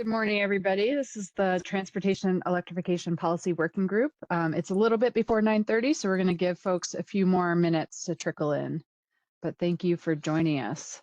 Good morning, everybody. This is the Transportation Electrification Policy Working Group. It's a little bit before 9:30, so we're going to give folks a few more minutes to trickle in. But thank you for joining us.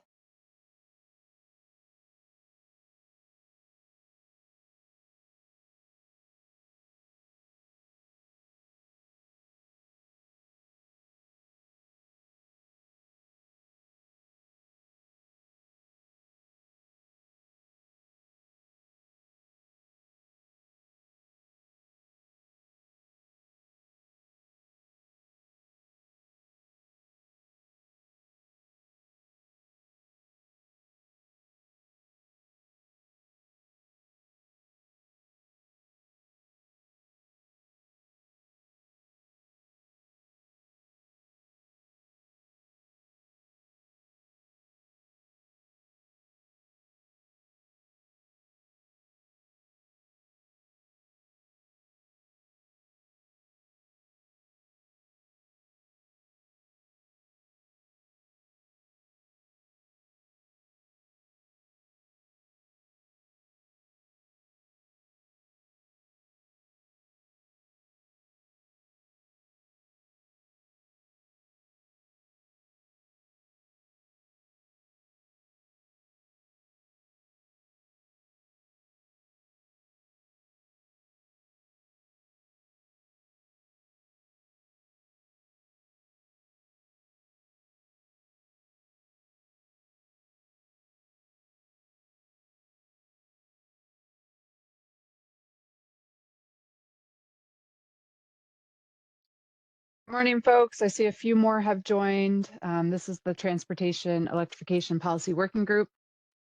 Morning, folks. I see a few more have joined. This is the Transportation Electrification Policy Working Group.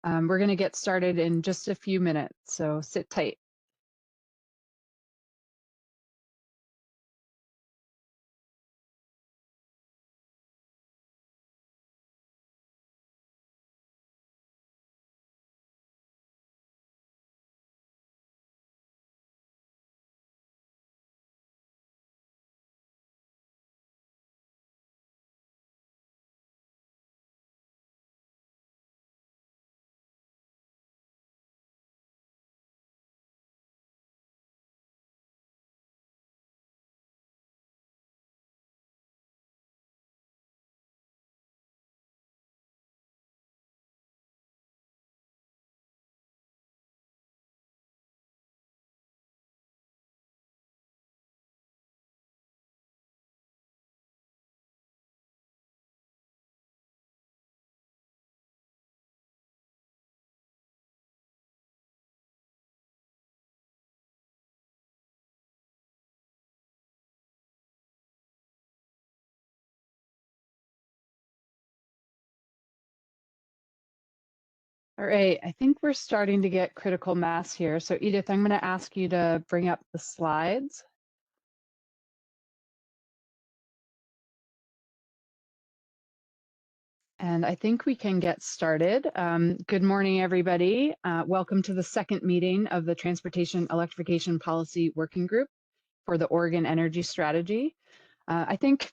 We're going to get started in just a few minutes, so sit tight. All right, I think we're starting to get critical mass here. So Edith, I'm going to ask you to bring up the slides. And I think we can get started. Good morning, everybody. Welcome to the second meeting of the Transportation Electrification Policy Working Group for the Oregon Energy Strategy. I think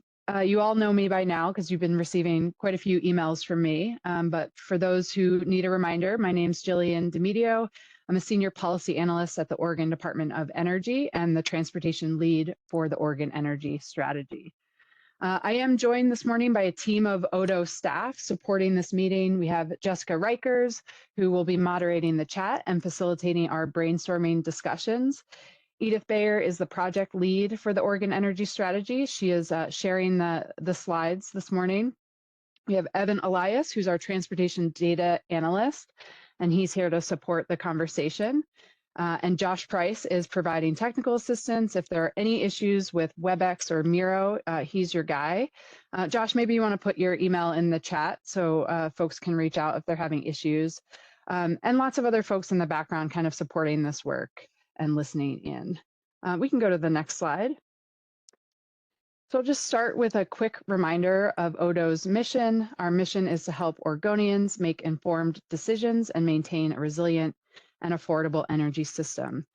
you all know me by now because you've been receiving quite a few emails from me. But for those who need a reminder, my name's Jillian DeMedio. I'm a senior policy analyst at the Oregon Department of Energy and the transportation lead for the Oregon Energy Strategy. I am joined this morning by a team of ODO staff supporting this meeting. We have Jessica Rikers, who will be moderating the chat and facilitating our brainstorming discussions. Edith Bayer is the project lead for the Oregon Energy Strategy. She is sharing the slides this morning. We have Evan Elias, who's our transportation data analyst, and he's here to support the conversation. And Josh Price is providing technical assistance. If there are any issues with WebEx or Miro, he's your guy. Josh, maybe you want to put your email in the chat so folks can reach out if they're having issues. And lots of other folks in the background kind of supporting this work and listening in. We can go to the next slide. So I'll just start with a quick reminder of ODO's mission. Our mission is to help Oregonians make informed decisions and maintain a resilient and affordable energy system.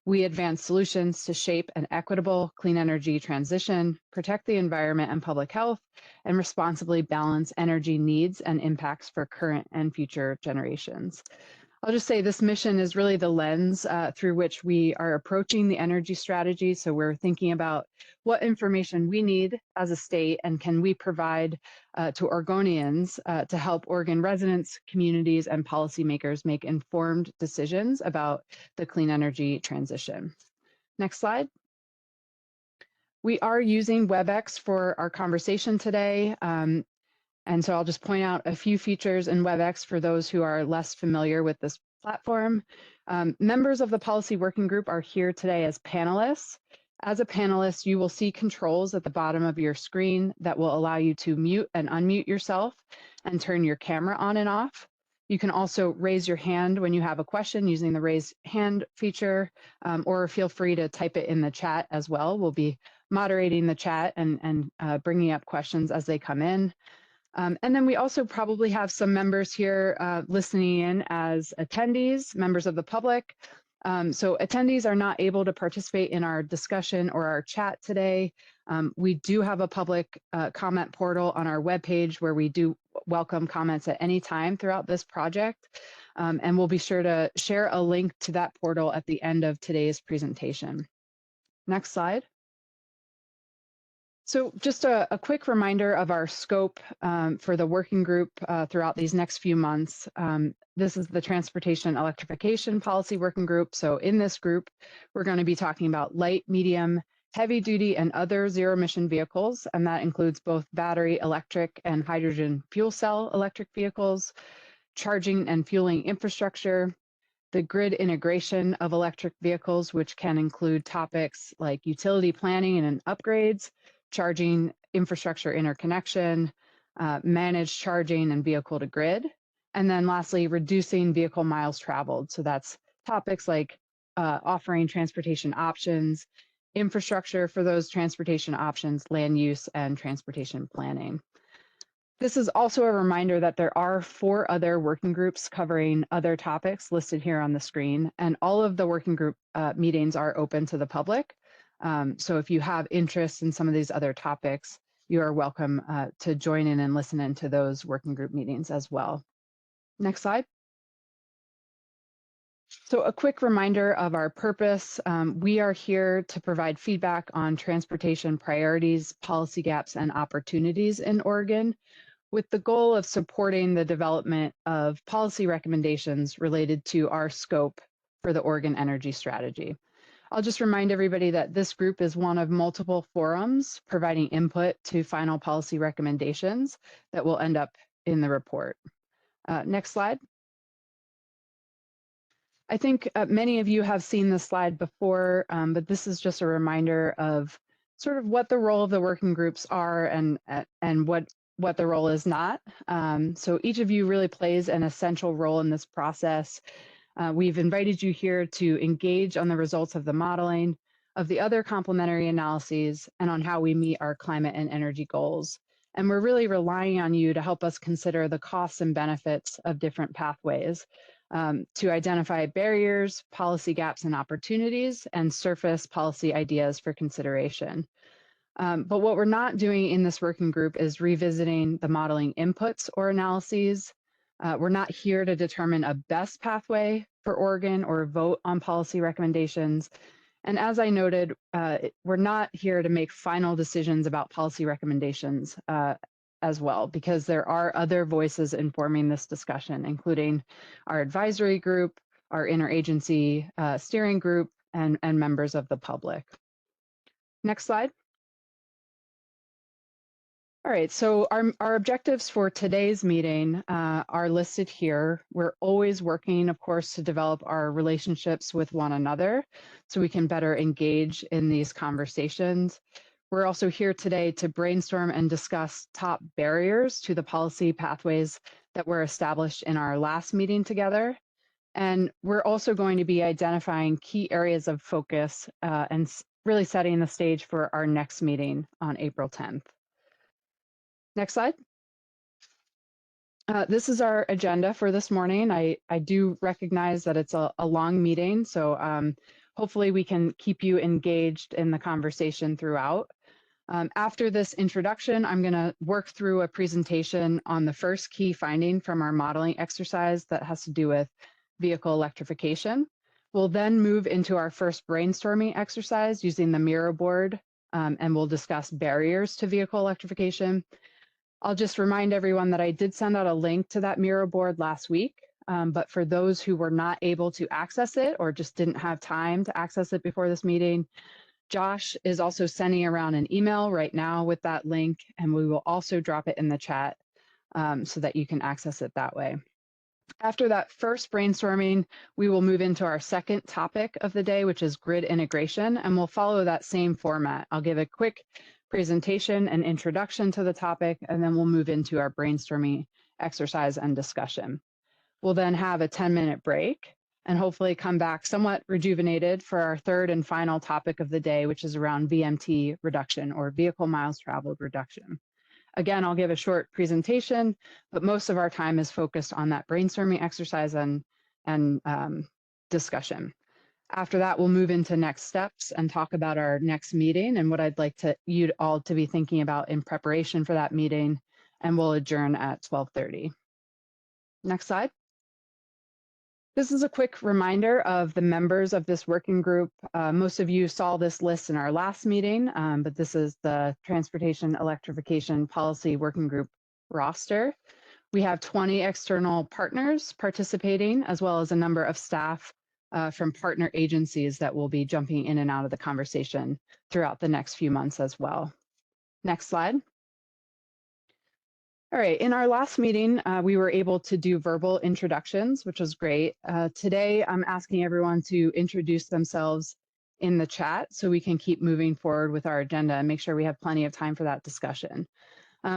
We advance solutions to shape an equitable clean energy transition, protect the environment and public health, and responsibly balance energy needs and impacts for current and future generations. I'll just say this mission is really the lens through which we are approaching the energy strategy. So we're thinking about what information we need as a state and can we provide to Oregonians to help Oregon residents, communities, and policymakers make informed decisions about the clean energy transition. Next slide. We are using WebEx for our conversation today. And so I'll just point out a few features in WebEx for those who are less familiar with this platform. Members of the policy working group are here today as panelists. As a panelist, you will see controls at the bottom of your screen that will allow you to mute and unmute yourself and turn your camera on and off. You can also raise your hand when you have a question using the raise hand feature, or feel free to type it in the chat as well. We'll be moderating the chat and bringing up questions as they come in. And then we also probably have some members here listening in as attendees, members of the public. So attendees are not able to participate in our discussion or our chat today. We do have a public comment portal on our webpage where we do welcome comments at any time throughout this project. And we'll be sure to share a link to that portal at the end of today's presentation. Next slide. So just a quick reminder of our scope for the working group throughout these next few months. This is the Transportation Electrification Policy Working Group. So in this group, we're going to be talking about light, medium, heavy duty, and other zero emission vehicles. And that includes both battery, electric, and hydrogen fuel cell electric vehicles, charging and fueling infrastructure, the grid integration of electric vehicles, which can include topics like utility planning and upgrades, charging infrastructure interconnection, managed charging and vehicle to grid. And then lastly, reducing vehicle miles traveled. So that's topics like offering transportation options, infrastructure for those transportation options, land use, and transportation planning. This is also a reminder that there are 4 other working groups covering other topics listed here on the screen, and all of the working group meetings are open to the public. So if you have interest in some of these other topics, you are welcome to join in and listen into those working group meetings as well. Next slide. So a quick reminder of our purpose. We are here to provide feedback on transportation priorities, policy gaps, and opportunities in Oregon, with the goal of supporting the development of policy recommendations related to our scope for the Oregon energy strategy. I'll just remind everybody that this group is one of multiple forums providing input to final policy recommendations that will end up in the report. Next slide. I think many of you have seen this slide before, but this is just a reminder of sort of what the role of the working groups are and what the role is not. So each of you really plays an essential role in this process. We've invited you here to engage on the results of the modeling, of the other complementary analyses, and on how we meet our climate and energy goals. And we're really relying on you to help us consider the costs and benefits of different pathways, to identify barriers, policy gaps and opportunities, and surface policy ideas for consideration. But what we're not doing in this working group is revisiting the modeling inputs or analyses. We're not here to determine a best pathway for Oregon or vote on policy recommendations. And as I noted, we're not here to make final decisions about policy recommendations as well, because there are other voices informing this discussion, including our advisory group, our interagency steering group, and members of the public. Next slide. All right, so our objectives for today's meeting are listed here. We're always working, of course, to develop our relationships with one another so we can better engage in these conversations. We're also here today to brainstorm and discuss top barriers to the policy pathways that were established in our last meeting together. And we're also going to be identifying key areas of focus and really setting the stage for our next meeting on April 10th. Next slide. This is our agenda for this morning. I do recognize that it's a long meeting, so hopefully we can keep you engaged in the conversation throughout. After this introduction, I'm going to work through a presentation on the first key finding from our modeling exercise that has to do with vehicle electrification. We'll then move into our first brainstorming exercise using the Miro board, and we'll discuss barriers to vehicle electrification. I'll just remind everyone that I did send out a link to that Miro board last week, but for those who were not able to access it or just didn't have time to access it before this meeting, Josh is also sending around an email right now with that link, and we will also drop it in the chat so that you can access it that way. After that first brainstorming, we will move into our second topic of the day, which is grid integration, and we'll follow that same format. I'll give a quick presentation and introduction to the topic, and then we'll move into our brainstorming exercise and discussion. We'll then have a 10-minute break and hopefully come back somewhat rejuvenated for our third and final topic of the day, which is around VMT reduction, or vehicle miles traveled reduction. Again, I'll give a short presentation, but most of our time is focused on that brainstorming exercise and discussion. After that, we'll move into next steps and talk about our next meeting and what I'd like you all to be thinking about in preparation for that meeting, and we'll adjourn at 12:30. Next slide. This is a quick reminder of the members of this working group. Most of you saw this list in our last meeting, but this is the Transportation Electrification Policy Working Group roster. We have 20 external partners participating, as well as a number of staff from partner agencies that will be jumping in and out of the conversation throughout the next few months as well. Next slide. All right, in our last meeting, we were able to do verbal introductions, which was great. Today, I'm asking everyone to introduce themselves in the chat so we can keep moving forward with our agenda and make sure we have plenty of time for that discussion.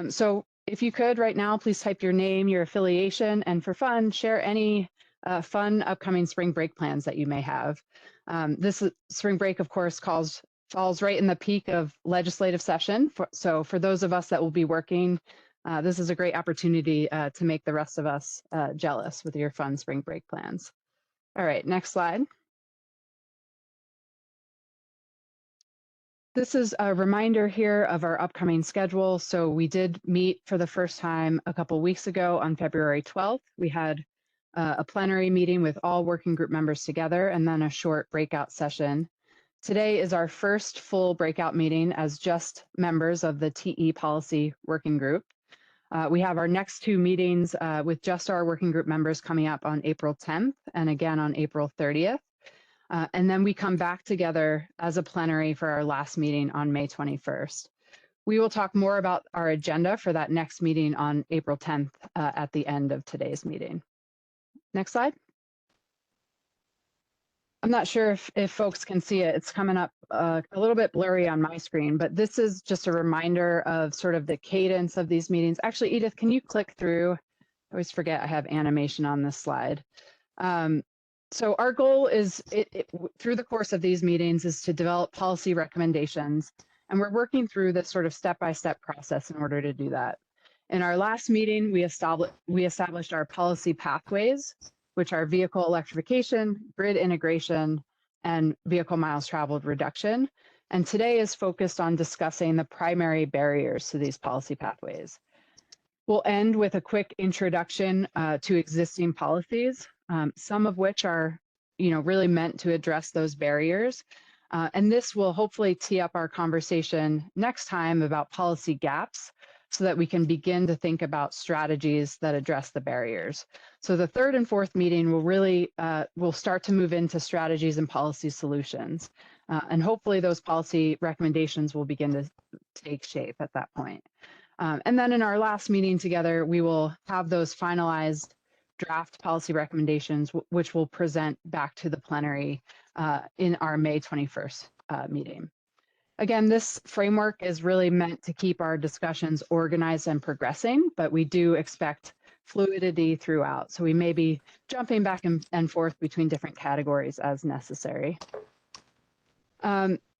So if you could right now, please type your name, your affiliation, and for fun, share any fun upcoming spring break plans that you may have. This spring break, of course, falls right in the peak of legislative session. So for those of us that will be working, this is a great opportunity to make the rest of us jealous with your fun spring break plans. All right, next slide. This is a reminder here of our upcoming schedule. So we did meet for the first time a couple weeks ago on February 12th. We had a plenary meeting with all working group members together and then a short breakout session. Today is our first full breakout meeting as just members of the TE Policy Working Group. We have our next two meetings with just our working group members coming up on April 10th and again on April 30th. And then we come back together as a plenary for our last meeting on May 21st. We will talk more about our agenda for that next meeting on April 10th at the end of today's meeting. Next slide. I'm not sure if folks can see it. It's coming up a little bit blurry on my screen, but this is just a reminder of sort of the cadence of these meetings. Actually, Edith, can you click through? I always forget I have animation on this slide. So our goal is, through the course of these meetings, is to develop policy recommendations, and we're working through this sort of step-by-step process in order to do that. In our last meeting, we established our policy pathways, which are vehicle electrification, grid integration, and vehicle miles traveled reduction. And today is focused on discussing the primary barriers to these policy pathways. We'll end with a quick introduction to existing policies, some of which are, really meant to address those barriers. And this will hopefully tee up our conversation next time about policy gaps, so that we can begin to think about strategies that address the barriers. So the third and fourth meeting will really, we'll start to move into strategies and policy solutions. And hopefully those policy recommendations will begin to take shape at that point. And then in our last meeting together, we will have those finalized draft policy recommendations, which we'll present back to the plenary in our May 21st meeting. Again, this framework is really meant to keep our discussions organized and progressing, but we do expect fluidity throughout. So we may be jumping back and forth between different categories as necessary.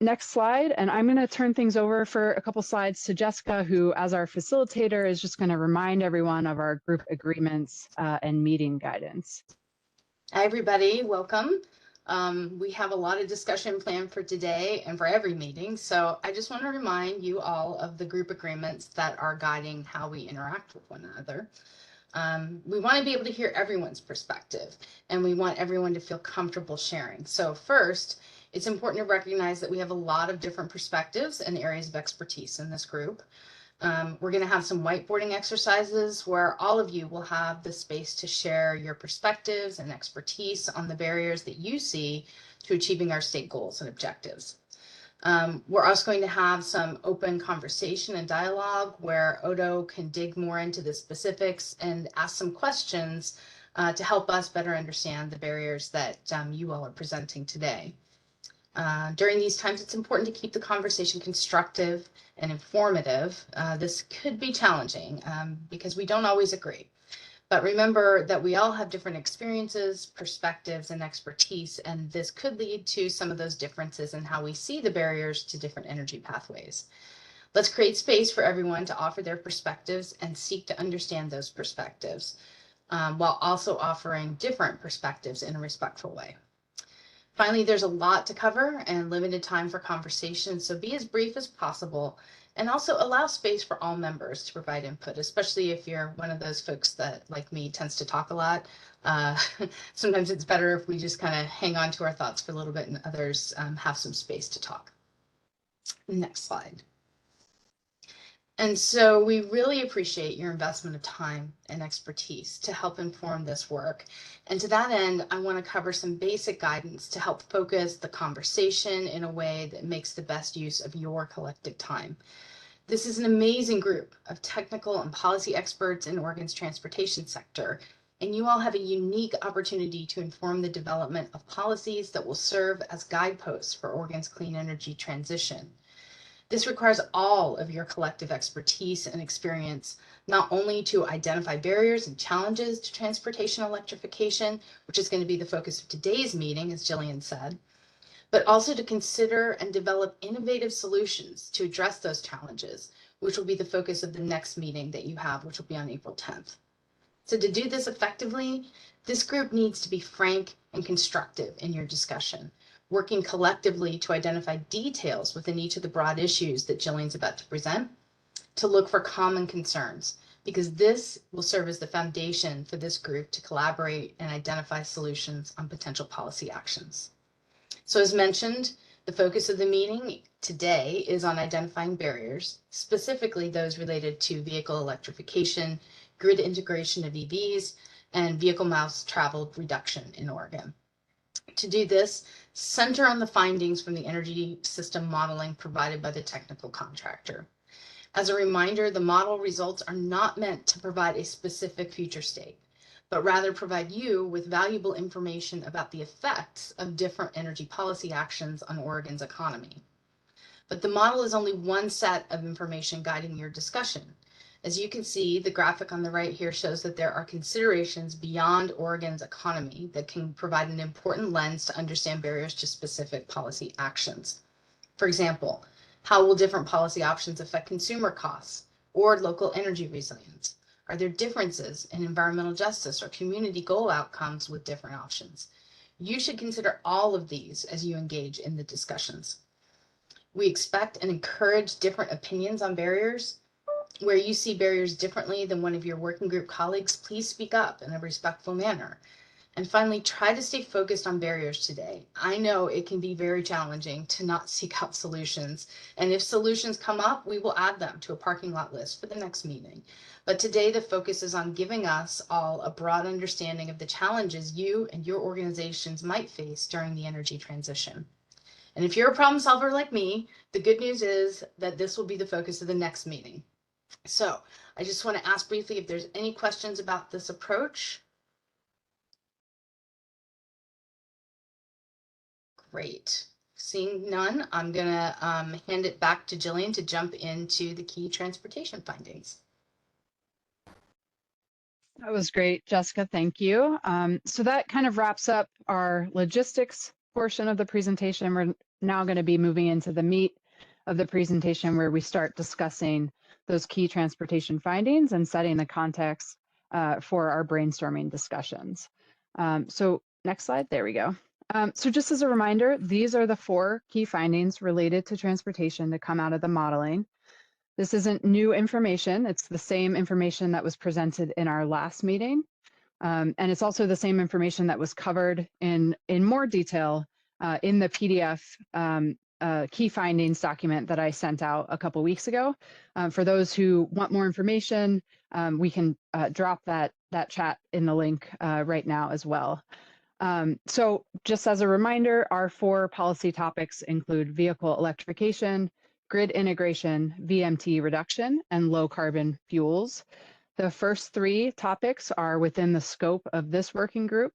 Next slide, and I'm going to turn things over for a couple slides to Jessica, who, as our facilitator, is just going to remind everyone of our group agreements and meeting guidance. Hi, everybody. Welcome. We have a lot of discussion planned for today and for every meeting. So I just want to remind you all of the group agreements that are guiding how we interact with one another. We want to be able to hear everyone's perspective, and we want everyone to feel comfortable sharing. So first, it's important to recognize that we have a lot of different perspectives and areas of expertise in this group. We're going to have some whiteboarding exercises where all of you will have the space to share your perspectives and expertise on the barriers that you see to achieving our state goals and objectives. We're also going to have some open conversation and dialogue where Odo can dig more into the specifics and ask some questions to help us better understand the barriers that you all are presenting today. During these times, it's important to keep the conversation constructive and informative. This could be challenging because we don't always agree. But remember that we all have different experiences, perspectives, and expertise, and this could lead to some of those differences in how we see the barriers to different energy pathways. Let's create space for everyone to offer their perspectives and seek to understand those perspectives, while also offering different perspectives in a respectful way. Finally, there's a lot to cover and limited time for conversation, so be as brief as possible and also allow space for all members to provide input, especially if you're one of those folks that, like me, tends to talk a lot. Sometimes it's better if we just kind of hang on to our thoughts for a little bit and others have some space to talk. Next slide. And so we really appreciate your investment of time and expertise to help inform this work. And to that end, I want to cover some basic guidance to help focus the conversation in a way that makes the best use of your collective time. This is an amazing group of technical and policy experts in Oregon's transportation sector, and you all have a unique opportunity to inform the development of policies that will serve as guideposts for Oregon's clean energy transition. This requires all of your collective expertise and experience, not only to identify barriers and challenges to transportation electrification, which is going to be the focus of today's meeting, as Jillian said, but also to consider and develop innovative solutions to address those challenges, which will be the focus of the next meeting that you have, which will be on April 10th. So to do this effectively, this group needs to be frank and constructive in your discussion, working collectively to identify details within each of the broad issues that Jillian's about to present, to look for common concerns, because this will serve as the foundation for this group to collaborate and identify solutions on potential policy actions. So as mentioned, the focus of the meeting today is on identifying barriers, specifically those related to vehicle electrification, grid integration of EVs, and vehicle miles traveled reduction in Oregon. To do this, center on the findings from the energy system modeling provided by the technical contractor. As a reminder, the model results are not meant to provide a specific future state, but rather provide you with valuable information about the effects of different energy policy actions on Oregon's economy. But the model is only one set of information guiding your discussion. As you can see, the graphic on the right here shows that there are considerations beyond Oregon's economy that can provide an important lens to understand barriers to specific policy actions. For example, how will different policy options affect consumer costs or local energy resilience? Are there differences in environmental justice or community goal outcomes with different options? You should consider all of these as you engage in the discussions. We expect and encourage different opinions on barriers. Where you see barriers differently than one of your working group colleagues, please speak up in a respectful manner. And finally, try to stay focused on barriers today. I know it can be very challenging to not seek out solutions. And if solutions come up, we will add them to a parking lot list for the next meeting. But today, the focus is on giving us all a broad understanding of the challenges you and your organizations might face during the energy transition. And if you're a problem solver like me, the good news is that this will be the focus of the next meeting. So I just want to ask briefly if there's any questions about this approach. Great. Seeing none, I'm going to hand it back to Jillian to jump into the key transportation findings. That was great, Jessica. Thank you. So that kind of wraps up our logistics portion of the presentation. We're now going to be moving into the meat of the presentation where we start discussing those key transportation findings and setting the context for our brainstorming discussions. So next slide, there we go. So just as a reminder, these are the 4 key findings related to transportation to come out of the modeling. This isn't new information. It's the same information that was presented in our last meeting. And it's also the same information that was covered in more detail in the PDF key findings document that I sent out a couple weeks ago. For those who want more information, we can drop that chat in the link right now as well. So just as a reminder, our 4 policy topics include vehicle electrification, grid integration, VMT reduction, and low carbon fuels. The first 3 topics are within the scope of this working group.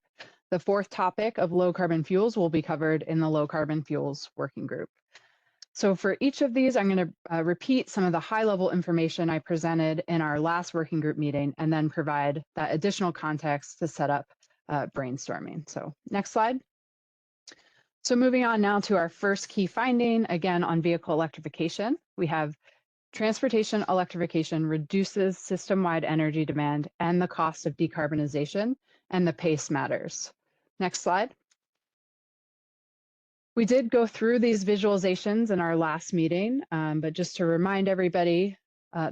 The 4th topic of low carbon fuels will be covered in the low carbon fuels working group. So for each of these, I'm going to repeat some of the high level information I presented in our last working group meeting and then provide that additional context to set up brainstorming. So next slide. So moving on now to our first key finding, again on vehicle electrification, we have transportation electrification reduces system-wide energy demand and the cost of decarbonization, and the pace matters. Next slide. We did go through these visualizations in our last meeting, but just to remind everybody,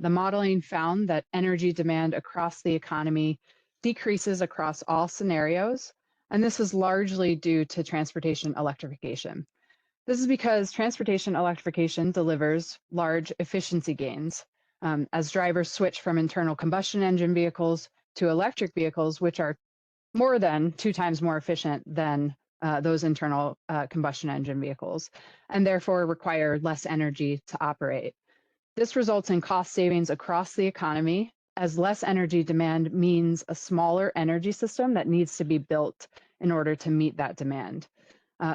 the modeling found that energy demand across the economy decreases across all scenarios, and this is largely due to transportation electrification. This is because transportation electrification delivers large efficiency gains as drivers switch from internal combustion engine vehicles to electric vehicles, which are more than 2 times more efficient than those internal combustion engine vehicles, and therefore require less energy to operate. This results in cost savings across the economy, as less energy demand means a smaller energy system that needs to be built in order to meet that demand.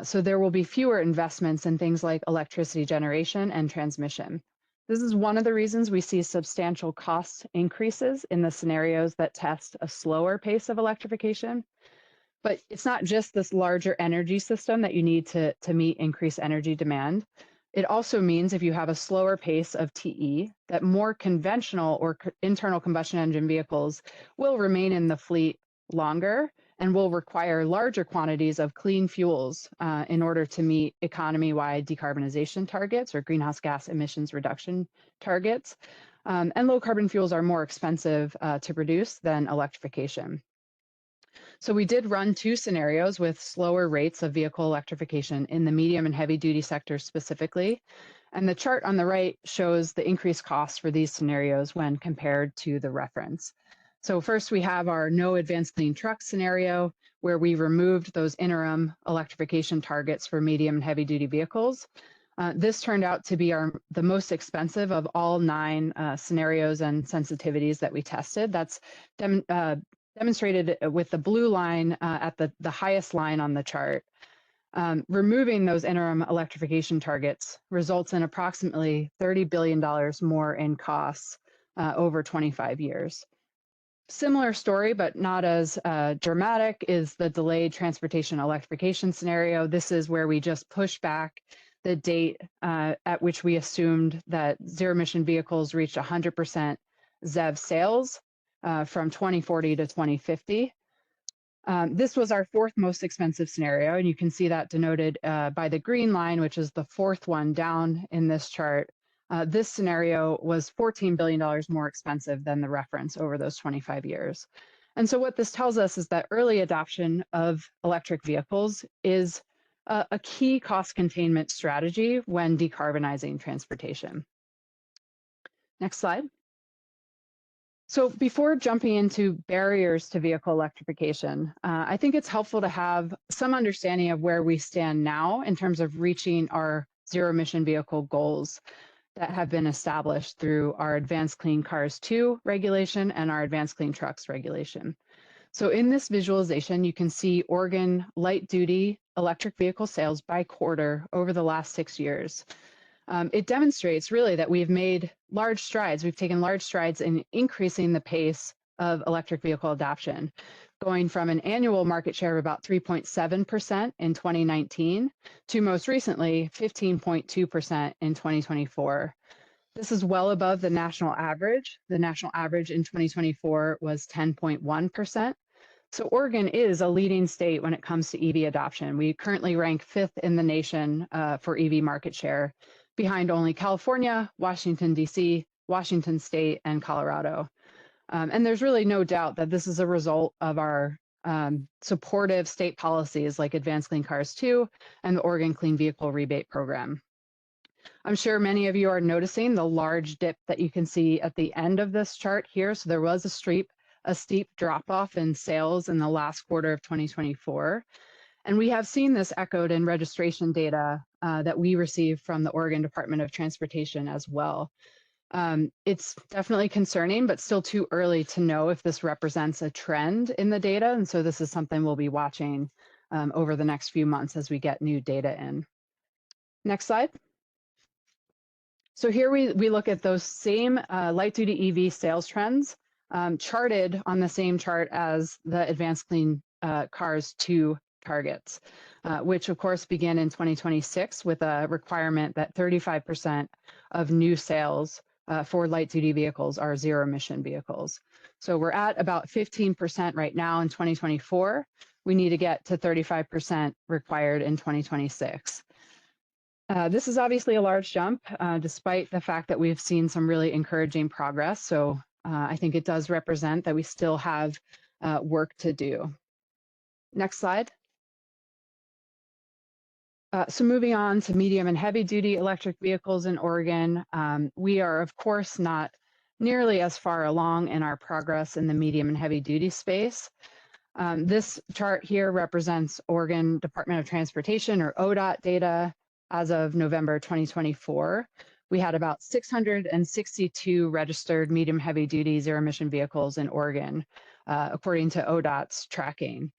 So there will be fewer investments in things like electricity generation and transmission. This is one of the reasons we see substantial cost increases in the scenarios that test a slower pace of electrification. But it's not just this larger energy system that you need to meet increased energy demand. It also means if you have a slower pace of TE, that more conventional or internal combustion engine vehicles will remain in the fleet longer and will require larger quantities of clean fuels in order to meet economy-wide decarbonization targets or greenhouse gas emissions reduction targets. And low carbon fuels are more expensive to produce than electrification. So we did run 2 scenarios with slower rates of vehicle electrification in the medium and heavy duty sectors specifically. And the chart on the right shows the increased costs for these scenarios when compared to the reference. So first we have our no advanced clean truck scenario, where we removed those interim electrification targets for medium and heavy duty vehicles. This turned out to be the most expensive of all 9 scenarios and sensitivities that we tested. That's demonstrated with the blue line at the highest line on the chart. Removing those interim electrification targets results in approximately $30 billion more in costs over 25 years. Similar story, but not as dramatic, is the delayed transportation electrification scenario. This is where we just push back the date at which we assumed that zero-emission vehicles reached 100% ZEV sales from 2040 to 2050. This was our 4th most expensive scenario, and you can see that denoted by the green line, which is the 4th one down in this chart. This scenario was $14 billion more expensive than the reference over those 25 years. And so what this tells us is that early adoption of electric vehicles is a key cost containment strategy when decarbonizing transportation. Next slide. So before jumping into barriers to vehicle electrification, I think it's helpful to have some understanding of where we stand now in terms of reaching our zero-emission vehicle goals that have been established through our Advanced Clean Cars 2 regulation and our Advanced Clean Trucks regulation. So in this visualization, you can see Oregon light-duty electric vehicle sales by quarter over the last 6 years. It demonstrates really that we've made large strides. We've taken large strides in increasing the pace of electric vehicle adoption, going from an annual market share of about 3.7% in 2019 to most recently 15.2% in 2024. This is well above the national average. The national average in 2024 was 10.1%. So Oregon is a leading state when it comes to EV adoption. We currently rank 5th in the nation for EV market share, behind only California, Washington, D.C., Washington State, and Colorado. And there's really no doubt that this is a result of our supportive state policies like Advanced Clean Cars 2 and the Oregon Clean Vehicle Rebate Program. I'm sure many of you are noticing the large dip that you can see at the end of this chart here. So there was a steep drop off in sales in the last quarter of 2024. And we have seen this echoed in registration data that we received from the Oregon Department of Transportation as well. It's definitely concerning, but still too early to know if this represents a trend in the data. And so this is something we'll be watching over the next few months as we get new data in. Next slide. So here we look at those same light-duty EV sales trends charted on the same chart as the Advanced Clean Cars 2 targets, which of course began in 2026 with a requirement that 35% of new sales for light-duty vehicles are zero-emission vehicles. So we're at about 15% right now in 2024. We need to get to 35% required in 2026. This is obviously a large jump, despite the fact that we've seen some really encouraging progress. So I think it does represent that we still have work to do. Next slide. So moving on to medium and heavy duty electric vehicles in Oregon, we are of course not nearly as far along in our progress in the medium and heavy duty space. This chart here represents Oregon Department of Transportation, or ODOT, data as of November 2024. We had about 662 registered medium heavy duty zero emission vehicles in Oregon, according to ODOT's tracking.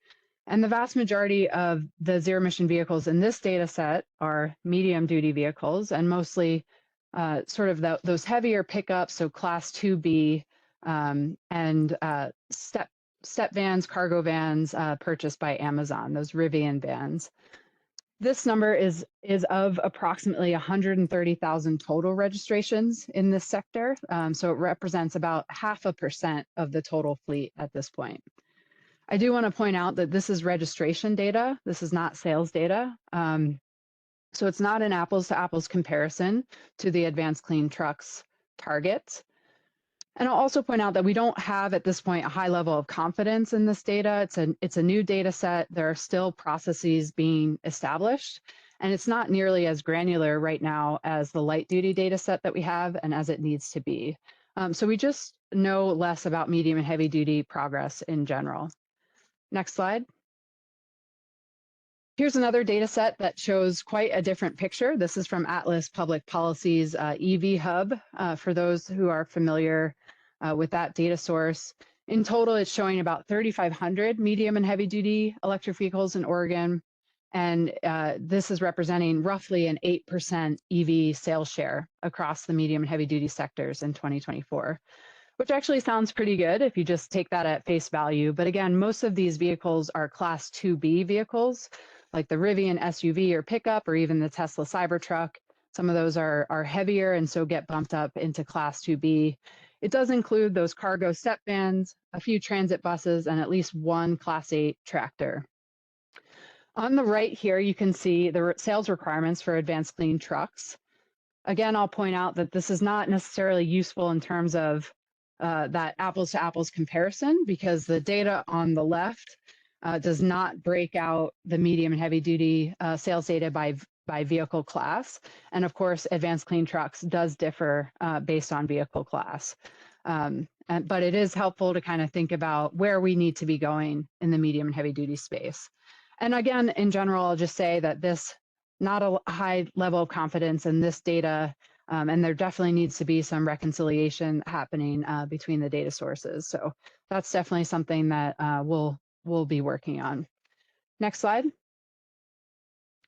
And the vast majority of the zero emission vehicles in this data set are medium duty vehicles, and mostly sort of those heavier pickups, so class 2B, and step vans, cargo vans purchased by Amazon, those Rivian vans. This number is of approximately 130,000 total registrations in this sector. So it represents about 0.5% of the total fleet at this point. I do want to point out that this is registration data. This is not sales data. So it's not an apples to apples comparison to the Advanced Clean Trucks targets. And I'll also point out that we don't have at this point a high level of confidence in this data. It's a new data set. There are still processes being established, and it's not nearly as granular right now as the light duty data set that we have and as it needs to be. So we just know less about medium and heavy duty progress in general. Next slide. Here's another data set that shows quite a different picture. This is from Atlas Public Policy's EV Hub, for those who are familiar with that data source. In total, it's showing about 3,500 medium and heavy duty electric vehicles in Oregon. And this is representing roughly an 8% EV sales share across the medium and heavy duty sectors in 2024. Which actually sounds pretty good if you just take that at face value. But again, most of these vehicles are class 2B vehicles, like the Rivian SUV or pickup, or even the Tesla Cybertruck. Some of those are heavier and so get bumped up into class 2B. It does include those cargo step vans, a few transit buses, and at least one class 8 tractor. On the right here, you can see the sales requirements for Advanced Clean Trucks. Again, I'll point out that this is not necessarily useful in terms of that apples to apples comparison, because the data on the left does not break out the medium and heavy duty sales data by vehicle class. And of course, Advanced Clean Trucks does differ based on vehicle class. But it is helpful to kind of think about where we need to be going in the medium and heavy duty space. And again, in general, I'll just say that this, not a high level of confidence in this data, and there definitely needs to be some reconciliation happening between the data sources. So that's definitely something that we'll be working on. Next slide.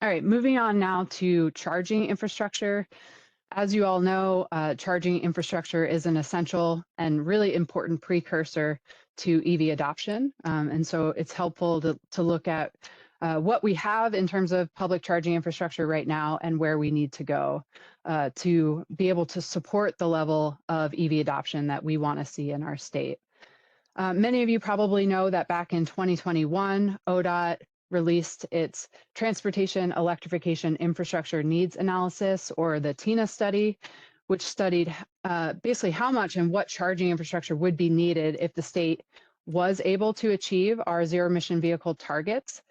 All right, moving on now to charging infrastructure. As you all know, charging infrastructure is an essential and really important precursor to EV adoption. And so it's helpful to look at what we have in terms of public charging infrastructure right now and where we need to go to be able to support the level of EV adoption that we want to see in our state. Many of you probably know that back in 2021, ODOT released its Transportation Electrification Infrastructure Needs Analysis, or the TINA study, which studied basically how much and what charging infrastructure would be needed if the state was able to achieve our zero emission vehicle targets.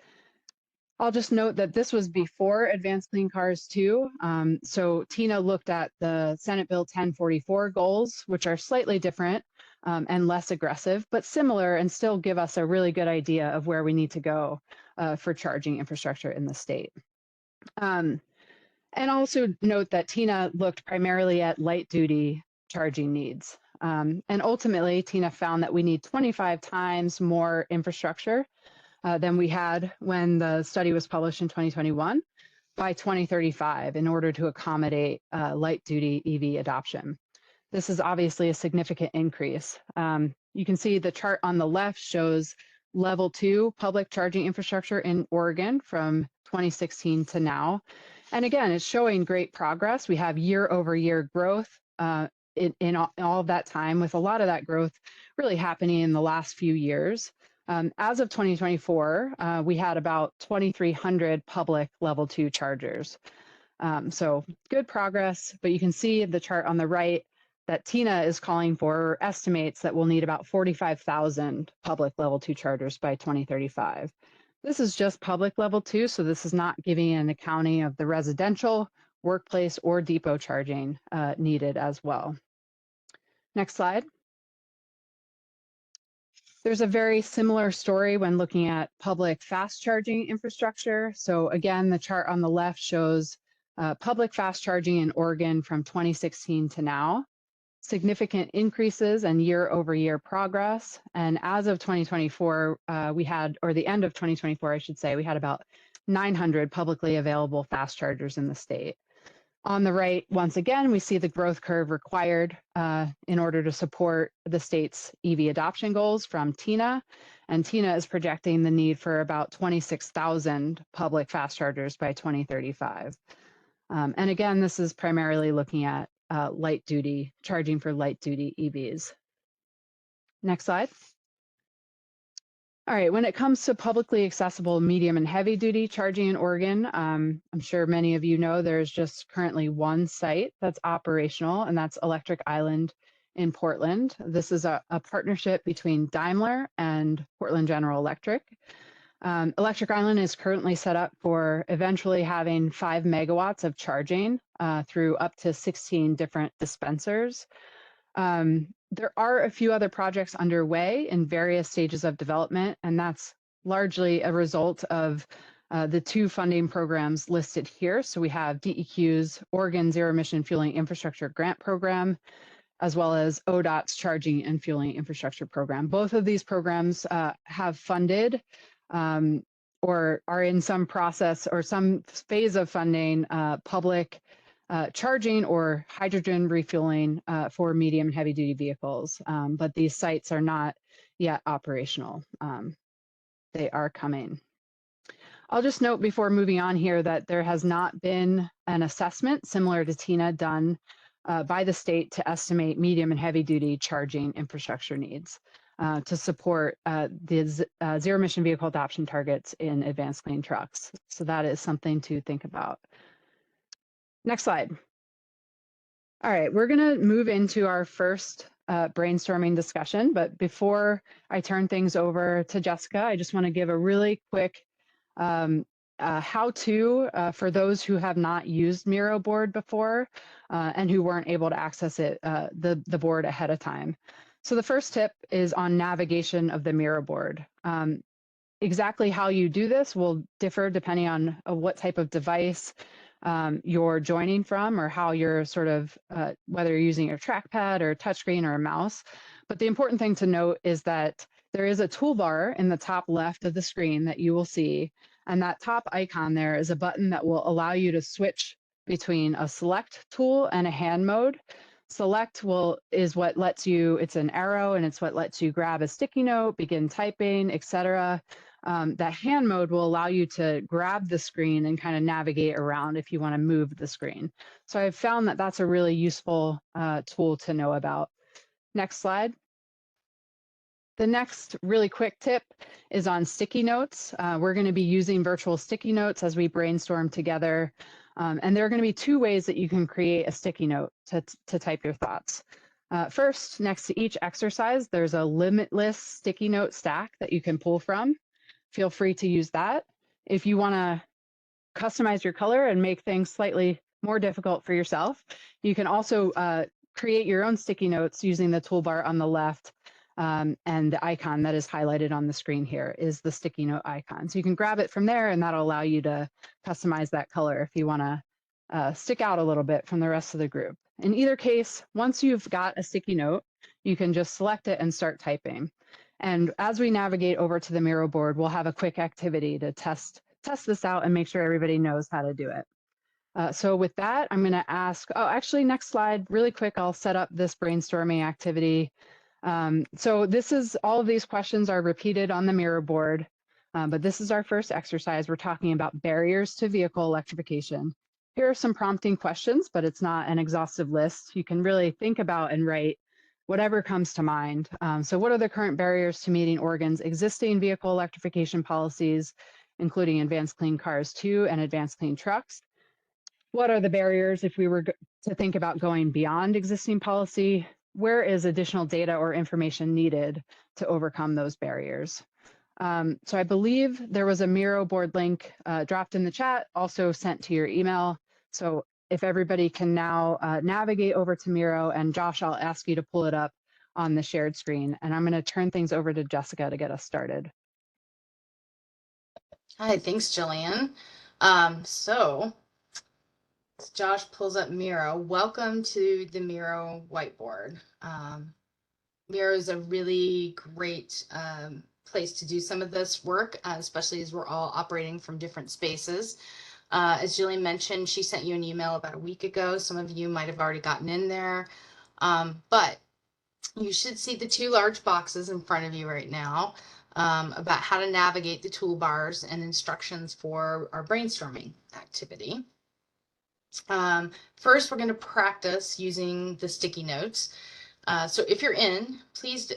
I'll just note that this was before Advanced Clean Cars 2. So Tina looked at the Senate Bill 1044 goals, which are slightly different and less aggressive, but similar and still give us a really good idea of where we need to go for charging infrastructure in the state. And also note that Tina looked primarily at light duty charging needs. And ultimately, Tina found that we need 25 times more infrastructure than we had when the study was published in 2021 by 2035 in order to accommodate light duty EV adoption. This is obviously a significant increase. You can see the chart on the left shows level 2 public charging infrastructure in Oregon from 2016 to now. And again, it's showing great progress. We have year-over-year growth in all of that time, with a lot of that growth really happening in the last few years. As of 2024, we had about 2,300 public level 2 chargers. So good progress, but you can see the chart on the right that Tina is calling for, or estimates that we'll need about 45,000 public level 2 chargers by 2035. This is just public level 2, so this is not giving an accounting of the residential, workplace, or depot charging needed as well. Next slide. There's a very similar story when looking at public fast charging infrastructure. So again, the chart on the left shows public fast charging in Oregon from 2016 to now, significant increases and year-over-year progress. And as of 2024, we had, or the end of 2024, I should say, we had about 900 publicly available fast chargers in the state. On the right, once again, we see the growth curve required in order to support the state's EV adoption goals from Tina. And Tina is projecting the need for about 26,000 public fast chargers by 2035. And again, this is primarily looking at light duty, charging for light duty EVs. Next slide. All right, when it comes to publicly accessible medium and heavy duty charging in Oregon, I'm sure many of you know there's just currently one site that's operational, and that's Electric Island in Portland. This is a partnership between Daimler and Portland General Electric. Electric Island is currently set up for eventually having 5 megawatts of charging through up to 16 different dispensers. There are a few other projects underway in various stages of development, and that's largely a result of the 2 funding programs listed here. So we have DEQ's Oregon Zero Emission Fueling Infrastructure Grant Program, as well as ODOT's Charging and Fueling Infrastructure Program. Both of these programs have funded or are in some process or some phase of funding public charging or hydrogen refueling for medium and heavy duty vehicles, but these sites are not yet operational. They are coming. I'll just note before moving on here that there has not been an assessment similar to Tina done by the state to estimate medium and heavy duty charging infrastructure needs to support the zero emission vehicle adoption targets in advanced clean trucks. So that is something to think about. Next slide. All right, we're going to move into our first brainstorming discussion, but before I turn things over to Jessica, I just want to give a really quick how-to for those who have not used Miro board before and who weren't able to access it, the board ahead of time. So the first tip is on navigation of the Miro board. Exactly how you do this will differ depending on what type of device you're joining from, or how you're sort of, whether you're using your trackpad or touchscreen or a mouse. But the important thing to note is that there is a toolbar in the top left of the screen that you will see, and that top icon there is a button that will allow you to switch between a select tool and a hand mode. Select is what lets you, it's an arrow, and it's what lets you grab a sticky note, begin typing, etc. That hand mode will allow you to grab the screen and kind of navigate around if you want to move the screen. So I've found that that's a really useful tool to know about. Next slide. The next really quick tip is on sticky notes. We're going to be using virtual sticky notes as we brainstorm together. And there are going to be two ways that you can create a sticky note to type your thoughts. First, next to each exercise, there's a limitless sticky note stack that you can pull from. Feel free to use that. If you want to customize your color and make things slightly more difficult for yourself, you can also create your own sticky notes using the toolbar on the left. And the icon that is highlighted on the screen here is the sticky note icon. So you can grab it from there, and that'll allow you to customize that color if you want to stick out a little bit from the rest of the group. In either case, once you've got a sticky note, you can just select it and start typing. And as we navigate over to the Miro board, we'll have a quick activity to test this out and make sure everybody knows how to do it. So with that, I'm going to ask, oh, actually, next slide, really quick, I'll set up this brainstorming activity. So this is, all of these questions are repeated on the Miro board, but this is our first exercise. We're talking about barriers to vehicle electrification. Here are some prompting questions, but it's not an exhaustive list. You can really think about and write whatever comes to mind. So what are the current barriers to meeting Oregon's existing vehicle electrification policies, including Advanced Clean Cars 2 and Advanced Clean Trucks? What are the barriers if we were to think about going beyond existing policy? Where is additional data or information needed to overcome those barriers? So I believe there was a Miro board link dropped in the chat, also sent to your email. So if everybody can now navigate over to Miro, and Josh, I'll ask you to pull it up on the shared screen. And I'm going to turn things over to Jessica to get us started. Hi, thanks, Jillian. So as Josh pulls up Miro, welcome to the Miro whiteboard. Miro is a really great place to do some of this work, especially as we're all operating from different spaces. As Jillian mentioned, she sent you an email about a week ago. Some of you might have already gotten in there, but you should see the two large boxes in front of you right now about how to navigate the toolbars and instructions for our brainstorming activity. First, we're going to practice using the sticky notes. So if you're in, please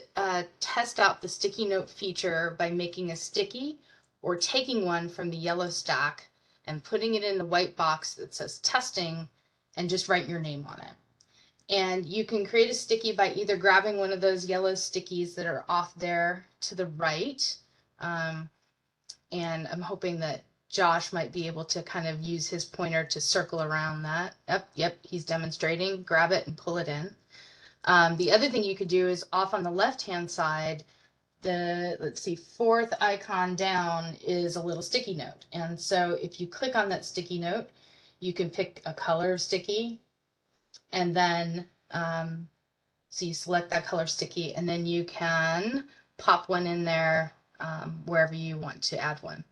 test out the sticky note feature by making a sticky or taking one from the yellow stack and putting it in the white box that says testing and just write your name on it. And you can create a sticky by either grabbing one of those yellow stickies that are off there to the right. And I'm hoping that Josh might be able to kind of use his pointer to circle around that. Yep, he's demonstrating. Grab it and pull it in. The other thing you could do is off on the left-hand side, let's see, fourth icon down is a little sticky note. And so if you click on that sticky note, you can pick a color of sticky, and then, so you select that color sticky, and then you can pop one in there wherever you want to add one,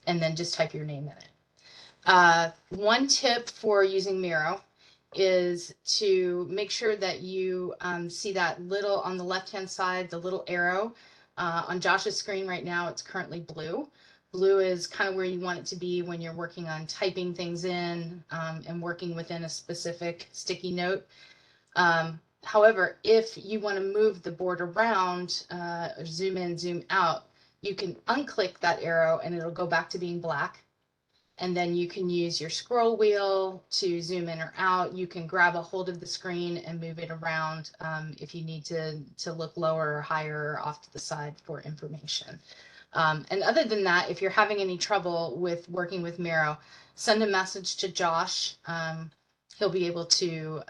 and then just type your name in it. One tip for using Miro is to make sure that you see that little on the left-hand side, the little arrow. On Josh's screen right now, it's currently blue. Blue is kind of where you want it to be when you're working on typing things in and working within a specific sticky note. However, if you want to move the board around, or zoom in, zoom out, you can unclick that arrow and it'll go back to being black. And then you can use your scroll wheel to zoom in or out. You can grab a hold of the screen and move it around if you need to look lower or higher or off to the side for information. And other than that, if you're having any trouble with working with Miro, send a message to Josh. He'll be able to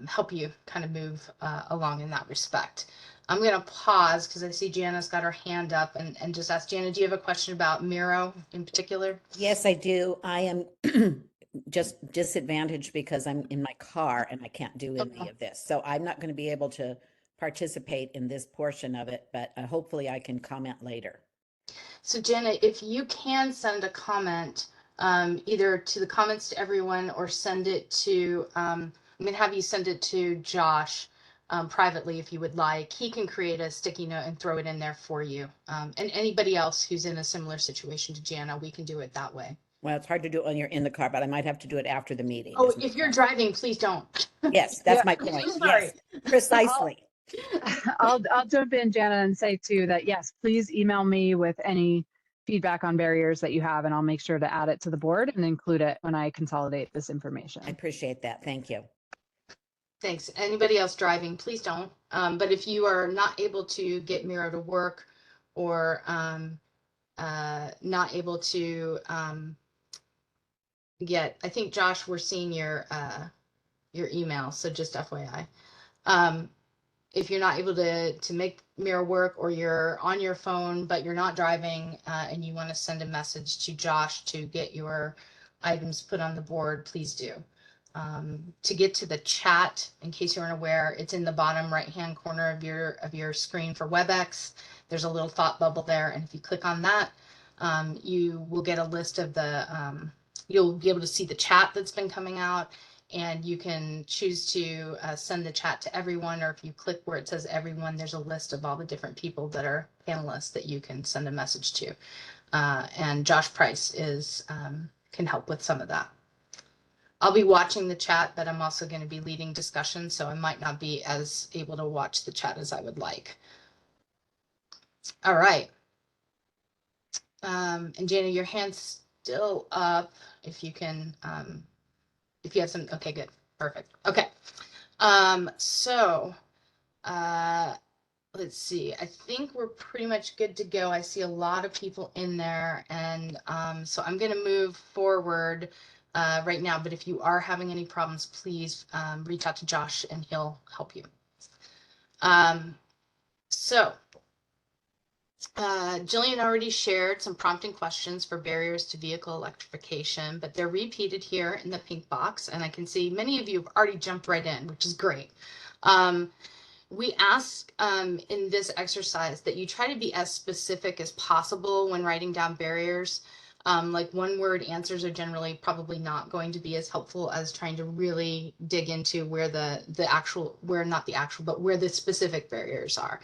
help you kind of move along in that respect. I'm going to pause because I see Jana's got her hand up and just ask Jana, do you have a question about Miro in particular? Yes, I do. I am just disadvantaged because I'm in my car and I can't do any of this. So I'm not going to be able to participate in this portion of it, but hopefully I can comment later. So Jana, if you can send a comment, either to the comments to everyone or send it to, I'm going to have you send it to Josh privately if you would like. He can create a sticky note and throw it in there for you. And anybody else who's in a similar situation to Jana, we can do it that way. Well, it's hard to do it when you're in the car, but I might have to do it after the meeting. Oh, if you're driving, please don't. Yes, that's my point. Yes, precisely. I'll jump in, Jana, and say too that yes, please email me with any feedback on barriers that you have, and I'll make sure to add it to the board and include it when I consolidate this information. I appreciate that. Thank you. Thanks. Anybody else driving, please don't. But if you are not able to get Miro to work, or not able to I think Josh, we're seeing your email, so just FYI. If you're not able to make Miro work, or you're on your phone but you're not driving, and you want to send a message to Josh to get your items put on the board, please do. To get to the chat, in case you aren't aware, it's in the bottom right hand corner of your screen for WebEx. There's a little thought bubble there, and if you click on that, you will get a list of the you'll be able to see the chat that's been coming out, and you can choose to send the chat to everyone, or if you click where it says everyone, there's a list of all the different people that are panelists that you can send a message to. And Josh Price can help with some of that. I'll be watching the chat, but I'm also going to be leading discussion, so I might not be as able to watch the chat as I would like. All right. And Jana, your hand's still up. If you can, if you have some, okay, good, perfect. Okay. Let's see. I think we're pretty much good to go. I see a lot of people in there, and so I'm going to move forward right now. But if you are having any problems, please reach out to Josh, and he'll help you. Jillian already shared some prompting questions for barriers to vehicle electrification, but they're repeated here in the pink box, and I can see many of you have already jumped right in, which is great. We ask in this exercise that you try to be as specific as possible when writing down barriers. Like one-word answers are generally probably not going to be as helpful as trying to really dig into where where the specific barriers are.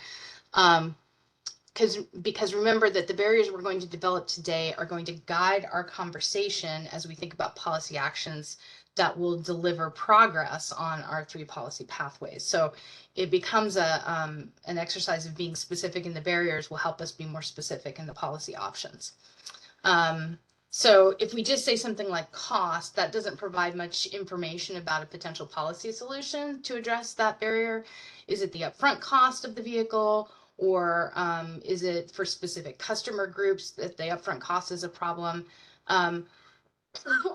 Because remember that the barriers we're going to develop today are going to guide our conversation as we think about policy actions that will deliver progress on our 3 policy pathways. So it becomes an exercise of being specific in the barriers will help us be more specific in the policy options. So if we just say something like cost, that doesn't provide much information about a potential policy solution to address that barrier. Is it the upfront cost of the vehicle? Or is it for specific customer groups that the upfront cost is a problem?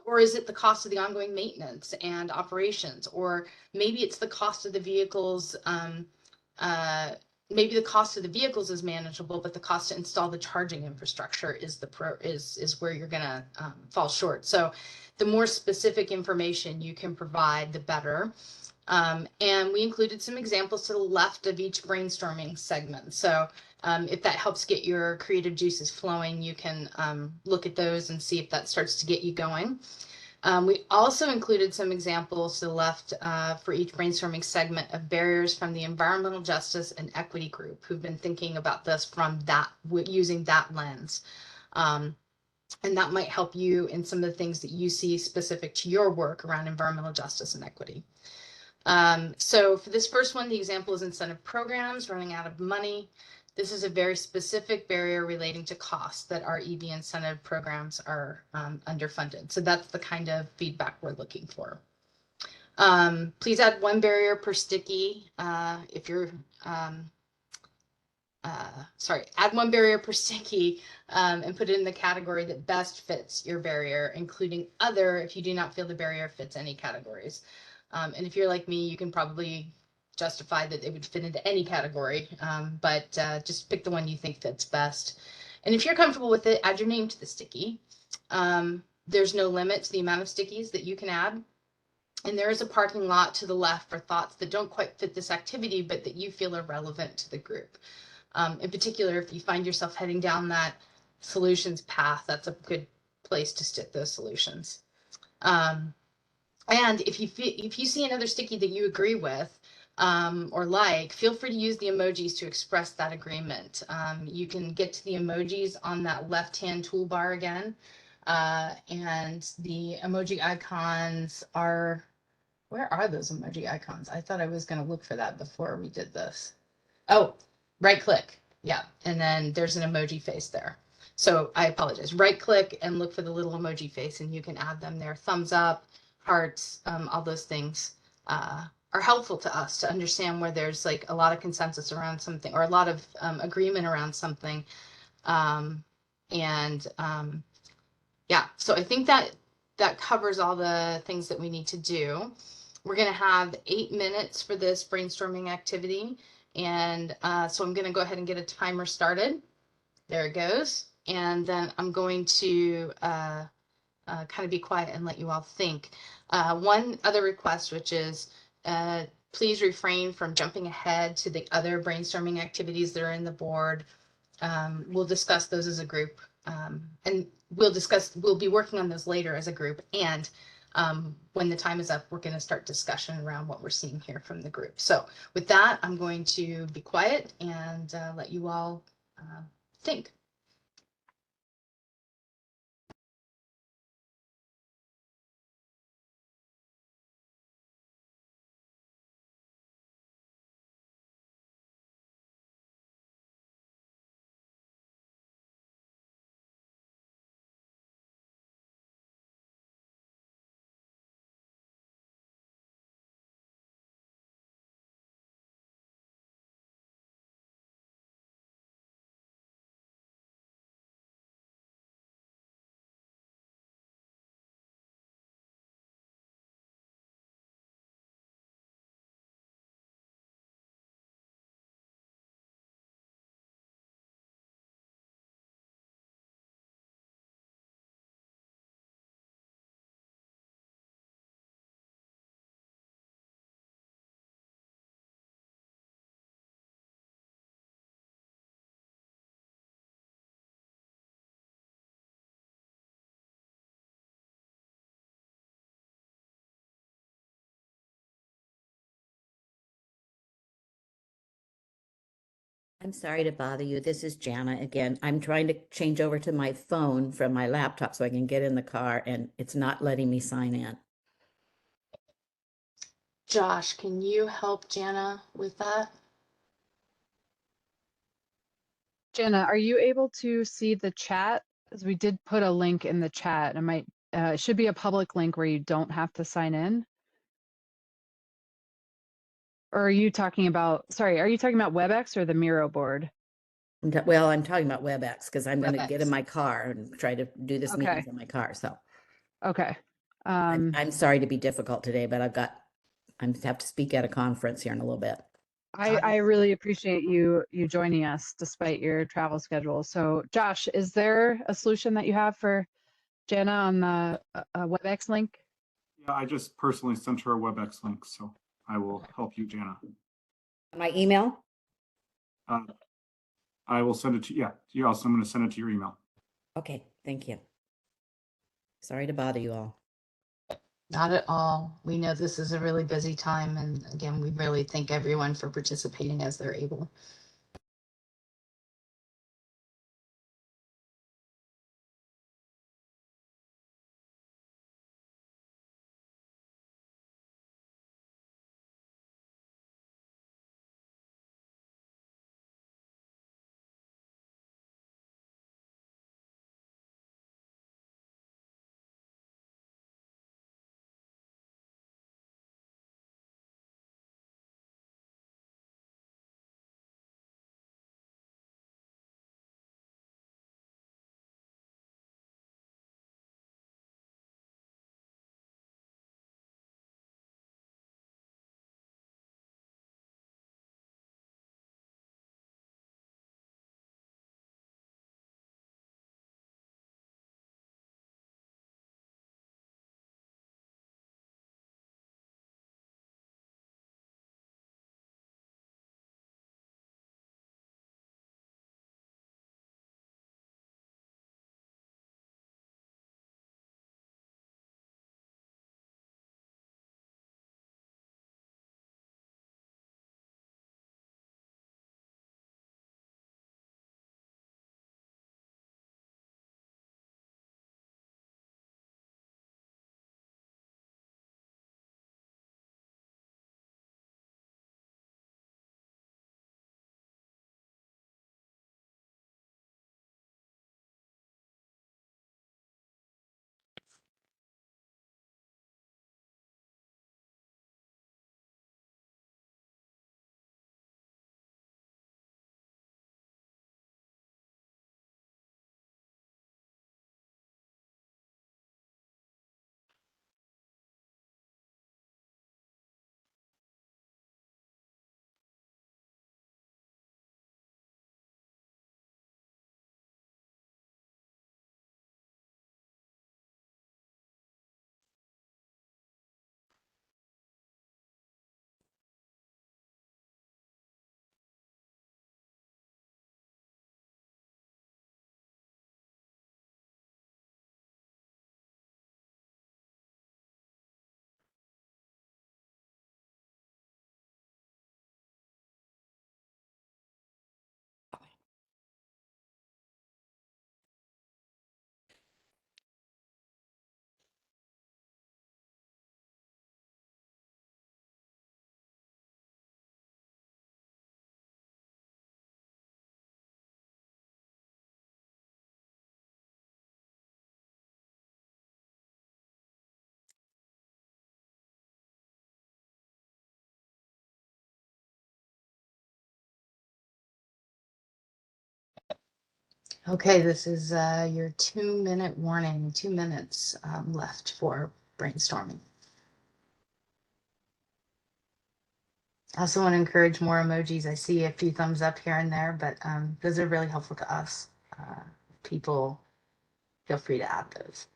Or is it the cost of the ongoing maintenance and operations? Or maybe it's the cost of the vehicles. Maybe the cost of the vehicles is manageable, but the cost to install the charging infrastructure is where you're going to fall short. So the more specific information you can provide, the better. And we included some examples to the left of each brainstorming segment. So if that helps get your creative juices flowing, you can look at those and see if that starts to get you going. We also included some examples to the left for each brainstorming segment of barriers from the environmental justice and equity group who've been thinking about this from using that lens. And that might help you in some of the things that you see specific to your work around environmental justice and equity. So for this first one, the example is incentive programs running out of money. This is a very specific barrier relating to costs that our EV incentive programs are underfunded. So that's the kind of feedback we're looking for. Please add 1 barrier per sticky if you're, add 1 barrier per sticky and put it in the category that best fits your barrier, including other if you do not feel the barrier fits any categories. And if you're like me, you can probably justify that it would fit into any category, but just pick the one you think fits best. And if you're comfortable with it, add your name to the sticky. There's no limit to the amount of stickies that you can add. And there is a parking lot to the left for thoughts that don't quite fit this activity, but that you feel are relevant to the group. In particular, if you find yourself heading down that solutions path, that's a good place to stick those solutions. And if you see another sticky that you agree with or like, feel free to use the emojis to express that agreement. You can get to the emojis on that left-hand toolbar again. And the emoji icons are, where are those emoji icons? I thought I was going to look for that before we did this. Oh, right click. Yeah. And then there's an emoji face there. So I apologize. Right click and look for the little emoji face, and you can add them there. Thumbs up, hearts, all those things are helpful to us to understand where there's like a lot of consensus around something or a lot of agreement around something. Um, and yeah, so I think that covers all the things that we need to do. We're going to have 8 minutes for this brainstorming activity. And so I'm going to go ahead and get a timer started. There it goes. And then I'm going to kind of be quiet and let you all think. One other request, which is please refrain from jumping ahead to the other brainstorming activities that are in the board. We'll discuss those as a group. And we'll be working on those later as a group. And when the time is up, we're going to start discussion around what we're seeing here from the group. So with that, I'm going to be quiet and let you all think. I'm sorry to bother you. This is Jana again. I'm trying to change over to my phone from my laptop so I can get in the car, and it's not letting me sign in. Josh, can you help Jana with that? Jenna, are you able to see the chat? Because we did put a link in the chat. It should be a public link where you don't have to sign in. Or are you talking about, sorry, are you talking about WebEx or the Miro board? Well, I'm talking about WebEx because I'm going to get in WebEx. my car and try to do this meeting Okay. from my car. So Okay. I'm sorry to be difficult today, but I have to speak at a conference here in a little bit. I really appreciate you joining us despite your travel schedule. So Josh, is there a solution that you have for Jenna on the WebEx link? Yeah, I just personally sent her a WebEx link, so I will help you, Jana. My email? I will send it to you. Yeah, I'm going to send it to your email. Okay, thank you. Sorry to bother you all. Not at all. We know this is a really busy time. And again, we really thank everyone for participating as they're able. Okay, this is your 2-minute warning, 2 minutes left for brainstorming. I also want to encourage more emojis. I see a few thumbs up here and there, but those are really helpful to us. People, feel free to add those.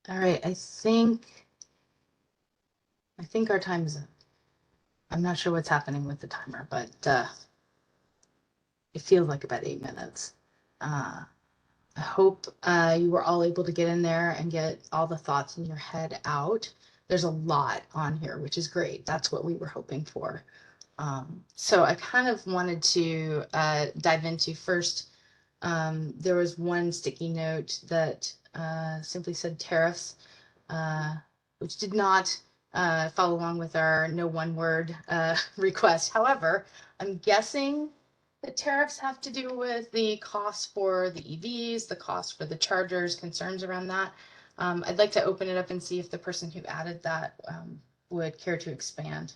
All right, I think our time is up. I'm not sure what's happening with the timer, but it feels like about 8 minutes. I hope you were all able to get in there and get all the thoughts in your head out. There's a lot on here, which is great. That's what we were hoping for. So I kind of wanted to dive into first. There was one sticky note that simply said tariffs, which did not follow along with our no one word request. However, I'm guessing the tariffs have to do with the cost for the EVs, the cost for the chargers, concerns around that. I'd like to open it up and see if the person who added that would care to expand.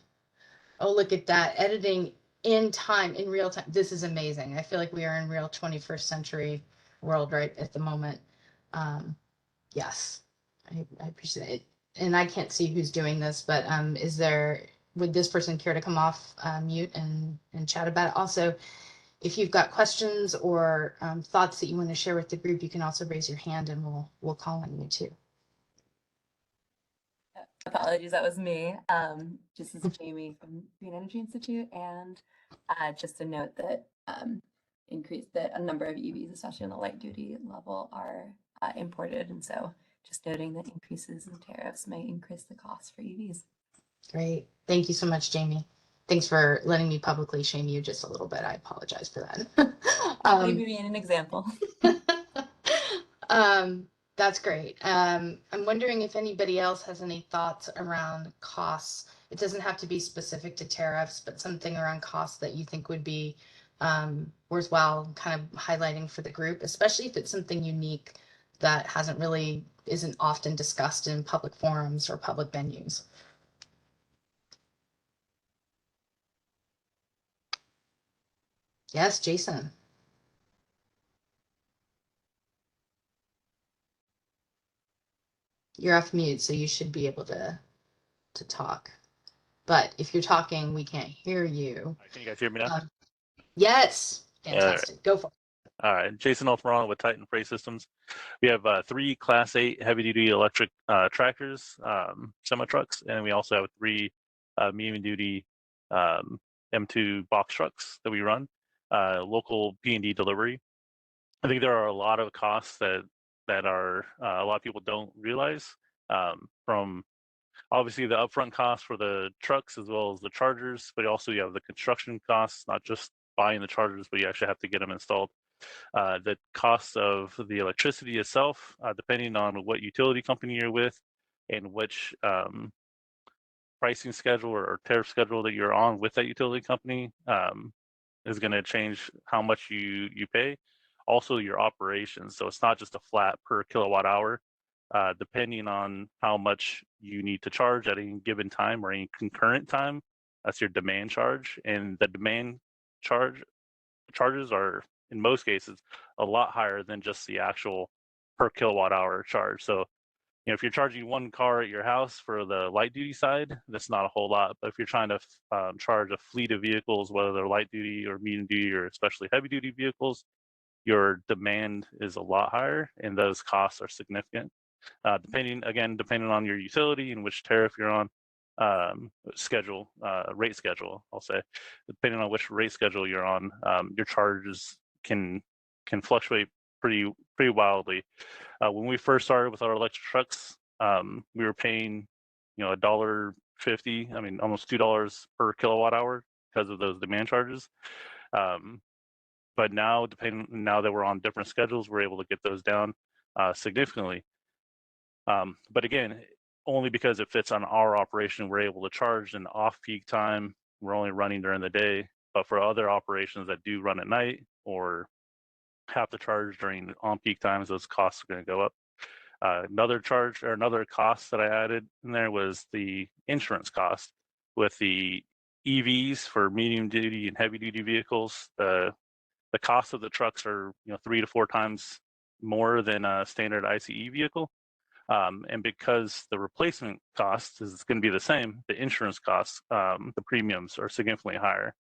Oh, look at that. Editing in time, in real time. This is amazing. I feel like we are in real 21st century world right at the moment. Yes, I appreciate it. And I can't see who's doing this, but would this person care to come off mute and chat about it? Also, if you've got questions or thoughts that you want to share with the group, you can also raise your hand and we'll call on you too. Apologies, that was me. This is Jamie from Green Energy Institute, and just to note that a number of EVs, especially on the light duty level, are imported, and so just noting that increases in tariffs may increase the cost for EVs. Great, thank you so much, Jamie. Thanks for letting me publicly shame you just a little bit. I apologize for that. Maybe being an example. That's great. I'm wondering if anybody else has any thoughts around costs. It doesn't have to be specific to tariffs, but something around costs that you think would be worthwhile kind of highlighting for the group, especially if it's something unique that isn't often discussed in public forums or public venues. Yes, Jason. You're off mute, so you should be able to talk. But if you're talking, we can't hear you. Can you guys hear me now? Yes. Fantastic. Go for it. All right. Jason Alferano with Titan Freight Systems. We have 3 Class 8 heavy-duty electric tractors, semi-trucks, and we also have 3 medium-duty M2 box trucks that we run, local P&D delivery. I think there are a lot of costs that are a lot of people don't realize, from obviously the upfront costs for the trucks as well as the chargers, but also you have the construction costs, not just buying the chargers, but you actually have to get them installed. The cost of the electricity itself, depending on what utility company you're with and which pricing schedule or tariff schedule that you're on with that utility company, is going to change how much you pay. Also, your operations. So it's not just a flat per kilowatt hour. Depending on how much you need to charge at any given time or any concurrent time, that's your demand charge. And the demand charges are, in most cases, a lot higher than just the actual per kilowatt hour charge. So, if you're charging one car at your house for the light duty side, that's not a whole lot. But if you're trying to charge a fleet of vehicles, whether they're light duty or medium duty or especially heavy duty vehicles, your demand is a lot higher and those costs are significant. Depending on your utility and which tariff you're on, rate schedule, I'll say, depending on which rate schedule you're on, your charges can fluctuate pretty wildly. When we first started with our electric trucks, we were paying, $1.50, I mean, almost $2 per kilowatt hour because of those demand charges. But now that we're on different schedules, we're able to get those down significantly. But again, only because it fits on our operation, we're able to charge in off-peak time. We're only running during the day. But for other operations that do run at night or have to charge during on-peak times, those costs are going to go up. Another cost that I added in there was the insurance cost. With the EVs for medium duty and heavy duty vehicles, the cost of the trucks are 3 to 4 times more than a standard ICE vehicle. And because the replacement cost is going to be the same, the insurance costs, the premiums are significantly higher.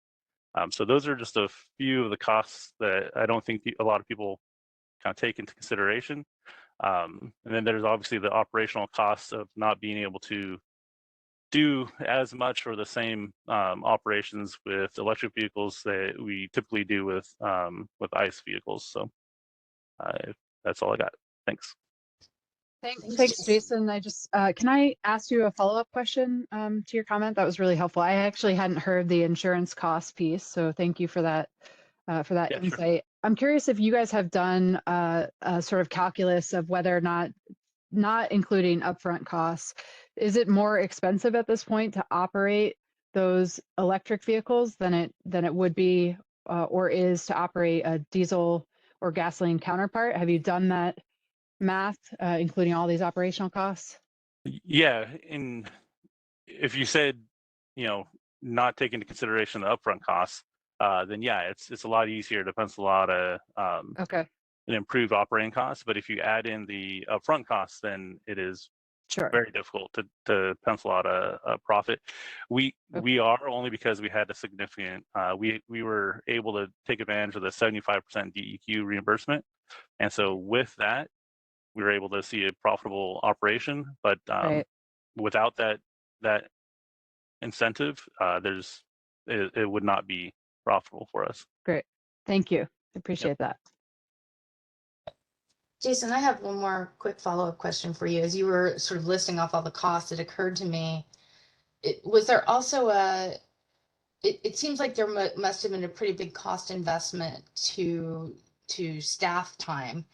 So those are just a few of the costs that I don't think a lot of people kind of take into consideration. And then there's obviously the operational costs of not being able to do as much or the same operations with electric vehicles that we typically do with ICE vehicles. So that's all I got. Thanks. Thanks, Jason. I just can I ask you a follow-up question to your comment? That was really helpful. I actually hadn't heard the insurance cost piece, so thank you for that Yeah, insight. sure. I'm curious if you guys have done a sort of calculus of whether or not including upfront costs, is it more expensive at this point to operate those electric vehicles than it would be or is to operate a diesel or gasoline counterpart? Have you done that math, including all these operational costs? Yeah, and if you said, not take into consideration the upfront costs, then yeah, it's a lot easier to pencil out Okay, an improved operating cost. But if you add in the upfront costs, then it is sure. very difficult to pencil out a profit. We are, only because we had a significant, we were able to take advantage of the 75% DEQ reimbursement, and so with that, we were able to see a profitable operation. But Right. without that incentive, it would not be profitable for us. Great. Thank you. I appreciate that. Jason, I have one more quick follow-up question for you. As you were sort of listing off all the costs, it occurred to me, was there also it seems like there must have been a pretty big cost investment to staff time.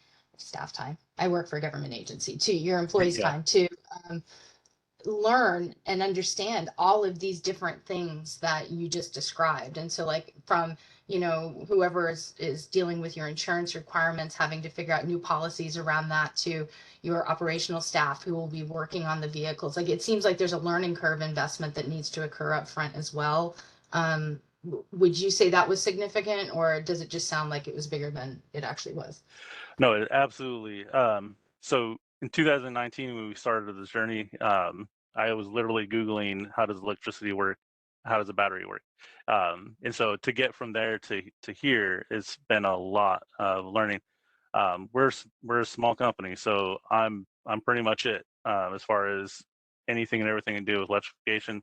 I work for a government agency, to your employees' Yeah. time to learn and understand all of these different things that you just described. And so like from, whoever is dealing with your insurance requirements, having to figure out new policies around that, to your operational staff who will be working on the vehicles. Like it seems like there's a learning curve investment that needs to occur up front as well. Would you say that was significant, or does it just sound like it was bigger than it actually was? No, absolutely. So in 2019, when we started this journey, I was literally Googling, how does electricity work? How does a battery work? And so to get from there to here, it's been a lot of learning. We're a small company, so I'm pretty much it as far as anything and everything to do with electrification.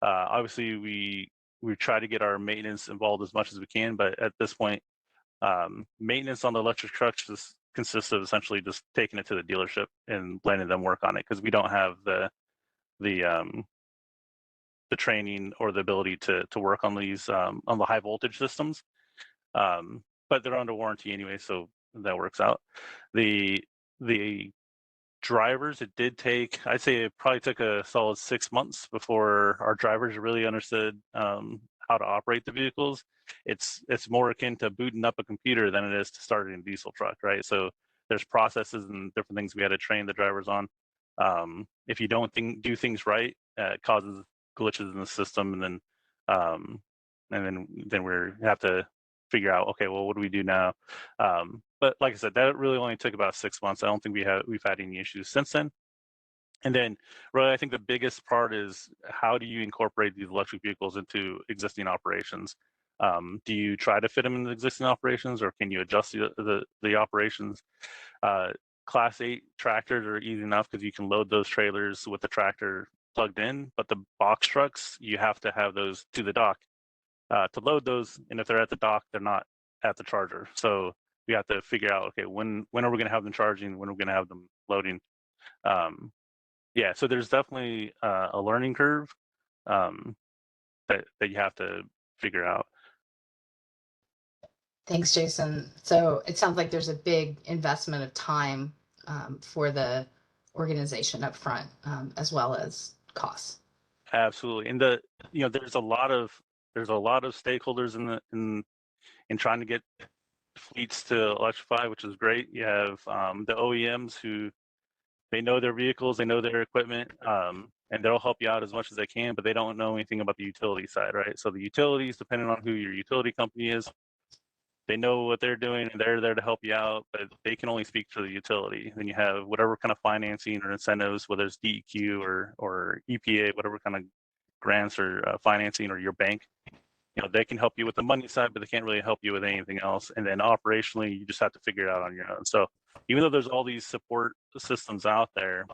Obviously, we we try to get our maintenance involved as much as we can, but at this point, maintenance on the electric trucks just consists of essentially just taking it to the dealership and letting them work on it, because we don't have the training or the ability to work on these on the high voltage systems. But they're under warranty anyway, so that works out. The drivers, it did take, I'd say it probably took a solid 6 months before our drivers really understood how to operate the vehicles. It's more akin to booting up a computer than it is to starting a diesel truck, right? So there's processes and different things we had to train the drivers on. If you don't do things right, it causes glitches in the system, and then we have to figure out, okay, well, what do we do now? But like I said, that really only took about 6 months. I don't think we've had any issues since then. And then really, I think the biggest part is, how do you incorporate these electric vehicles into existing operations? Do you try to fit them into existing operations, or can you adjust the operations? Class 8 tractors are easy enough because you can load those trailers with the tractor plugged in, but the box trucks, you have to have those to the dock to load those, and if they're at the dock, they're not at the charger. So we have to figure out, okay, when are we going to have them charging? When are we going to have them loading? Yeah, so there's definitely a learning curve that you have to figure out. Thanks, Jason. So it sounds like there's a big investment of time for the organization up front, as well as costs. Absolutely, and there's a lot of stakeholders in trying to get fleets to electrify, which is great. You have the OEMs who, they know their vehicles, they know their equipment, and they'll help you out as much as they can, but they don't know anything about the utility side, right? So the utilities, depending on who your utility company is, they know what they're doing and they're there to help you out, but they can only speak for the utility. Then you have whatever kind of financing or incentives, whether it's DEQ or EPA, whatever kind of grants or financing, or your bank. They can help you with the money side, but they can't really help you with anything else. And then operationally, you just have to figure it out on your own. So even though there's all these support systems out there,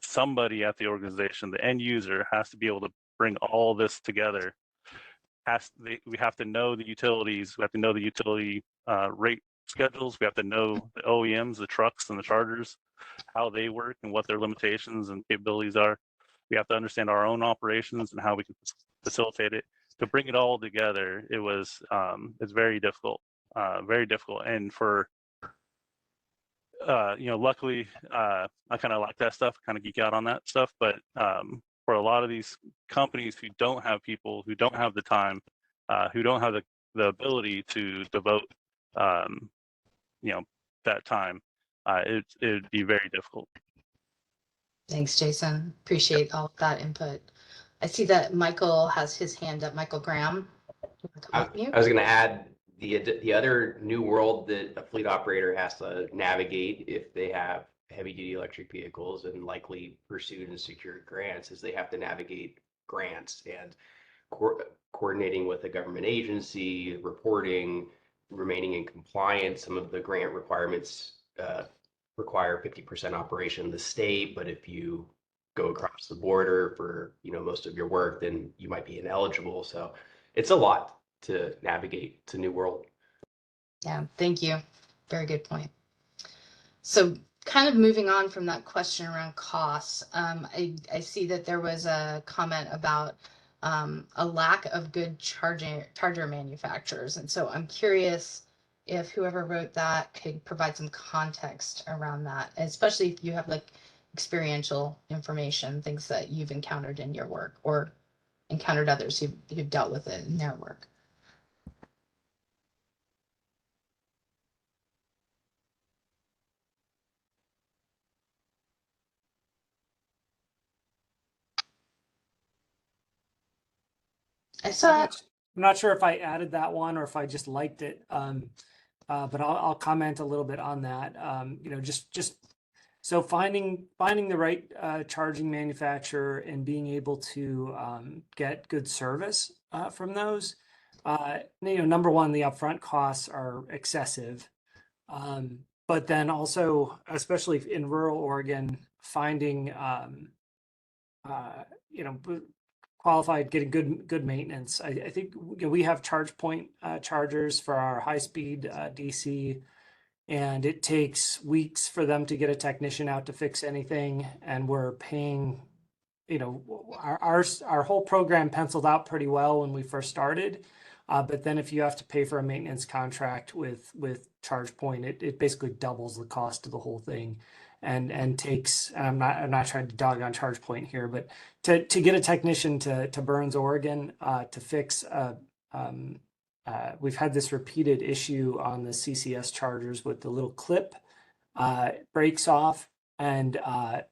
somebody at the organization, the end user, has to be able to bring all this together. We have to know the utilities. We have to know the utility rate schedules. We have to know the OEMs, the trucks and the chargers, how they work and what their limitations and capabilities are. We have to understand our own operations and how we can facilitate it. To bring it all together, it's very difficult, and for luckily, I kind of like that stuff, kind of geek out on that stuff, but for a lot of these companies who don't have people, who don't have the time, who don't have the ability to devote that time, it'd be very difficult. Thanks, Jason. Appreciate all of that input. I see that Michael has his hand up. Michael Graham. I was going to add the other new world that a fleet operator has to navigate if they have heavy duty electric vehicles and likely pursued and secured grants, is they have to navigate grants and coordinating with a government agency, reporting, remaining in compliance. Some of the grant requirements require 50% operation in the state, but if you go across the border for most of your work, then you might be ineligible. So it's a lot to navigate. It's a new world. Yeah, thank you. Very good point. So kind of moving on from that question around costs, I see that there was a comment about a lack of good charger manufacturers. And so I'm curious if whoever wrote that could provide some context around that, especially if you have like experiential information, things that you've encountered in your work or encountered others who've dealt with it in their work. I saw I'm not sure if I added that one or if I just liked it, but I'll comment a little bit on that. Just so finding the right charging manufacturer and being able to get good service from those. Number one, the upfront costs are excessive, but then also, especially in rural Oregon, finding qualified, getting good maintenance. I think we have charge point chargers for our high speed DC, and it takes weeks for them to get a technician out to fix anything, and we're paying. Our whole program penciled out pretty well when we first started, but then if you have to pay for a maintenance contract with ChargePoint, it basically doubles the cost of the whole thing, and takes. And I'm not trying to dog on ChargePoint here, but to get a technician to Burns, Oregon, to fix we've had this repeated issue on the CCS chargers with the little clip breaks off, and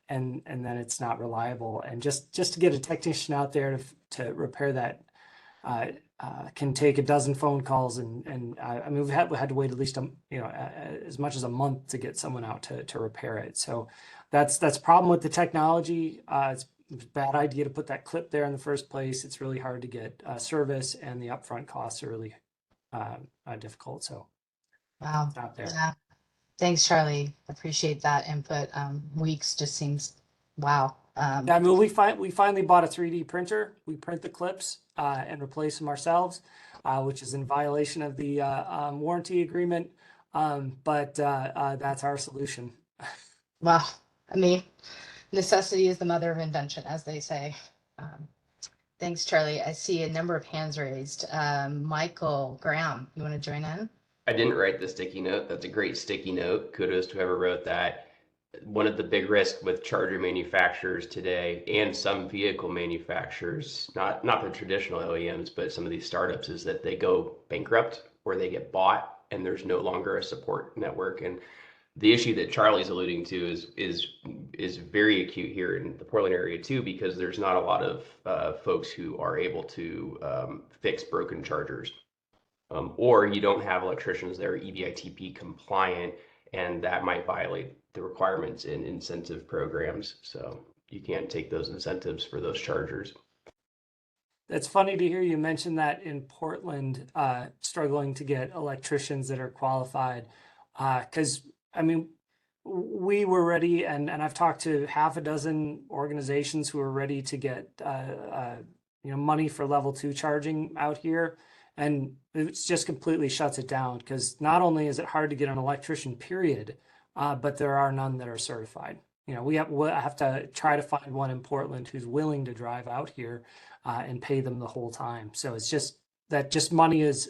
then it's not reliable. And just to get a technician out there to repair that can take a dozen phone calls, and I mean we've had to wait at least as much as a month to get someone out to repair it. So that's a problem with the technology. It's a bad idea to put that clip there in the first place. It's really hard to get service, and the upfront costs are really difficult. So Wow. it's out there. Yeah. Thanks, Charlie. Appreciate that input. Weeks just seems, wow. Yeah, I mean, we finally bought a 3D printer. We print the clips and replace them ourselves, which is in violation of the warranty agreement. But that's our solution. Well, I mean, necessity is the mother of invention, as they say. Thanks, Charlie. I see a number of hands raised. Michael Graham, you want to join in? I didn't write the sticky note. That's a great sticky note. Kudos to whoever wrote that. One of the big risks with charger manufacturers today, and some vehicle manufacturers, not the traditional OEMs, but some of these startups, is that they go bankrupt or they get bought and there's no longer a support network. And the issue that Charlie's alluding to is very acute here in the Portland area too, because there's not a lot of folks who are able to fix broken chargers. Or you don't have electricians that are EVITP compliant, and that might violate the requirements in incentive programs. So you can't take those incentives for those chargers. It's funny to hear you mention that in Portland, struggling to get electricians that are qualified. Because I mean, we were ready, and I've talked to half a dozen organizations who are ready to get money for level 2 charging out here. And it just completely shuts it down, because not only is it hard to get an electrician, period, but there are none that are certified. We have to try to find one in Portland who's willing to drive out here and pay them the whole time. So it's just money is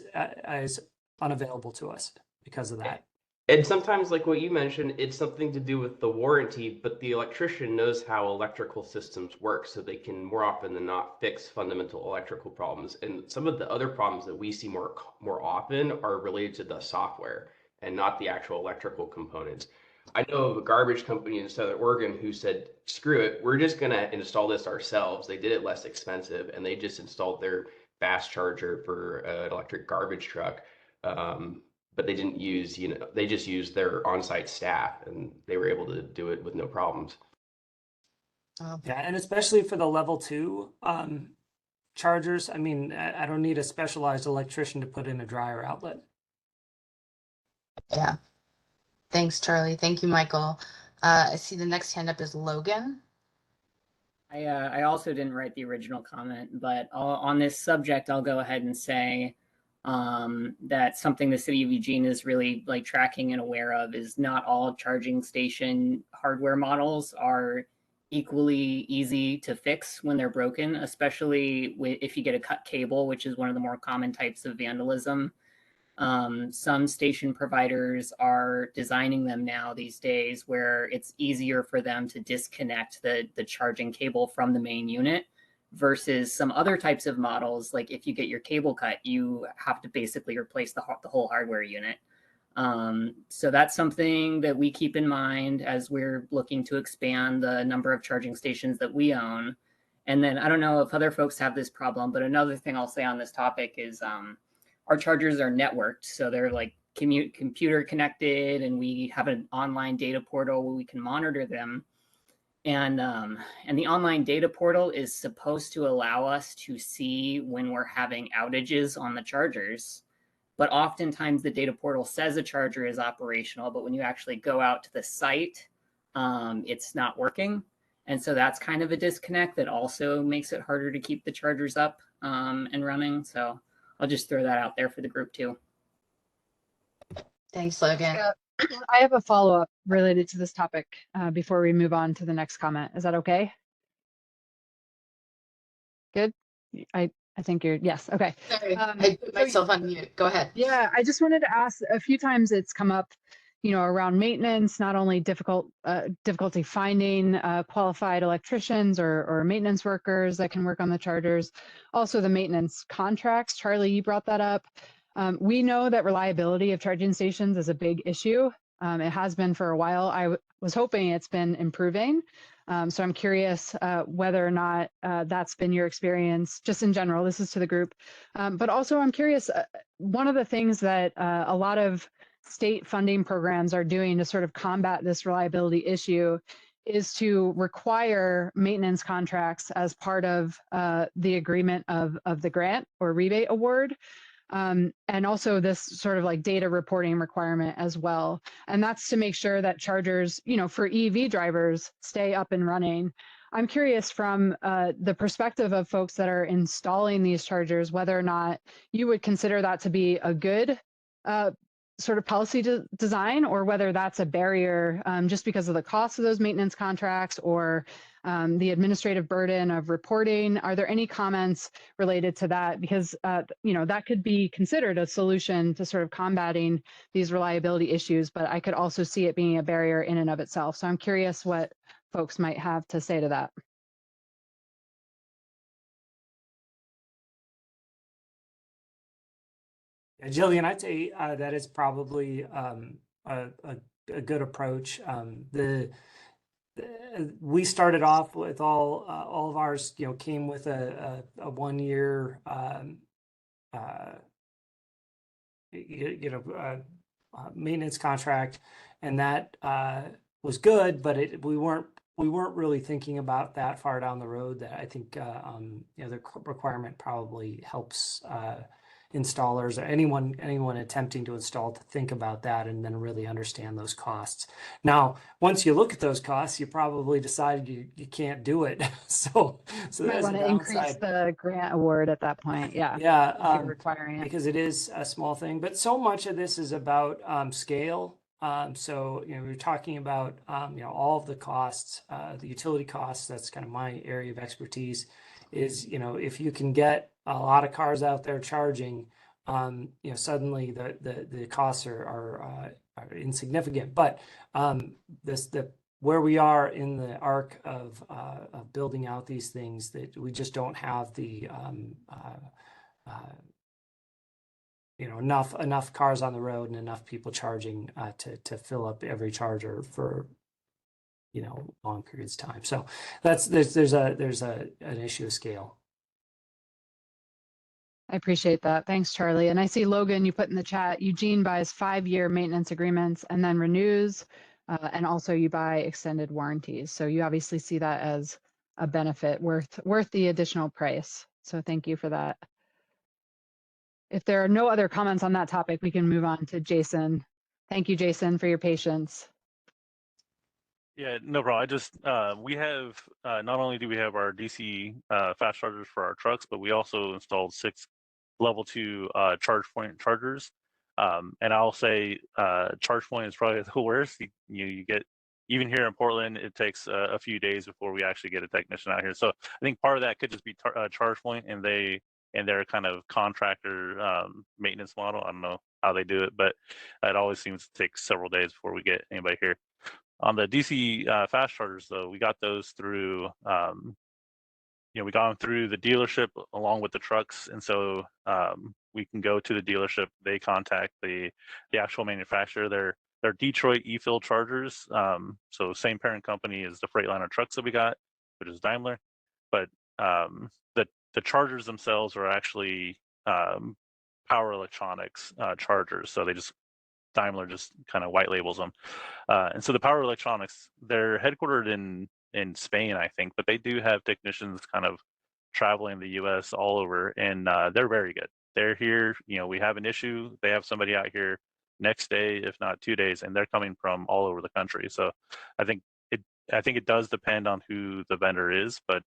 unavailable to us because of that. And sometimes, like what you mentioned, it's something to do with the warranty, but the electrician knows how electrical systems work, so they can more often than not fix fundamental electrical problems. And some of the other problems that we see more often are related to the software and not the actual electrical components. I know of a garbage company in Southern Oregon who said, screw it, we're just going to install this ourselves. They did it less expensive, and they just installed their fast charger for an electric garbage truck. But they didn't use, they just used their on-site staff, and they were able to do it with no problems. Yeah, and especially for the level 2 chargers, I mean, I don't need a specialized electrician to put in a dryer outlet. Yeah. Thanks, Charlie. Thank you, Michael. I see the next hand up is Logan. I also didn't write the original comment, but on this subject, I'll go ahead and say that something the city of Eugene is really tracking and aware of is not all charging station hardware models are equally easy to fix when they're broken, especially if you get a cut cable, which is one of the more common types of vandalism. Some station providers are designing them now these days where it's easier for them to disconnect the charging cable from the main unit, versus some other types of models. Like if you get your cable cut, you have to basically replace the whole hardware unit. So that's something that we keep in mind as we're looking to expand the number of charging stations that we own. And then I don't know if other folks have this problem, but another thing I'll say on this topic is our chargers are networked. So they're computer connected, and we have an online data portal where we can monitor them. And the online data portal is supposed to allow us to see when we're having outages on the chargers. But oftentimes the data portal says a charger is operational, but when you actually go out to the site, it's not working. And so that's kind of a disconnect that also makes it harder to keep the chargers up and running. So I'll just throw that out there for the group too. Thanks, Logan. Yeah, I have a follow-up related to this topic before we move on to the next comment. Is that okay? Good. I think you're, yes, okay. Sorry, I put myself on mute. Go ahead. Yeah, I just wanted to ask, a few times it's come up, you know, around maintenance, not only difficulty finding qualified electricians or maintenance workers that can work on the chargers, also the maintenance contracts. Charlie, you brought that up. We know that reliability of charging stations is a big issue. It has been for a while. I was hoping it's been improving. So I'm curious whether or not that's been your experience, just in general. This is to the group. But also I'm curious, one of the things that a lot of state funding programs are doing to sort of combat this reliability issue is to require maintenance contracts as part of the agreement of the grant or rebate award. And also this sort of like data reporting requirement as well. And that's to make sure that chargers, you know, for EV drivers stay up and running. I'm curious from the perspective of folks that are installing these chargers, whether or not you would consider that to be a good sort of policy design, or whether that's a barrier just because of the cost of those maintenance contracts or the administrative burden of reporting. Are there any comments related to that? Because, you know, that could be considered a solution to sort of combating these reliability issues, but I could also see it being a barrier in and of itself. So I'm curious what folks might have to say to that. Jillian, I'd say that is probably a good approach. We started off with all of ours, you know, came with a 1 year, maintenance contract, and that was good, but we weren't really thinking about that far down the road. That I think you know, the requirement probably helps installers or anyone attempting to install to think about that and then really understand those costs. Now, once you look at those costs, you probably decide you can't do it. so You might want to increase the grant award at that point. Yeah. Yeah. If you're requiring it. Because it is a small thing, but so much of this is about scale. So, you know, we're talking about, you know, all of the costs, the utility costs. That's kind of my area of expertise. Is, you know, if you can get a lot of cars out there charging, you know, suddenly the costs are insignificant. But where we are in the arc of building out these things, that we just don't have the you know, enough cars on the road and enough people charging to fill up every charger for, you know, long periods of time. So there's an issue of scale. I appreciate that. Thanks, Charlie. And I see Logan, you put in the chat, Eugene buys 5-year maintenance agreements and then renews, and also you buy extended warranties. So you obviously see that as a benefit worth the additional price. So thank you for that. If there are no other comments on that topic, we can move on to Jason. Thank you, Jason, for your patience. Yeah, no problem. I just we have not only do we have our DC fast chargers for our trucks, but we also installed 6 level 2 charge point chargers. And I'll say charge point is probably the worst. You get, even here in Portland, it takes a few days before we actually get a technician out here. So I think part of that could just be charge point and their kind of contractor maintenance model. I don't know how they do it, but it always seems to take several days before we get anybody here. On the DC fast chargers, though, we got those through, you know, we got them through the dealership along with the trucks, and so we can go to the dealership. They contact the actual manufacturer. They're Detroit e-fill chargers, so same parent company as the Freightliner trucks that we got, which is Daimler, but the chargers themselves are actually power electronics chargers. So Daimler just kind of white labels them. And so the power electronics, they're headquartered in Spain, I think, but they do have technicians kind of traveling the US all over, and they're very good. They're here, you know, we have an issue, they have somebody out here next day, if not 2 days, and they're coming from all over the country. So I think I think it does depend on who the vendor is, but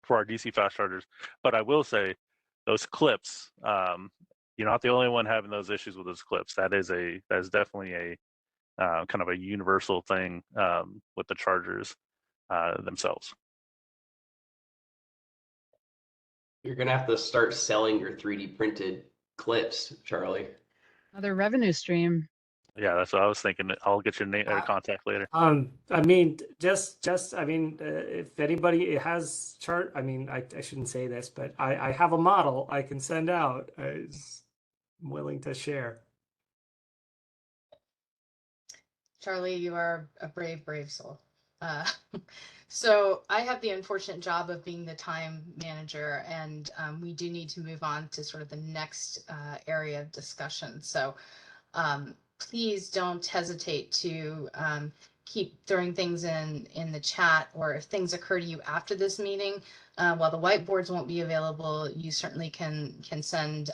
for our DC fast chargers. But I will say those clips, you're not the only one having those issues with those clips. That is definitely a kind of a universal thing with the chargers themselves. You're gonna have to start selling your 3D printed clips, Charlie. Another revenue stream. Yeah, that's what I was thinking. I'll get your name or contact later. I mean, I mean, if anybody has chart, I mean, I shouldn't say this, but I have a model I can send out. I'm willing to share. Charlie, you are a brave, brave soul. So I have the unfortunate job of being the time manager, and we do need to move on to sort of the next area of discussion. So please don't hesitate to keep throwing things in the chat, or if things occur to you after this meeting, while the whiteboards won't be available, you certainly can send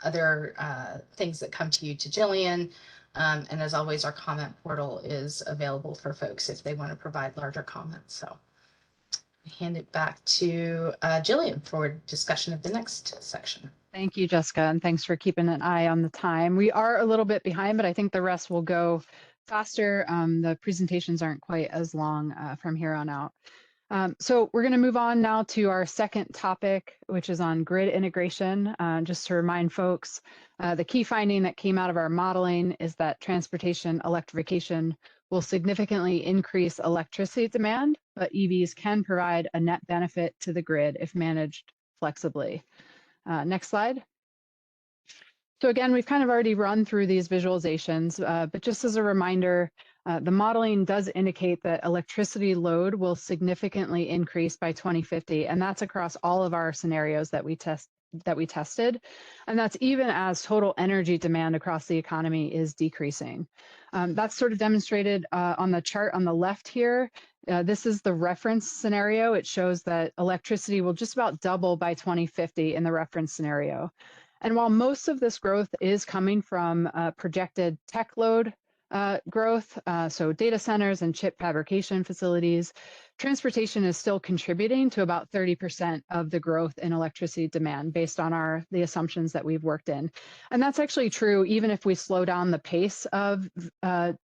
other things that come to you to Jillian. And as always, our comment portal is available for folks if they want to provide larger comments. So I hand it back to Jillian for discussion of the next section. Thank you, Jessica, and thanks for keeping an eye on the time. We are a little bit behind, but I think the rest will go faster. The presentations aren't quite as long from here on out. So we're going to move on now to our second topic, which is on grid integration. Just to remind folks, the key finding that came out of our modeling is that transportation electrification will significantly increase electricity demand, but EVs can provide a net benefit to the grid if managed flexibly. Next slide. So again, we've kind of already run through these visualizations, but just as a reminder, the modeling does indicate that electricity load will significantly increase by 2050, and that's across all of our scenarios that we tested, and that's even as total energy demand across the economy is decreasing. That's sort of demonstrated on the chart on the left here. This is the reference scenario. It shows that electricity will just about double by 2050 in the reference scenario. And while most of this growth is coming from projected tech load growth, so data centers and chip fabrication facilities, transportation is still contributing to about 30% of the growth in electricity demand based on the assumptions that we've worked in. And that's actually true even if we slow down the pace of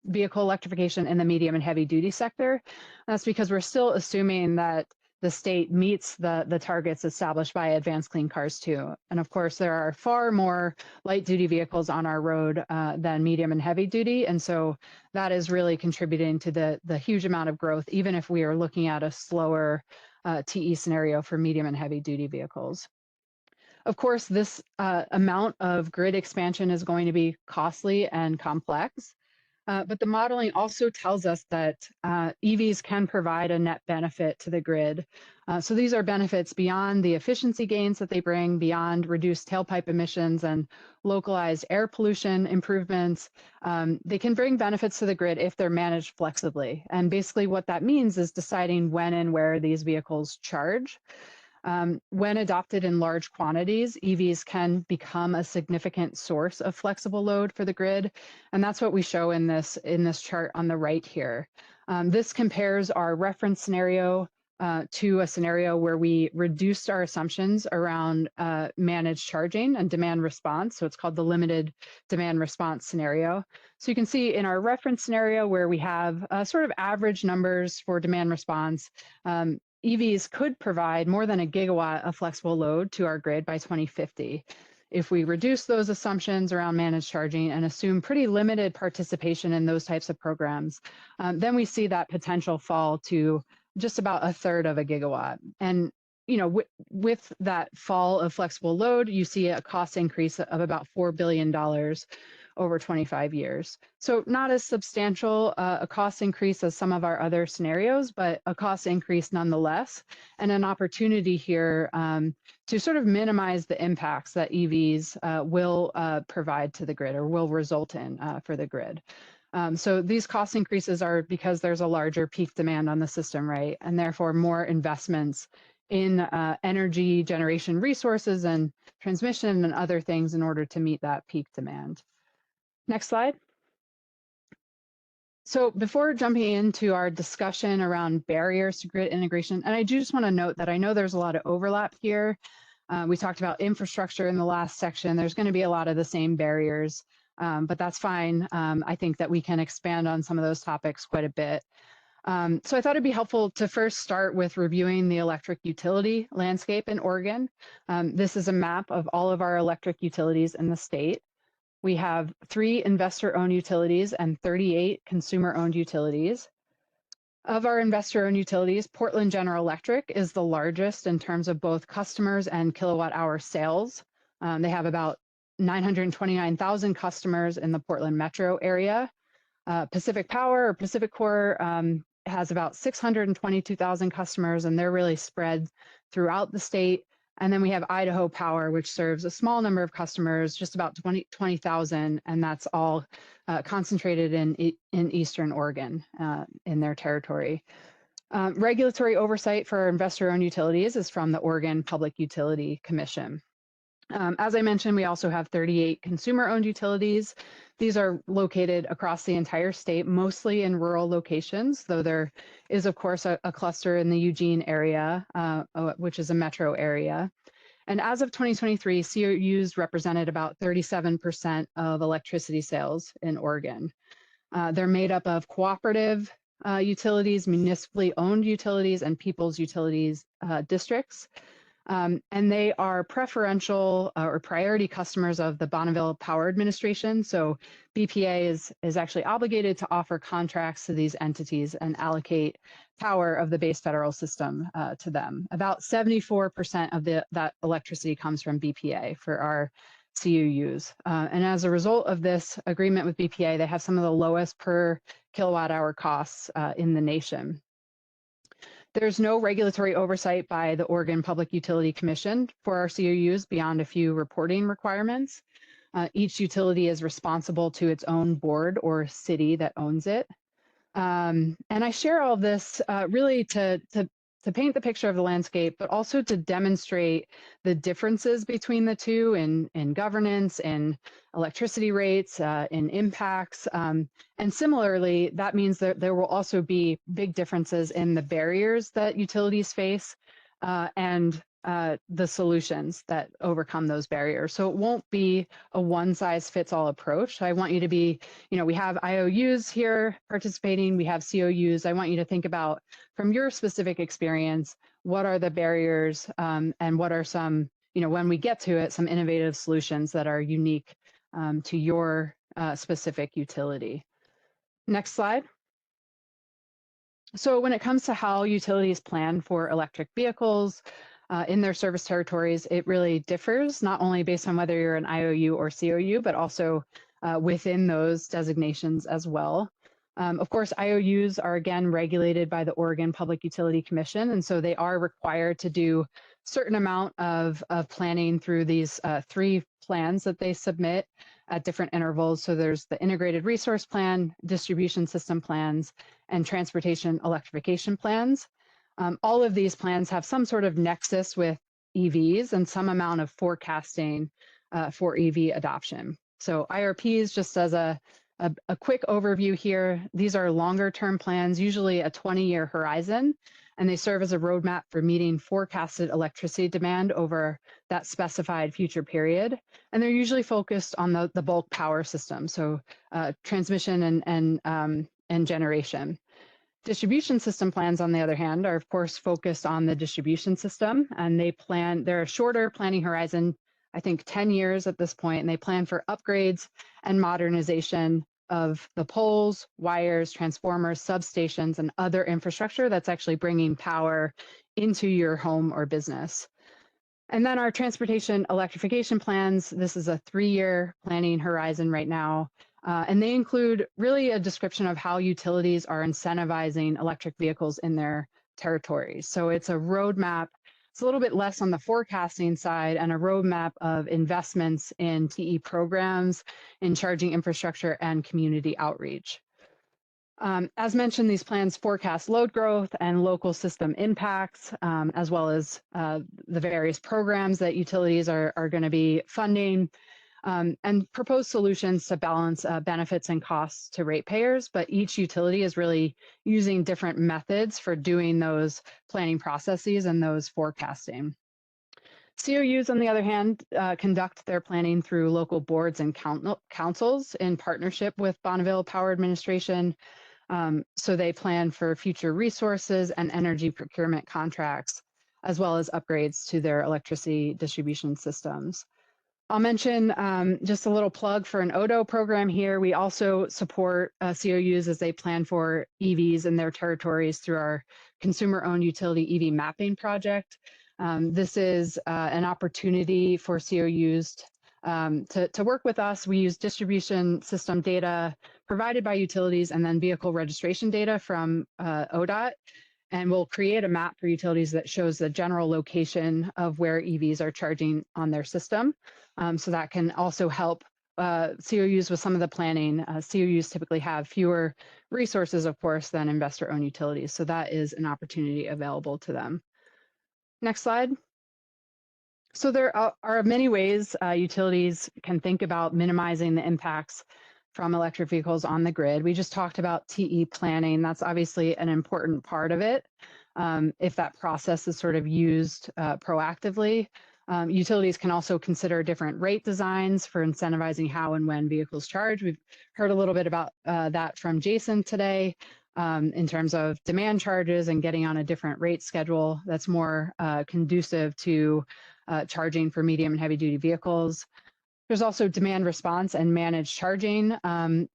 vehicle electrification in the medium and heavy duty sector. That's because we're still assuming that the state meets the targets established by Advanced Clean Cars 2. And of course, there are far more light duty vehicles on our road than medium and heavy duty. And so that is really contributing to the huge amount of growth, even if we are looking at a slower TE scenario for medium and heavy duty vehicles. Of course, this amount of grid expansion is going to be costly and complex. But the modeling also tells us that EVs can provide a net benefit to the grid. So these are benefits beyond the efficiency gains that they bring, beyond reduced tailpipe emissions and localized air pollution improvements. They can bring benefits to the grid if they're managed flexibly. And basically what that means is deciding when and where these vehicles charge. When adopted in large quantities, EVs can become a significant source of flexible load for the grid, and that's what we show in this chart on the right here. This compares our reference scenario to a scenario where we reduced our assumptions around managed charging and demand response. So it's called the limited demand response scenario. So you can see in our reference scenario where we have sort of average numbers for demand response, EVs could provide more than 1 gigawatt of flexible load to our grid by 2050. If we reduce those assumptions around managed charging and assume pretty limited participation in those types of programs, then we see that potential fall to just about 1/3 of 1 gigawatt. And with that fall of flexible load, you see a cost increase of about $4 billion over 25 years. So not as substantial a cost increase as some of our other scenarios, but a cost increase nonetheless, and an opportunity here to sort of minimize the impacts that EVs will provide to the grid or will result in for the grid. So these cost increases are because there's a larger peak demand on the system, right? And therefore more investments in energy generation resources and transmission and other things in order to meet that peak demand. Next slide. So before jumping into our discussion around barriers to grid integration, and I do just want to note that I know there's a lot of overlap here. We talked about infrastructure in the last section. There's going to be a lot of the same barriers, but that's fine. I think that we can expand on some of those topics quite a bit. So I thought it'd be helpful to first start with reviewing the electric utility landscape in Oregon. This is a map of all of our electric utilities in the state. We have 3 investor-owned utilities and 38 consumer-owned utilities. Of our investor-owned utilities, Portland General Electric is the largest in terms of both customers and kilowatt-hour sales. They have about 929,000 customers in the Portland metro area. Pacific Power or Pacific Core has about 622,000 customers, and they're really spread throughout the state. And then we have Idaho Power, which serves a small number of customers, just about 20,000, and that's all concentrated in Eastern Oregon in their territory. Regulatory oversight for investor-owned utilities is from the Oregon Public Utility Commission. As I mentioned, we also have 38 consumer-owned utilities. These are located across the entire state, mostly in rural locations, though there is, of course, a cluster in the Eugene area, which is a metro area. And as of 2023, COUs represented about 37% of electricity sales in Oregon. They're made up of cooperative utilities, municipally owned utilities, and people's utilities districts. And they are preferential or priority customers of the Bonneville Power Administration. So BPA is actually obligated to offer contracts to these entities and allocate power of the base federal system to them. About 74% of that electricity comes from BPA for our CUUs. And as a result of this agreement with BPA, they have some of the lowest per kilowatt hour costs in the nation. There's no regulatory oversight by the Oregon Public Utility Commission for our COUs beyond a few reporting requirements. Each utility is responsible to its own board or city that owns it. And I share all this really to paint the picture of the landscape, but also to demonstrate the differences between the two in governance, in electricity rates, in impacts. And similarly, that means that there will also be big differences in the barriers that utilities face and the solutions that overcome those barriers. So it won't be a one-size-fits-all approach. I want you to be, we have IOUs here participating, we have COUs. I want you to think about, from your specific experience, what are the barriers and what are some, when we get to it, some innovative solutions that are unique to your specific utility. Next slide. So when it comes to how utilities plan for electric vehicles, in their service territories, it really differs, not only based on whether you're an IOU or COU, but also within those designations as well. Of course, IOUs are again regulated by the Oregon Public Utility Commission, and so they are required to do a certain amount of planning through these 3 plans that they submit at different intervals. So there's the Integrated Resource Plan, Distribution System Plans, and Transportation Electrification Plans. All of these plans have some sort of nexus with EVs and some amount of forecasting for EV adoption. So IRPs, just as a quick overview here, these are longer term plans, usually a 20-year horizon, and they serve as a roadmap for meeting forecasted electricity demand over that specified future period. And they're usually focused on the bulk power system, so transmission and generation. Distribution system plans, on the other hand, are of course focused on the distribution system, and they're a shorter planning horizon, I think 10 years at this point, and they plan for upgrades and modernization of the poles, wires, transformers, substations, and other infrastructure that's actually bringing power into your home or business. And then our transportation electrification plans, this is a 3-year planning horizon right now. And they include really a description of how utilities are incentivizing electric vehicles in their territories. So it's a roadmap. It's a little bit less on the forecasting side and a roadmap of investments in TE programs, in charging infrastructure, and community outreach. As mentioned, these plans forecast load growth and local system impacts, as well as the various programs that utilities are going to be funding. and propose solutions to balance benefits and costs to ratepayers. But each utility is really using different methods for doing those planning processes and those forecasting. COUs, on the other hand, conduct their planning through local boards and councils in partnership with Bonneville Power Administration. So they plan for future resources and energy procurement contracts, as well as upgrades to their electricity distribution systems. I'll mention just a little plug for an ODO program here. We also support COUs as they plan for EVs in their territories through our consumer-owned utility EV mapping project. This is an opportunity for COUs to work with us. We use distribution system data provided by utilities and then vehicle registration data from ODOT. And we'll create a map for utilities that shows the general location of where EVs are charging on their system. So that can also help COUs with some of the planning. COUs typically have fewer resources, of course, than investor-owned utilities. So that is an opportunity available to them. Next slide. So there are many ways utilities can think about minimizing the impacts from electric vehicles on the grid. We just talked about TE planning. That's obviously an important part of it. If that process is sort of used proactively, utilities can also consider different rate designs for incentivizing how and when vehicles charge. We've heard a little bit about that from Jason today in terms of demand charges and getting on a different rate schedule that's more conducive to charging for medium and heavy duty vehicles. There's also demand response and managed charging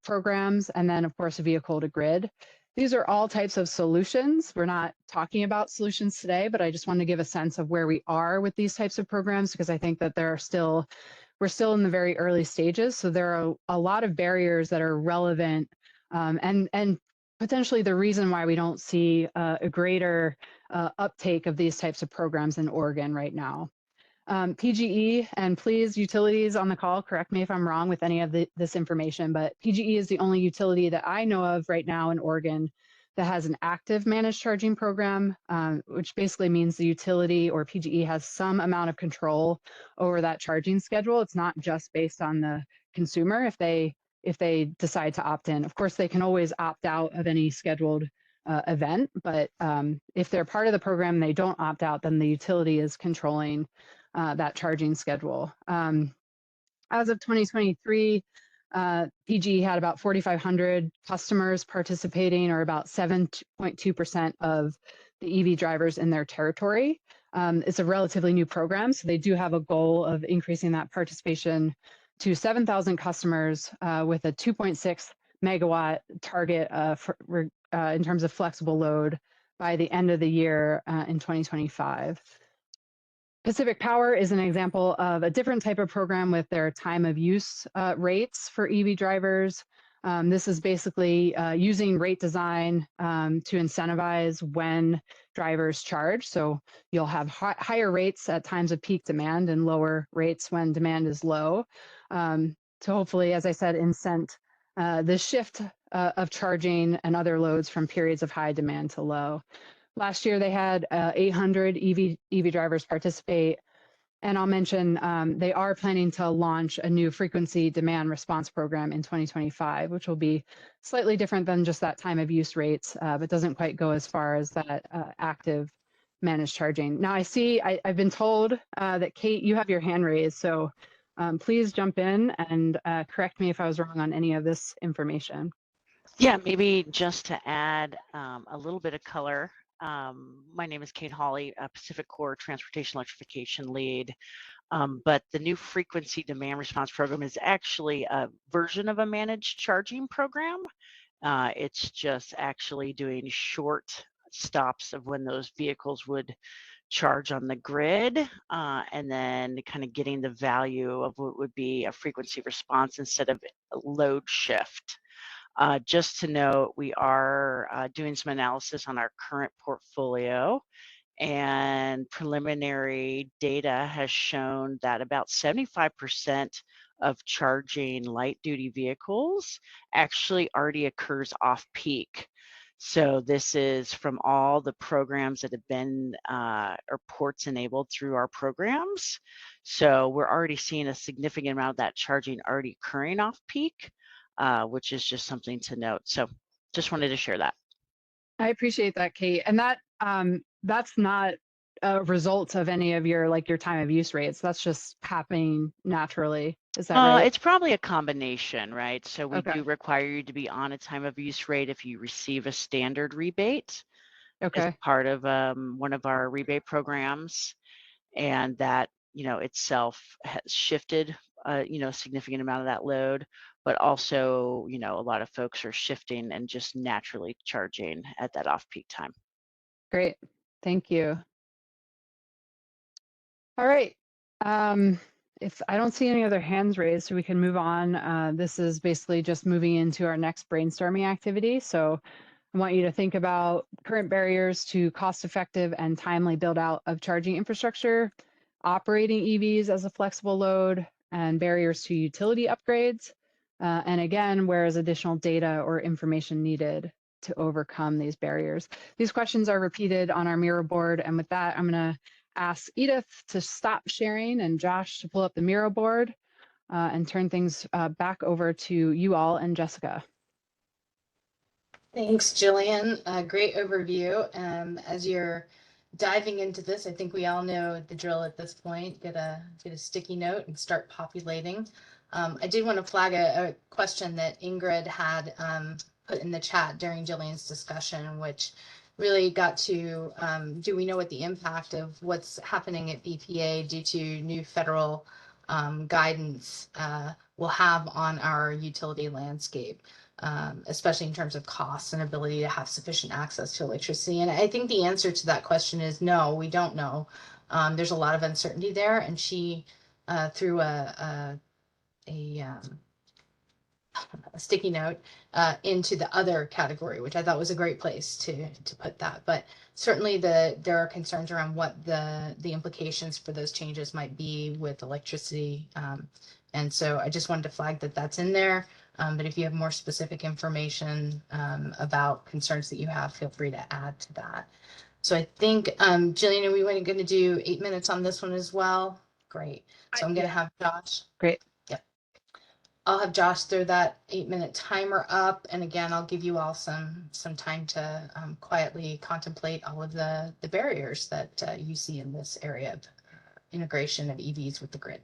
programs, and then of course a vehicle to grid. These are all types of solutions. We're not talking about solutions today, but I just want to give a sense of where we are with these types of programs, because I think that we're still in the very early stages. So there are a lot of barriers that are relevant and potentially the reason why we don't see a greater uptake of these types of programs in Oregon right now. PGE, and please, utilities on the call, correct me if I'm wrong with any of this information, but PGE is the only utility that I know of right now in Oregon that has an active managed charging program, which basically means the utility or PGE has some amount of control over that charging schedule. It's not just based on the consumer if they decide to opt in. Of course, they can always opt out of any scheduled event, but if they're part of the program and they don't opt out, then the utility is controlling that charging schedule. As of 2023, PG had about 4,500 customers participating, or about 7.2% of the EV drivers in their territory. It's a relatively new program, so they do have a goal of increasing that participation to 7,000 customers with a 2.6 megawatt target in terms of flexible load by the end of the year in 2025. Pacific Power is an example of a different type of program with their time of use rates for EV drivers. This is basically using rate design to incentivize when drivers charge. So you'll have higher rates at times of peak demand and lower rates when demand is low. To hopefully, as I said, incent the shift of charging and other loads from periods of high demand to low. Last year, they had 800 EV drivers participate. And I'll mention they are planning to launch a new frequency demand response program in 2025, which will be slightly different than just that time of use rates, but doesn't quite go as far as that active managed charging. Now, I've been told that Kate, you have your hand raised, so please jump in and correct me if I was wrong on any of this information. Yeah, maybe just to add a little bit of color. My name is Kate Hawley, Pacific Core Transportation Electrification Lead. But the new frequency demand response program is actually a version of a managed charging program. It's just actually doing short stops of when those vehicles would charge on the grid, and then kind of getting the value of what would be a frequency response instead of a load shift. Just to note, we are doing some analysis on our current portfolio, and preliminary data has shown that about 75% of charging light duty vehicles actually already occurs off peak. So this is from all the programs that have been or ports enabled through our programs. So we're already seeing a significant amount of that charging already occurring off peak, which is just something to note. So just wanted to share that. I appreciate that, Kate. And that's not a result of any of your your time of use rates. That's just happening naturally. Is that right? It's probably a combination, right? So we Okay. do require you to be on a time of use rate if you receive a standard rebate as Okay. part of one of our rebate programs, and that itself has shifted a significant amount of that load, but also a lot of folks are shifting and just naturally charging at that off-peak time. Great. Thank you. All right. If I don't see any other hands raised, so we can move on. This is basically just moving into our next brainstorming activity. So I want you to think about current barriers to cost-effective and timely build-out of charging infrastructure, operating EVs as a flexible load, and barriers to utility upgrades. And again, where is additional data or information needed to overcome these barriers? These questions are repeated on our Miro board. And with that, I'm going to ask Edith to stop sharing and Josh to pull up the Miro board and turn things back over to you all and Jessica. Thanks, Jillian. Great overview. As you're diving into this, I think we all know the drill at this point. Get a sticky note and start populating. I did want to flag a question that Ingrid had put in the chat during Jillian's discussion, which really got to do we know what the impact of what's happening at BPA due to new federal guidance will have on our utility landscape? Especially in terms of costs and ability to have sufficient access to electricity. And I think the answer to that question is no, we don't know. There's a lot of uncertainty there. And she threw a sticky note into the other category, which I thought was a great place to put that. But certainly there are concerns around what the implications for those changes might be with electricity. And so I just wanted to flag that that's in there. But if you have more specific information about concerns that you have, feel free to add to that. So I think, Jillian, are we going to do 8 minutes on this one as well? Great. So I'm going to have Josh. Great. Yep. I'll have Josh throw that 8-minute timer up. And again, I'll give you all some time to quietly contemplate all of the barriers that you see in this area of integration of EVs with the grid.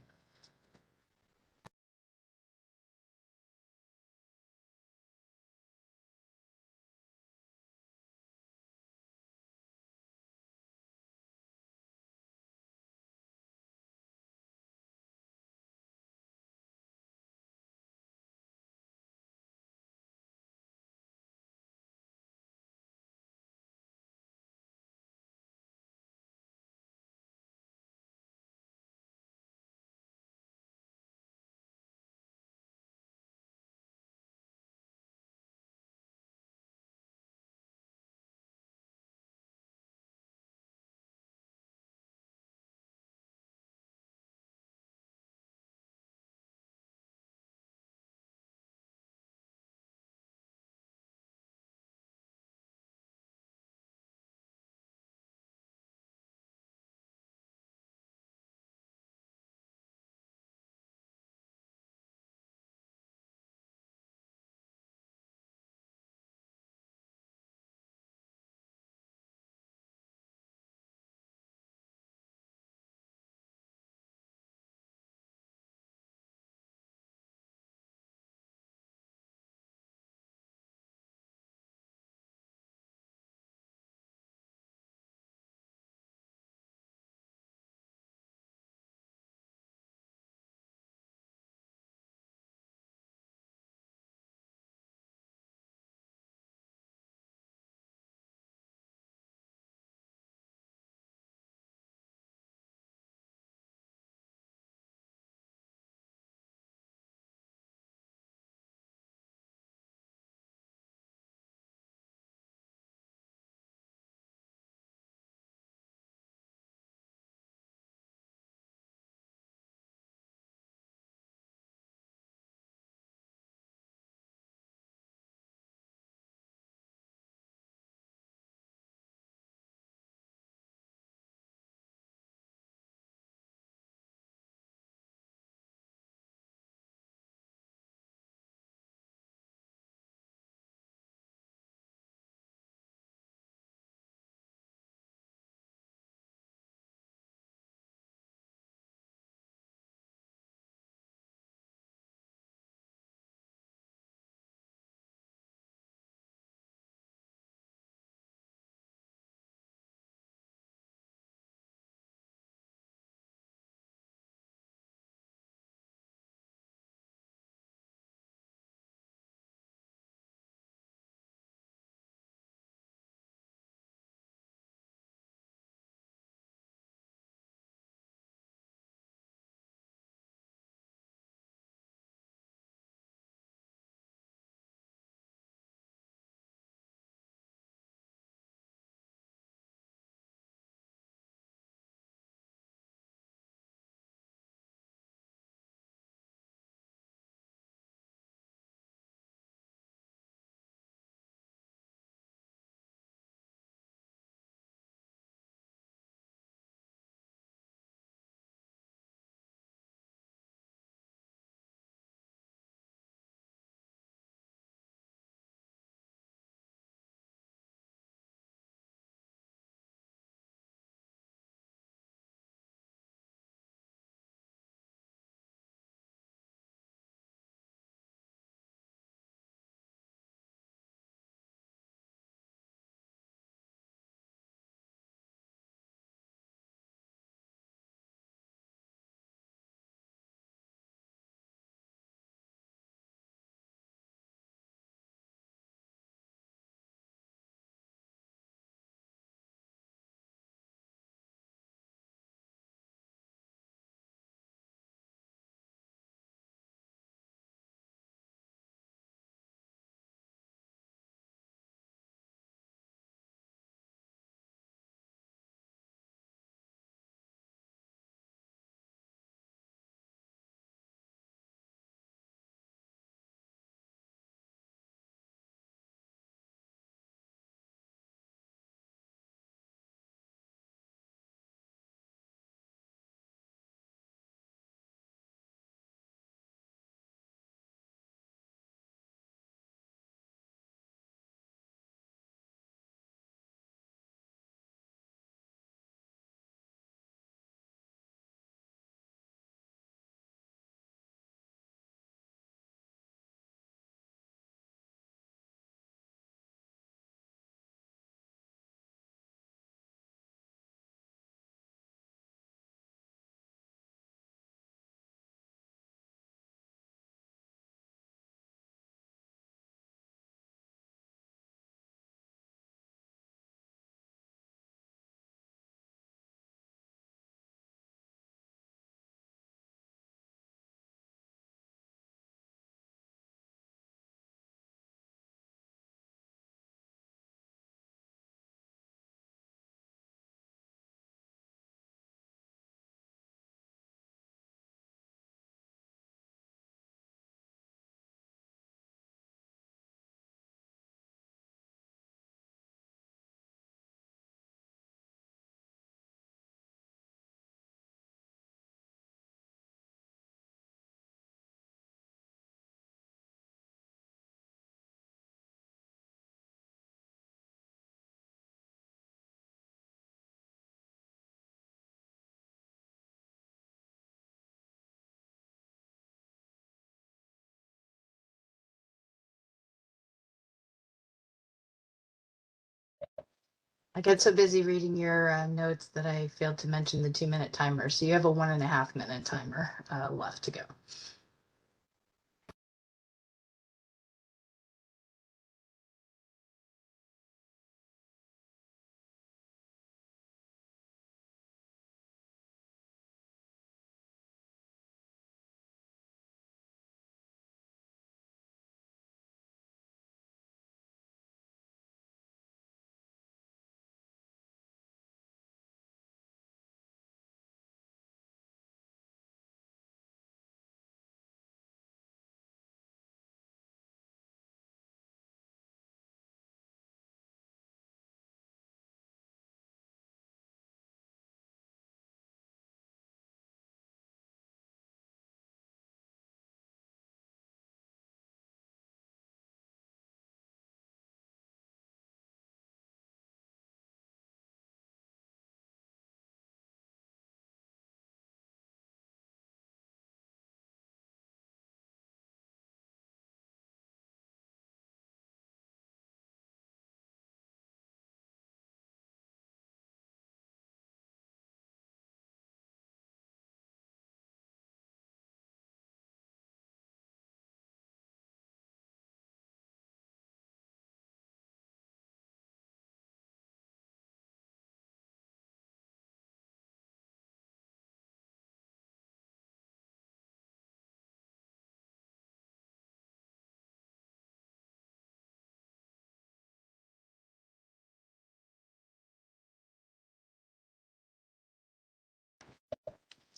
I got so busy reading your notes that I failed to mention the 2-minute timer. So you have a 1.5-minute timer left to go.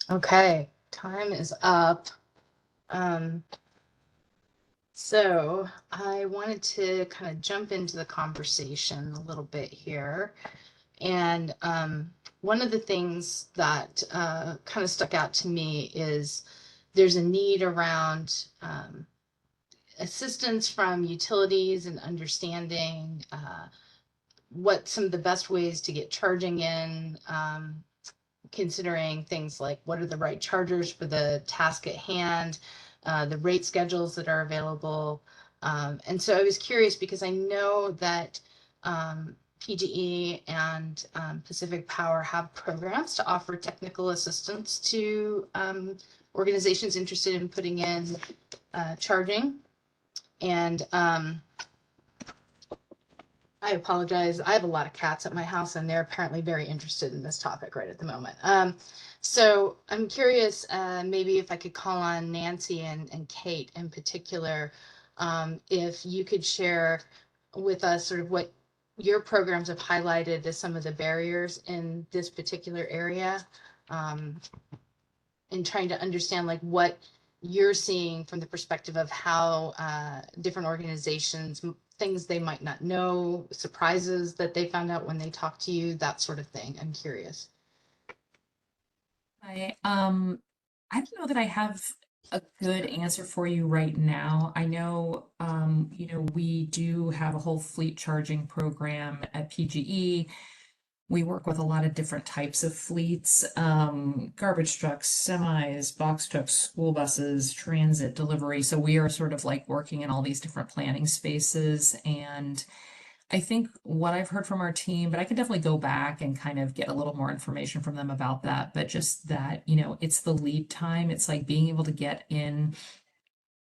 Okay, time is up. So I wanted to kind of jump into the conversation a little bit here. And one of the things that kind of stuck out to me is there's a need around assistance from utilities and understanding what some of the best ways to get charging in, considering things like what are the right chargers for the task at hand, the rate schedules that are available. And so I was curious because I know that PGE and Pacific Power have programs to offer technical assistance to organizations interested in putting in charging. And I apologize. I have a lot of cats at my house, and they're apparently very interested in this topic right at the moment. So I'm curious, maybe if I could call on Nancy and Kate in particular, if you could share with us sort of what your programs have highlighted as some of the barriers in this particular area, and trying to understand like what you're seeing from the perspective of how different organizations, things they might not know, surprises that they found out when they talk to you, that sort of thing. I'm curious. I don't know that I have a good answer for you right now. I know, we do have a whole fleet charging program at PGE. We work with a lot of different types of fleets, garbage trucks, semis, box trucks, school buses, transit, delivery. So we are sort of like working in all these different planning spaces. And I think what I've heard from our team, but I could definitely go back and kind of get a little more information from them about that. But just that, it's the lead time. It's like being able to get in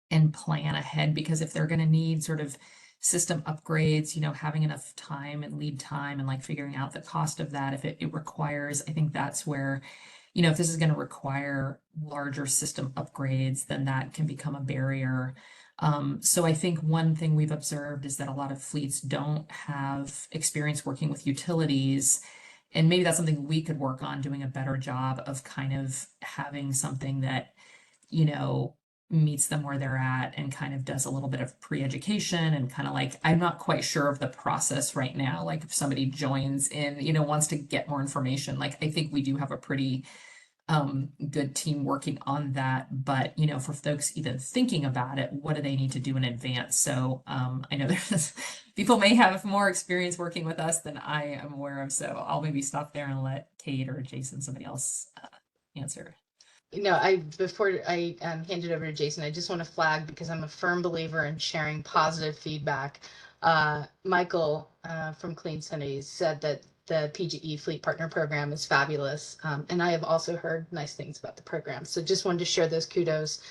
and plan ahead, because if they're going to need sort of system upgrades, having enough time and lead time and like figuring out the cost of that, if it requires, I think that's where, if this is going to require larger system upgrades, then that can become a barrier. So I think one thing we've observed is that a lot of fleets don't have experience working with utilities. And maybe that's something we could work on, doing a better job of kind of having something that, meets them where they're at and kind of does a little bit of pre-education and kind of like, I'm not quite sure of the process right now. Like if somebody joins in, wants to get more information, like I think we do have a pretty good team working on that. But, for folks even thinking about it, what do they need to do in advance? So I know there's people may have more experience working with us than I am aware of. So I'll maybe stop there and let Kate or Jason, somebody else answer. Before I hand it over to Jason, I just want to flag, because I'm a firm believer in sharing positive feedback. Michael from Clean Cities said that the PGE Fleet Partner Program is fabulous. And I have also heard nice things about the program. So just wanted to share those kudos.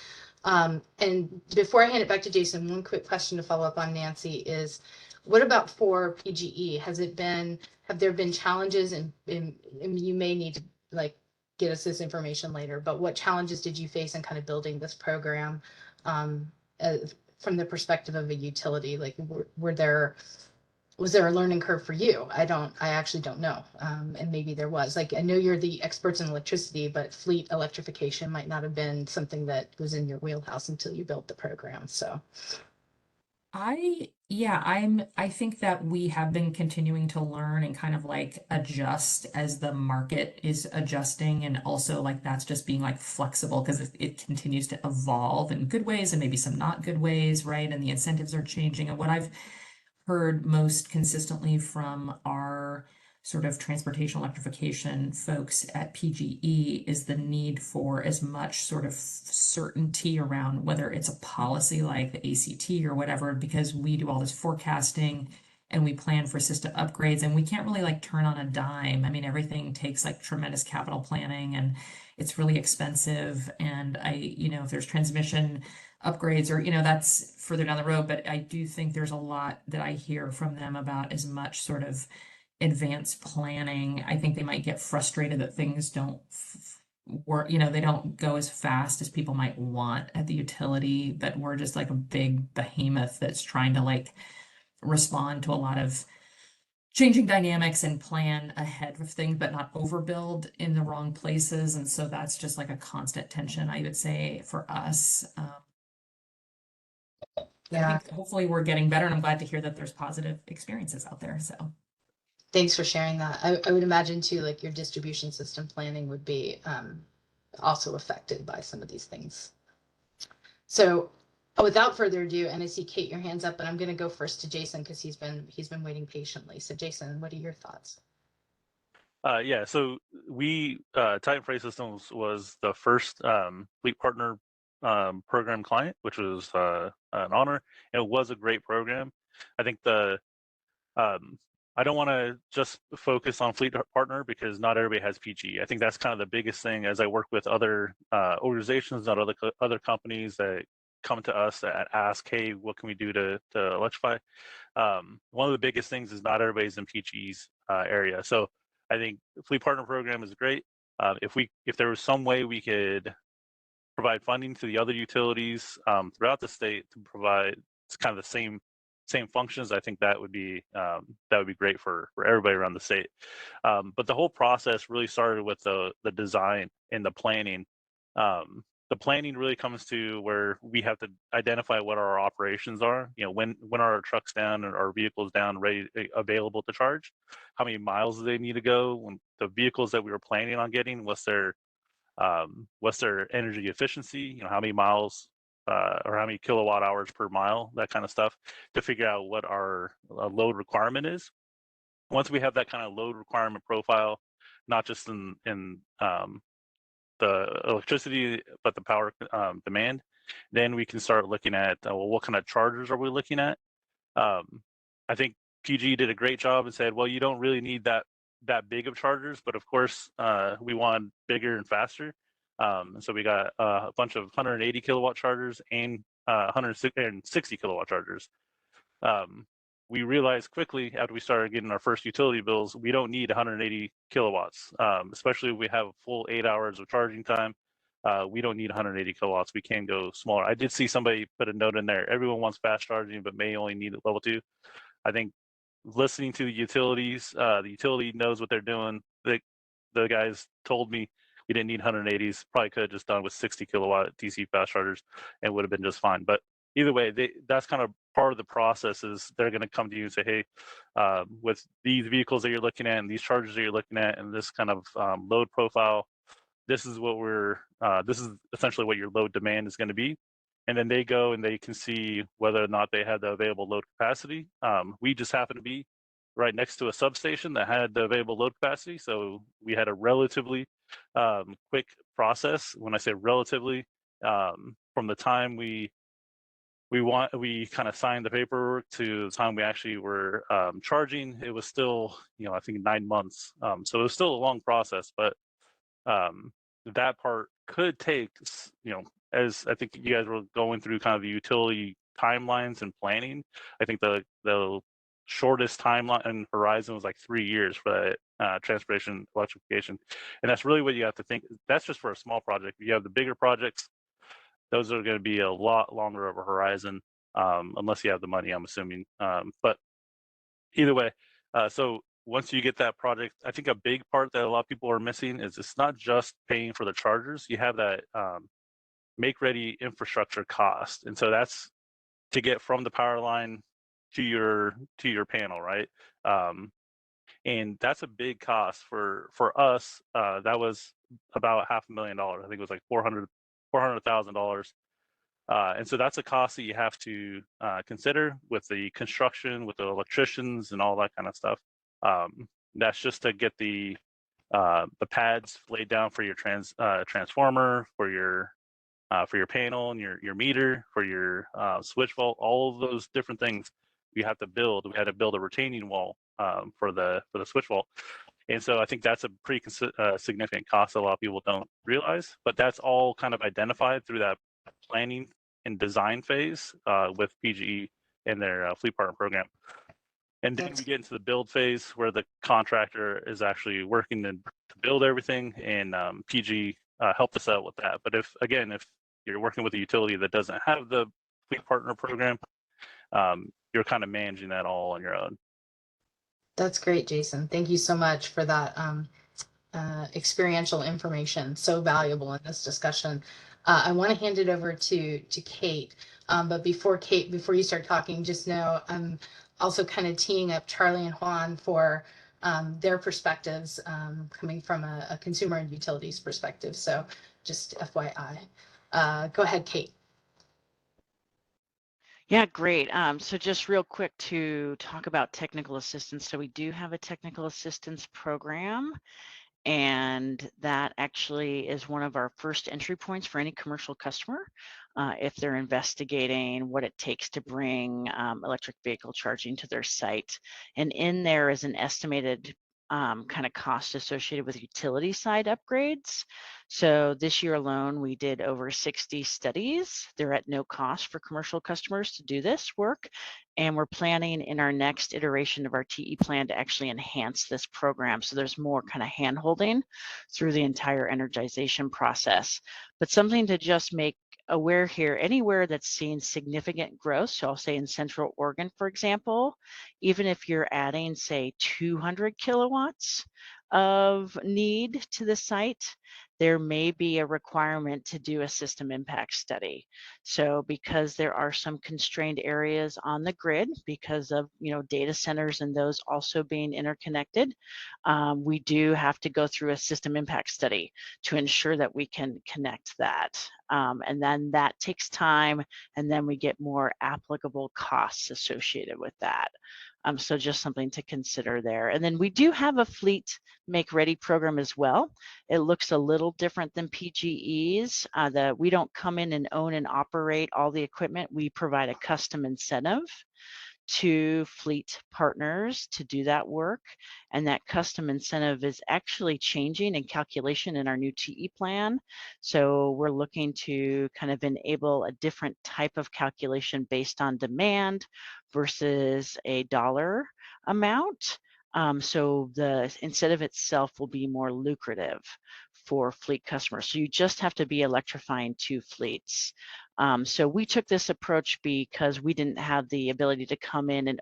And before I hand it back to Jason, one quick question to follow up on Nancy is, what about for PGE? Have there been challenges, and you may need to like get us this information later, but what challenges did you face in kind of building this program from the perspective of a utility? Like, was there a learning curve for you? I actually don't know. And maybe there was. Like, I know you're the experts in electricity, but fleet electrification might not have been something that was in your wheelhouse until you built the program. So I think that we have been continuing to learn and kind of like adjust as the market is adjusting, and also like that's just being like flexible because it continues to evolve in good ways and maybe some not good ways, right? And the incentives are changing. And what I've heard most consistently from our sort of transportation electrification folks at PGE is the need for as much sort of certainty around whether it's a policy like the ACT or whatever, because we do all this forecasting and we plan for system upgrades, and we can't really like turn on a dime. I mean, everything takes like tremendous capital planning, and it's really expensive. And if there's transmission upgrades or, that's further down the road, but I do think there's a lot that I hear from them about as much sort of advanced planning. I think they might get frustrated that things don't work, they don't go as fast as people might want at the utility, but we're just like a big behemoth that's trying to like respond to a lot of changing dynamics and plan ahead of things, but not overbuild in the wrong places. And so that's just like a constant tension, I would say, for us. I think hopefully we're getting better, and I'm glad to hear that there's positive experiences out there. So thanks for sharing that. I would imagine too, like your distribution system planning would be also affected by some of these things. So without further ado, and I see Kate, your hand's up, but I'm going to go first to Jason because he's been waiting patiently. So Jason, what are your thoughts? Yeah, so Titan Freight Systems was the first fleet partner program client, which was an honor. It was a great program. I think I don't want to just focus on fleet partner because not everybody has PG. I think that's kind of the biggest thing as I work with other organizations, not other companies that come to us that ask, hey, what can we do to electrify? One of the biggest things is not everybody's in PG's area. So I think the fleet partner program is great. If there was some way we could provide funding to the other utilities throughout the state to provide kind of the same functions, I think that would be great for everybody around the state. But the whole process really started with the design and the planning. The planning really comes to where we have to identify what our operations are. When are our trucks down and our vehicles down, ready, available to charge? How many miles do they need to go? When the vehicles that we were planning on getting, what's their energy efficiency? How many miles or how many kilowatt hours per mile? That kind of stuff to figure out what our load requirement is. Once we have that kind of load requirement profile, not just in the electricity, but the power demand, then we can start looking at what kind of chargers are we looking at. I think PG did a great job and said, well, you don't really need that big of chargers, but of course we want bigger and faster. So we got a bunch of 180 kilowatt chargers and 160 kilowatt chargers. We realized quickly after we started getting our first utility bills, we don't need 180 kilowatts, especially if we have a full 8 hours of charging time. We don't need 180 kilowatts. We can go smaller. I did see somebody put a note in there. Everyone wants fast charging, but may only need level 2. I think listening to the utilities, the utility knows what they're doing. The guys told me we didn't need 180s. Probably could have just done with 60 kilowatt DC fast chargers and would have been just fine. But either way, that's kind of part of the process. Is they're going to come to you and say, hey, with these vehicles that you're looking at and these chargers that you're looking at and this kind of load profile, this is this is essentially what your load demand is going to be. And then they go and they can see whether or not they had the available load capacity. We just happen to be right next to a substation that had the available load capacity. So we had a relatively quick process. When I say relatively, from the time we we kind of signed the paperwork to the time we actually were charging. It was still, I think 9 months. So it was still a long process, but that part could take, as I think you guys were going through kind of the utility timelines and planning. I think the shortest timeline and horizon was like 3 years for that transportation electrification, and that's really what you have to think. That's just for a small project. If you have the bigger projects, those are going to be a lot longer of a horizon, unless you have the money, I'm assuming. But either way, so once you get that project, I think a big part that a lot of people are missing is it's not just paying for the chargers. You have that make-ready infrastructure cost, and so that's to get from the power line to your panel, right? And that's a big cost for us. That was about $500,000. I think it was like $400,000. And so that's a cost that you have to consider with the construction, with the electricians, and all that kind of stuff. That's just to get the pads laid down for your transformer, for your panel and your meter, for your switch vault, all of those different things you have to build. We had to build a retaining wall for the switch vault. And so I think that's a pretty significant cost that a lot of people don't realize, but that's all kind of identified through that planning and design phase with PGE and their fleet partner program. And then we get into the build phase where the contractor is actually working to build everything, and PG helped us out with that. But if you're working with a utility that doesn't have the fleet partner program, you're kind of managing that all on your own. That's great, Jason. Thank you so much for that experiential information, so valuable in this discussion. I want to hand it over to Kate, but before you start talking, just know I'm also kind of teeing up Charlie and Juan for their perspectives, coming from a consumer and utilities perspective. So just FYI. Go ahead, Kate. Yeah, great. So just real quick to talk about technical assistance. So we do have a technical assistance program, and that actually is one of our first entry points for any commercial customer if they're investigating what it takes to bring electric vehicle charging to their site. And in there is an estimated kind of cost associated with utility side upgrades. So this year alone, we did over 60 studies. They're at no cost for commercial customers to do this work. And we're planning in our next iteration of our TE plan to actually enhance this program. So there's more kind of hand-holding through the entire energization process. But something to just make aware here, anywhere that's seen significant growth, so I'll say in Central Oregon, for example, even if you're adding, say, 200 kilowatts of need to the site, there may be a requirement to do a system impact study. So because there are some constrained areas on the grid because of data centers and those also being interconnected, we do have to go through a system impact study to ensure that we can connect that. And then that takes time, and then we get more applicable costs associated with that. So just something to consider there. And then we do have a fleet make ready program as well. It looks a little different than PGE's. We don't come in and own and operate all the equipment. We provide a custom incentive to fleet partners to do that work. And that custom incentive is actually changing in calculation in our new TE plan. So we're looking to kind of enable a different type of calculation based on demand versus a dollar amount. So the incentive itself will be more lucrative for fleet customers. So you just have to be electrifying 2 fleets. So we took this approach because we didn't have the ability to come in and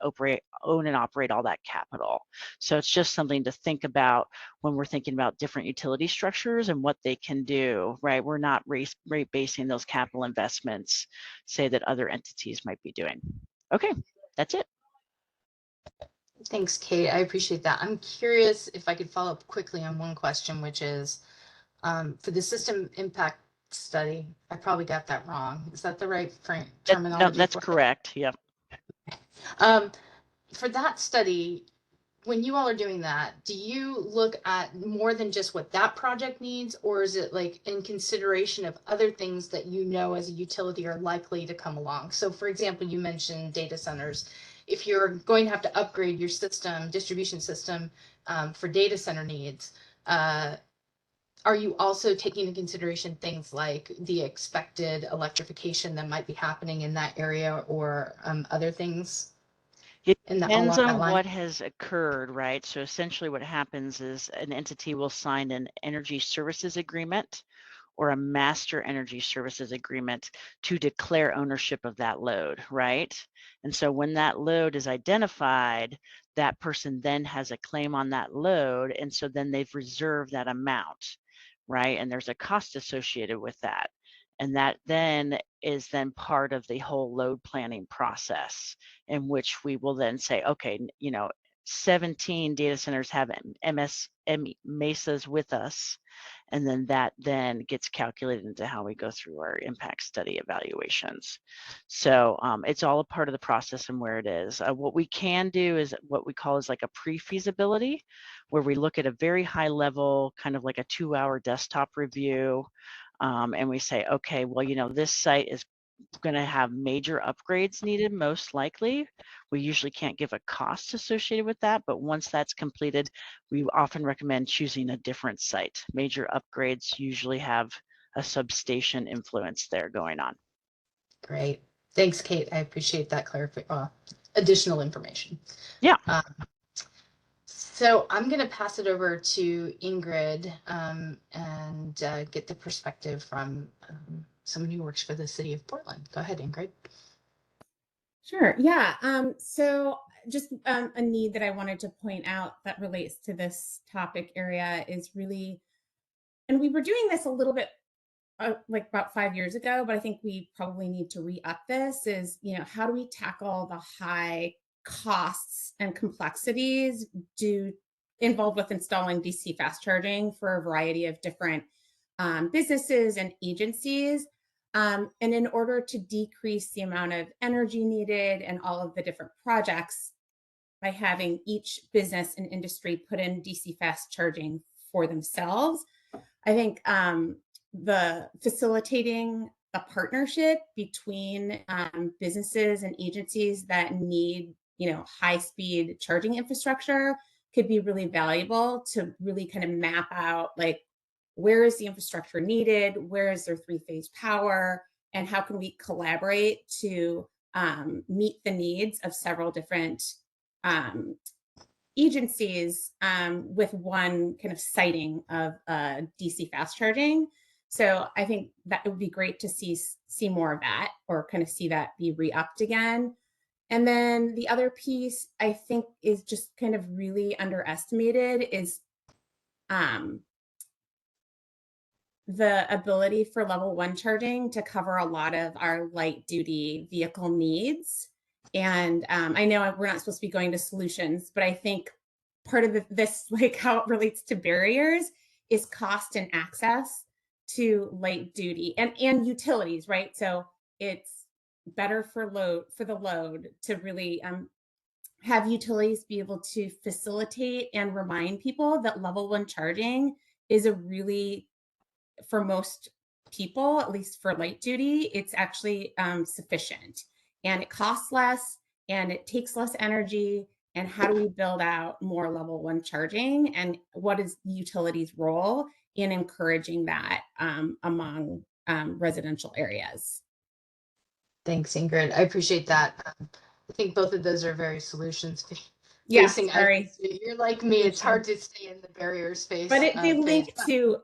own and operate all that capital. So it's just something to think about when we're thinking about different utility structures and what they can do, right? We're not rate basing those capital investments, say, that other entities might be doing. Okay, that's it. Thanks, Kate. I appreciate that. I'm curious if I could follow up quickly on one question, which is for the system impact study. I probably got that wrong. Is that the right terminology? No, that's correct. Yep. For that study, when you all are doing that, do you look at more than just what that project needs, or is it like in consideration of other things that you know as a utility are likely to come along? So for example, you mentioned data centers. If you're going to have to upgrade your system, distribution system, for data center needs, are you also taking into consideration things like the expected electrification that might be happening in that area, or other things It in that depends along that on line? what has occurred, right? So essentially what happens is an entity will sign an energy services agreement or a master energy services agreement to declare ownership of that load, right? And so when that load is identified, that person then has a claim on that load. And so then they've reserved that amount, right? And there's a cost associated with that. And that then is then part of the whole load planning process, in which we will then say, okay, 17 data centers have MESAs with us. And then that then gets calculated into how we go through our impact study evaluations. So it's all a part of the process and where it is. What we can do is what we call is like a pre-feasibility, where we look at a very high level, kind of like a 2-hour desktop review. And we say, okay, well, this site is going to have major upgrades needed, most likely. We usually can't give a cost associated with that, but once that's completed, we often recommend choosing a different site. Major upgrades usually have a substation influence there going on. Great. Thanks, Kate. I appreciate that additional information. Yeah. So I'm going to pass it over to Ingrid and get the perspective from someone who works for the city of Portland. Go ahead, Ingrid. Sure. Yeah. So just a need that I wanted to point out that relates to this topic area is really, and we were doing this a little bit like about 5 years ago, but I think we probably need to re-up this is, how do we tackle the high costs and complexities involved with installing DC fast charging for a variety of different businesses and agencies. And in order to decrease the amount of energy needed and all of the different projects, by having each business and industry put in DC fast charging for themselves, I think the facilitating a partnership between businesses and agencies that need, high speed charging infrastructure could be really valuable to really kind of map out like, where is the infrastructure needed? Where is their 3-phase power? And how can we collaborate to meet the needs of several different agencies with one kind of siting of DC fast charging? So I think that it would be great to see more of that, or kind of see that be re-upped again. And then the other piece I think is just kind of really underestimated is the ability for level 1 charging to cover a lot of our light duty vehicle needs. And I know we're not supposed to be going to solutions, but I think part of this, like how it relates to barriers, is cost and access to light duty and utilities, right? So it's better for the load to really have utilities be able to facilitate and remind people that level 1 charging is a really, for most people, at least for light duty, it's actually sufficient, and it costs less and it takes less energy. And how do we build out more level 1 charging, and what is the utility's role in encouraging that among residential areas? Thanks, Ingrid. I appreciate that. I think both of those are very solutions Yeah, facing. sorry. You're like me, it's hard to stay in the barrier space. But they link to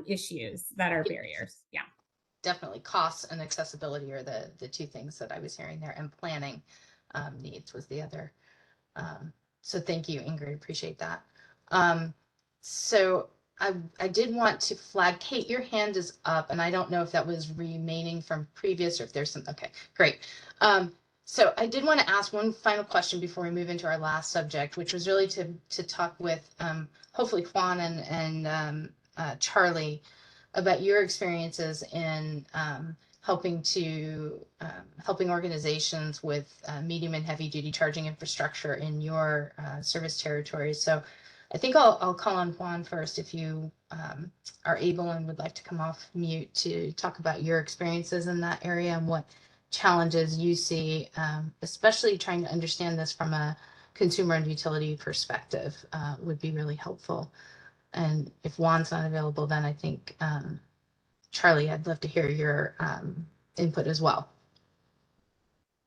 issues that are barriers. Yeah. Definitely costs and accessibility are the two things that I was hearing there, and planning needs was the other. So thank you, Ingrid, appreciate that. So I did want to flag, Kate, your hand is up, and I don't know if that was remaining from previous or if there's some, okay, great. So I did want to ask one final question before we move into our last subject, which was really to talk with hopefully Juan and Charlie about your experiences in helping organizations with medium and heavy duty charging infrastructure in your service territory. So I think I'll call on Juan first if you are able and would like to come off mute to talk about your experiences in that area and what challenges you see, especially trying to understand this from a consumer and utility perspective would be really helpful. And if Juan's not available, then I think Charlie, I'd love to hear your input as well.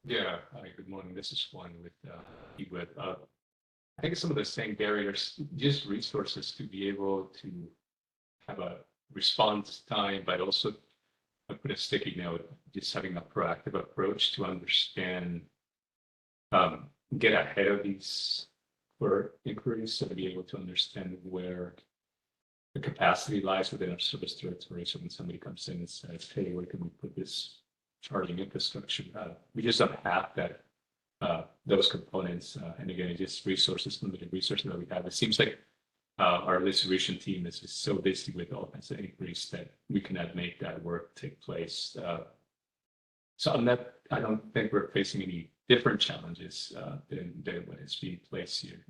Yeah, hi, good morning. This is Juan with eWeb. I think some of the same barriers, just resources to be able to have a response time, but also I put a sticky note, just having a proactive approach to understand, get ahead of these inquiries, so to be able to understand where the capacity lies within our service territory. So when somebody comes in and says, hey, where can we put this charging infrastructure? We just don't have that, those components. And again, it's just resources, limited resources that we have. It seems like our distribution team is just so busy with all kinds of inquiries that we cannot make that work take place. So on that, I don't think we're facing any different challenges than what is being placed here.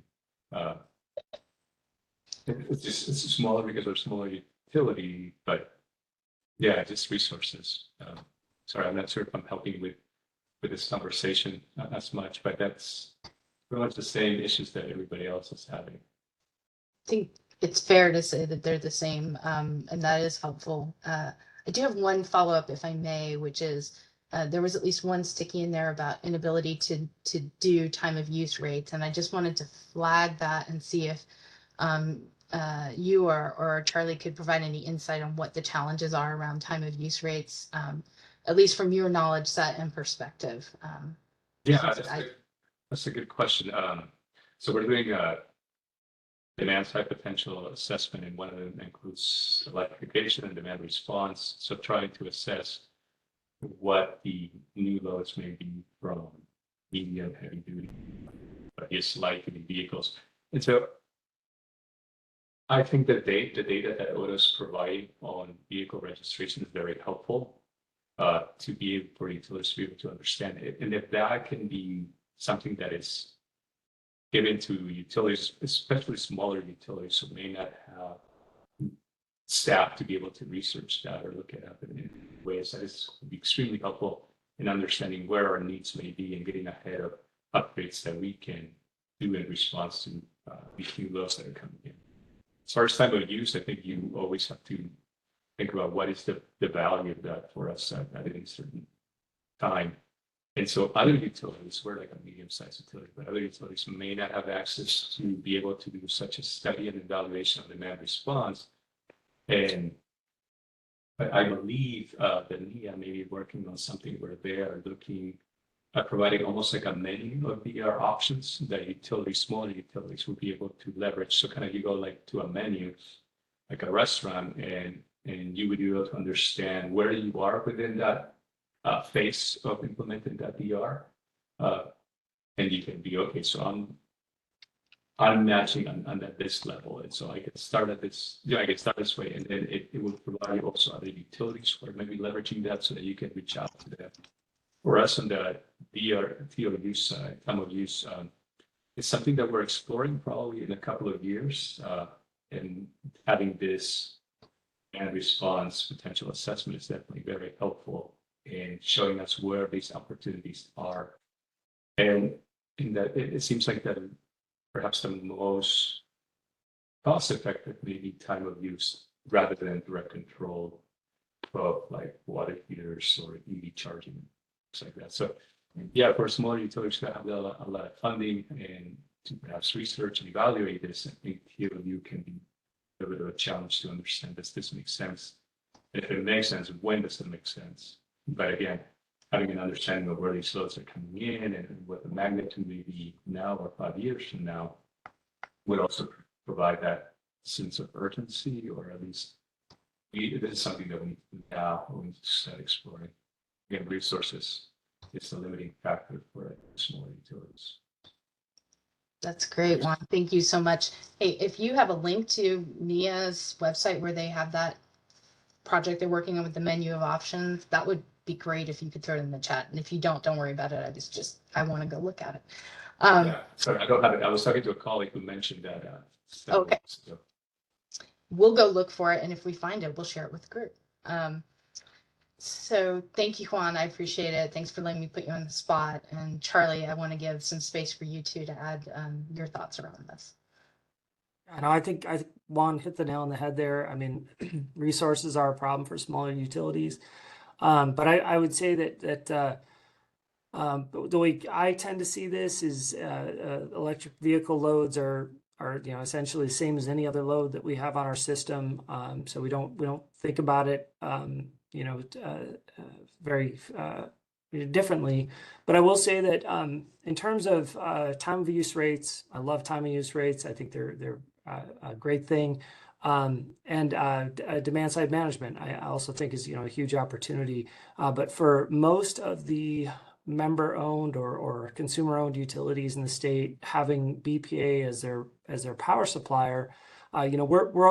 It's smaller because we're a smaller utility, but yeah, just resources. Sorry, I'm not sure if I'm helping with this conversation as much, but that's pretty much the same issues that everybody else is having. I think it's fair to say that they're the same, and that is helpful. I do have one follow-up, if I may, which is there was at least one sticky in there about inability to do time of use rates, and I just wanted to flag that and see if you or Charlie could provide any insight on what the challenges are around time of use rates, at least from your knowledge set and perspective. Yeah, that's a good question. So we're doing a demand side potential assessment, and one of them includes electrification and demand response. So trying to assess what the new loads may be from medium, heavy duty, just light duty vehicles. And so I think the data that Odo's providing on vehicle registration is very helpful to be able for utilities to be able to understand it. And if that can be something that is given to utilities, especially smaller utilities who may not have staff to be able to research that or look it up in ways that is extremely helpful in understanding where our needs may be and getting ahead of upgrades that we can do in response to these new loads that are coming in. As far as time of use, I think you always have to think about what is the value of that for us at any certain time. And so other utilities, we're like a medium-sized utility, but other utilities may not have access to be able to do such a study and evaluation of demand response. And I believe that NIA may be working on something where they are looking at providing almost like a menu of VR options that utilities, smaller utilities, will be able to leverage. So kind of you go like to a menu, like a restaurant, and you would be able to understand where you are within that phase of implementing that VR. And you can be, okay, so I'm matching on this level. And so I can start at this, I can start this way, and then it will provide you also other utilities who are maybe leveraging that so that you can reach out to them. For us on the VR use side, time of use, it's something that we're exploring probably in a couple of years. And having this and response potential assessment is definitely very helpful in showing us where these opportunities are. And in that, it seems like that perhaps the most cost-effective maybe time of use rather than direct control of like water heaters or EV charging, things like that. So yeah, for smaller utilities that have a lot of funding and to perhaps research and evaluate this, I think TOU can be a bit of a challenge to understand, does this make sense? And if it makes sense, when does it make sense? But again, having an understanding of where these loads are coming in and what the magnitude may be now or 5 years from now would also provide that sense of urgency, or at least this is something that we need to do now, or we need to start exploring. Again, resources is the limiting factor for smaller utilities. That's great, Juan. Thank you so much. Hey, if you have a link to NIA's website where they have that project they're working on with the menu of options, that would be great if you could throw it in the chat. And if you don't worry about it. I want to go look at it. Yeah, sorry, I don't have it. I was talking to a colleague who mentioned that. Okay. We'll go look for it, and if we find it, we'll share it with the group. So thank you, Juan. I appreciate it. Thanks for letting me put you on the spot. And Charlie, I want to give some space for you too to add your thoughts around this. And I think Juan hit the nail on the head there. I mean, resources are a problem for smaller utilities, but I would say that the way I tend to see this is electric vehicle loads are essentially the same as any other load that we have on our system. So we don't think about it very differently. But I will say that in terms of time of use rates, I love time of use rates. I think they're a great thing. And demand side management, I also think is a huge opportunity. But for most of the member-owned or consumer-owned utilities in the state, having BPA as their power supplier, we're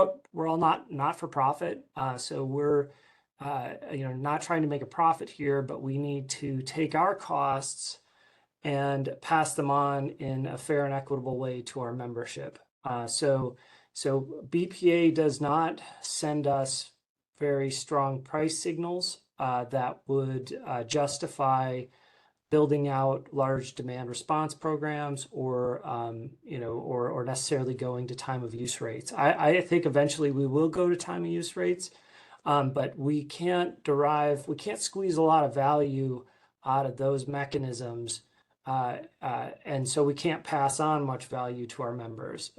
all not for profit, so we're not trying to make a profit here, but we need to take our costs and pass them on in a fair and equitable way to our membership. So BPA does not send us very strong price signals that would justify building out large demand response programs or necessarily going to time of use rates. I think eventually we will go to time of use rates, but we can't squeeze a lot of value out of those mechanisms. And so we can't pass on much value to our members.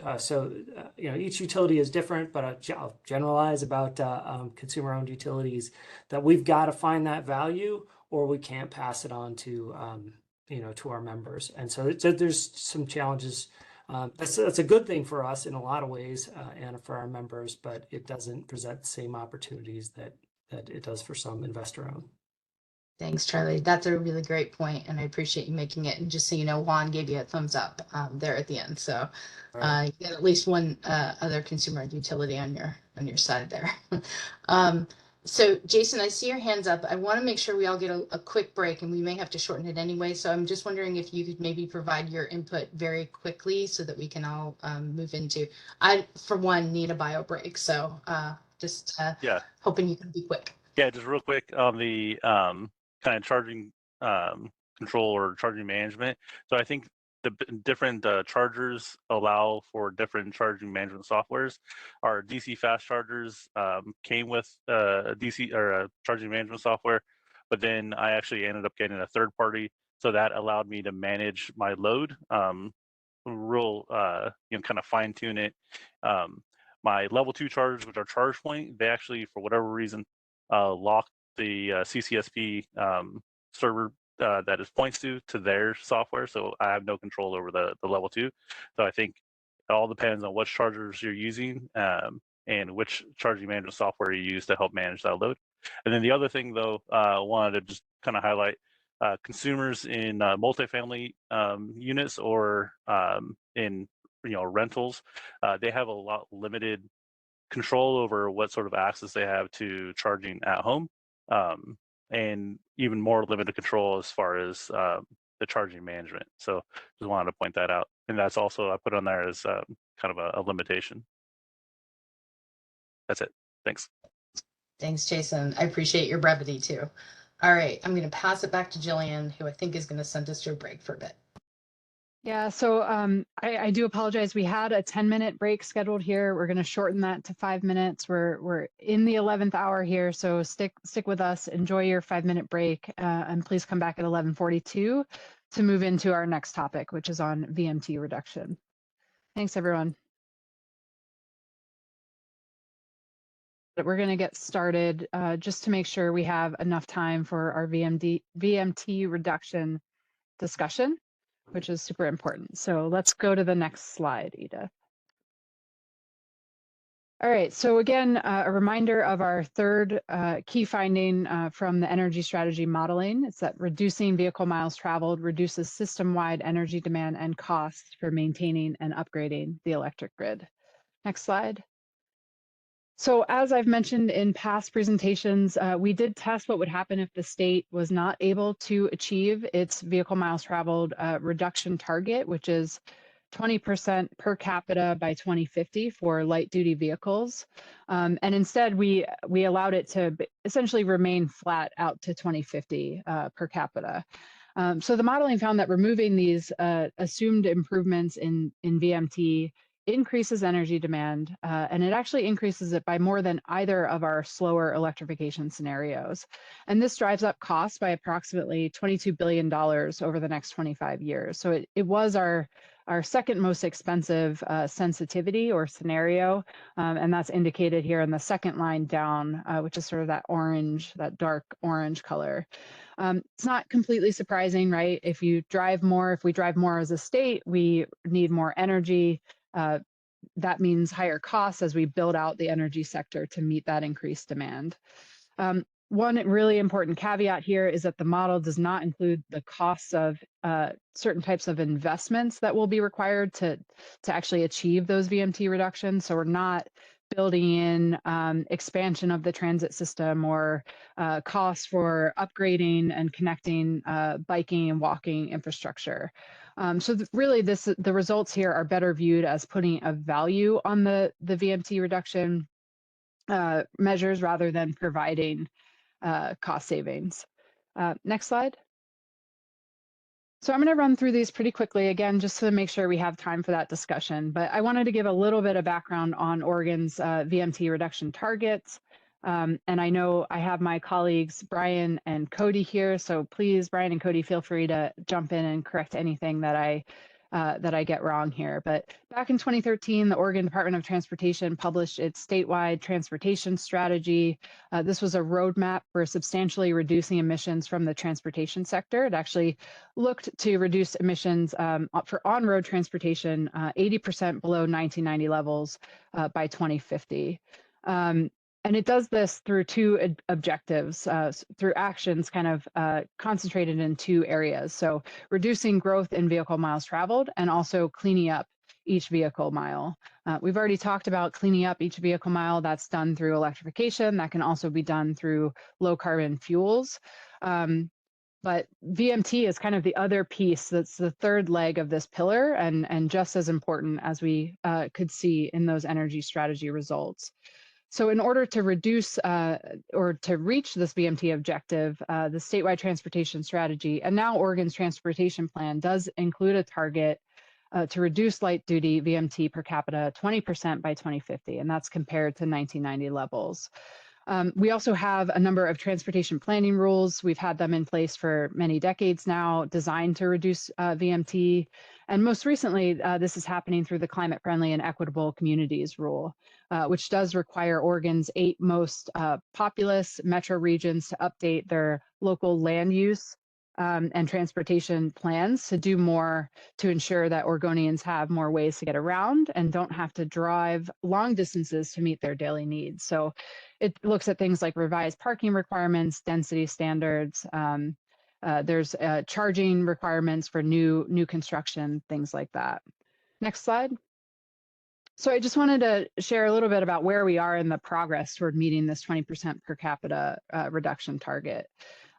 Each utility is different, but I'll generalize about consumer-owned utilities that we've got to find that value, or we can't pass it on to to our members. And so there's some challenges. That's a good thing for us in a lot of ways, and for our members, but it doesn't present the same opportunities that it does for some investor-owned. Thanks, Charlie. That's a really great point, and I appreciate you making it. And just so you know, Juan gave you a thumbs up there at the end. So you got at least one other consumer utility on your side there. So Jason, I see your hands up. I want to make sure we all get a quick break, and we may have to shorten it anyway. So I'm just wondering if you could maybe provide your input very quickly so that we can all move into. I, for one, need a bio break. So hoping you can be quick. Yeah, just real quick on the kind of charging control or charging management. So I think the different chargers allow for different charging management softwares. Our DC fast chargers came with a DC or a charging management software, but then I actually ended up getting a third party, so that allowed me to manage my load, kind of fine tune it. My level 2 chargers, which are ChargePoint, they actually, for whatever reason, lock the CCSP server that it points to their software, so I have no control over the level 2. So I think it all depends on which chargers you're using and which charging management software you use to help manage that load. And then the other thing, though, I wanted to just kind of highlight consumers in multifamily units or in rentals. They have a lot limited control over what sort of access they have to charging at home, and even more limited control as far as the charging management. So just wanted to point that out. And that's also, I put on there as kind of a limitation. That's it. Thanks. Thanks, Jason. I appreciate your brevity too. All right, I'm going to pass it back to Jillian, who I think is going to send us to a break for a bit. Yeah, so I do apologize. We had a 10-minute break scheduled here. We're going to shorten that to 5 minutes. We're in the 11th hour here, so stick with us. Enjoy your 5-minute break, and please come back at 11:42 to move into our next topic, which is on VMT reduction. Thanks, everyone. We're going to get started just to make sure we have enough time for our VMT reduction discussion, which is super important. So let's go to the next slide, Edith. All right, so again, a reminder of our third key finding from the energy strategy modeling. It's that reducing vehicle miles traveled reduces system-wide energy demand and costs for maintaining and upgrading the electric grid. Next slide. So as I've mentioned in past presentations, we did test what would happen if the state was not able to achieve its vehicle miles traveled reduction target, which is 20% per capita by 2050 for light duty vehicles. And instead, we allowed it to essentially remain flat out to 2050 per capita. So the modeling found that removing these assumed improvements in VMT increases energy demand, and it actually increases it by more than either of our slower electrification scenarios. And this drives up costs by approximately $22 billion over the next 25 years. So it was our second most expensive sensitivity or scenario, and that's indicated here in the second line down, which is sort of that orange, that dark orange color. It's not completely surprising, right? If we drive more as a state, we need more energy. That means higher costs as we build out the energy sector to meet that increased demand. One really important caveat here is that the model does not include the costs of certain types of investments that will be required to actually achieve those VMT reductions. So we're not building in expansion of the transit system or costs for upgrading and connecting biking and walking infrastructure. So really the results here are better viewed as putting a value on the VMT reduction measures rather than providing cost savings. Next slide. So I'm going to run through these pretty quickly again, just to make sure we have time for that discussion. But I wanted to give a little bit of background on Oregon's VMT reduction targets. And I know I have my colleagues, Brian and Cody here. So please, Brian and Cody, feel free to jump in and correct anything that I get wrong here. But back in 2013, the Oregon Department of Transportation published its statewide transportation strategy. This was a roadmap for substantially reducing emissions from the transportation sector. It actually looked to reduce emissions for on-road transportation 80% below 1990 levels by 2050. And it does this through two objectives, through actions kind of concentrated in two areas. So reducing growth in vehicle miles traveled and also cleaning up each vehicle mile. We've already talked about cleaning up each vehicle mile. That's done through electrification. That can also be done through low carbon fuels. But VMT is kind of the other piece that's the third leg of this pillar and just as important as we could see in those energy strategy results. So in order to reduce or to reach this VMT objective, the statewide transportation strategy and now Oregon's transportation plan does include a target to reduce light duty VMT per capita 20% by 2050, and that's compared to 1990 levels. We also have a number of transportation planning rules. We've had them in place for many decades now, designed to reduce VMT. And most recently, this is happening through the Climate Friendly and Equitable Communities rule, which does require Oregon's 8 most populous metro regions to update their local land use and transportation plans to do more to ensure that Oregonians have more ways to get around and don't have to drive long distances to meet their daily needs. So it looks at things like revised parking requirements, density standards. There's charging requirements for new construction, things like that. Next slide. So I just wanted to share a little bit about where we are in the progress toward meeting this 20% per capita reduction target.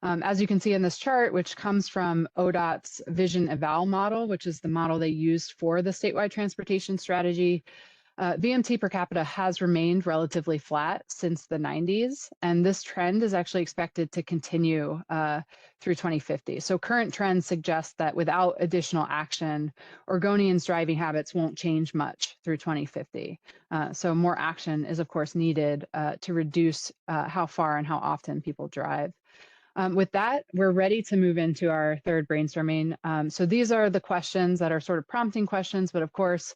As you can see in this chart, which comes from ODOT's Vision Eval model, which is the model they used for the statewide transportation strategy, VMT per capita has remained relatively flat since the 90s, and this trend is actually expected to continue through 2050. So current trends suggest that without additional action, Oregonians' driving habits won't change much through 2050. So more action is, of course, needed to reduce how far and how often people drive. With that, we're ready to move into our third brainstorming. So these are the questions that are sort of prompting questions, but of course,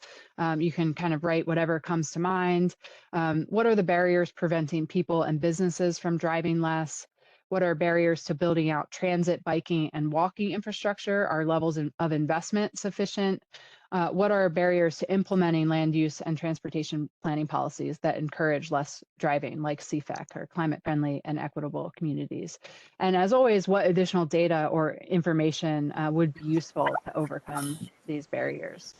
you can kind of write whatever comes to mind. What are the barriers preventing people and businesses from driving less? What are barriers to building out transit, biking, and walking infrastructure? Are levels of investment sufficient? What are barriers to implementing land use and transportation planning policies that encourage less driving, like CFAC or climate friendly and equitable communities? And as always, what additional data or information would be useful to overcome these barriers?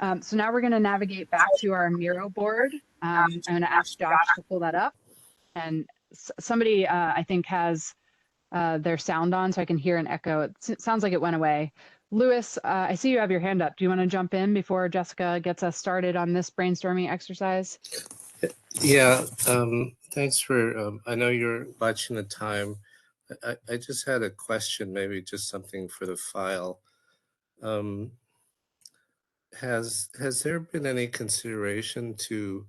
So now we're going to navigate back to our Miro board. I'm going to ask Josh to pull that up. And somebody, I think, has their sound on, so I can hear an echo. It sounds like it went away. Lewis, I see you have your hand up. Do you want to jump in before Jessica gets us started on this brainstorming exercise? Yeah, thanks for, I know you're watching the time. I just had a question, maybe just something for the file. Has there been any consideration to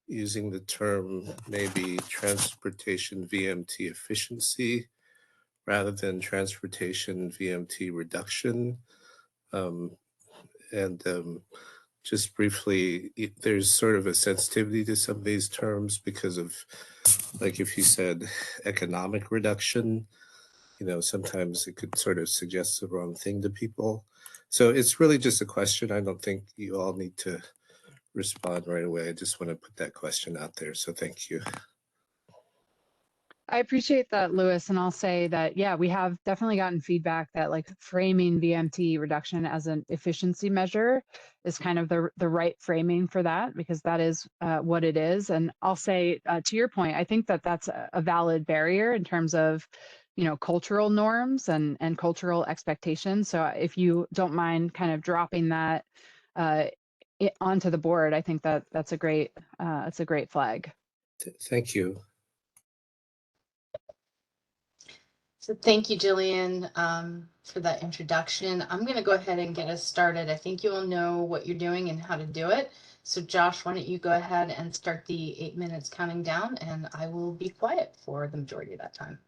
using the term maybe transportation VMT efficiency rather than transportation VMT reduction? And just briefly, there's sort of a sensitivity to some of these terms because of, like if you said economic reduction, you know, sometimes it could sort of suggest the wrong thing to people. So it's really just a question. I don't think you all need to respond right away. I just want to put that question out there. So thank you. I appreciate that, Lewis, and I'll say that, yeah, we have definitely gotten feedback that like framing VMT reduction as an efficiency measure is kind of the right framing for that, because that is what it is. And I'll say, to your point, I think that that's a valid barrier in terms of, you know, cultural norms and cultural expectations. So if you don't mind kind of dropping that onto the board, I think that that's a great flag. Thank you. So thank you, Jillian, for that introduction. I'm going to go ahead and get us started. I think you will know what you're doing and how to do it. So Josh, why don't you go ahead and start the 8 minutes counting down, and I will be quiet for the majority of that time.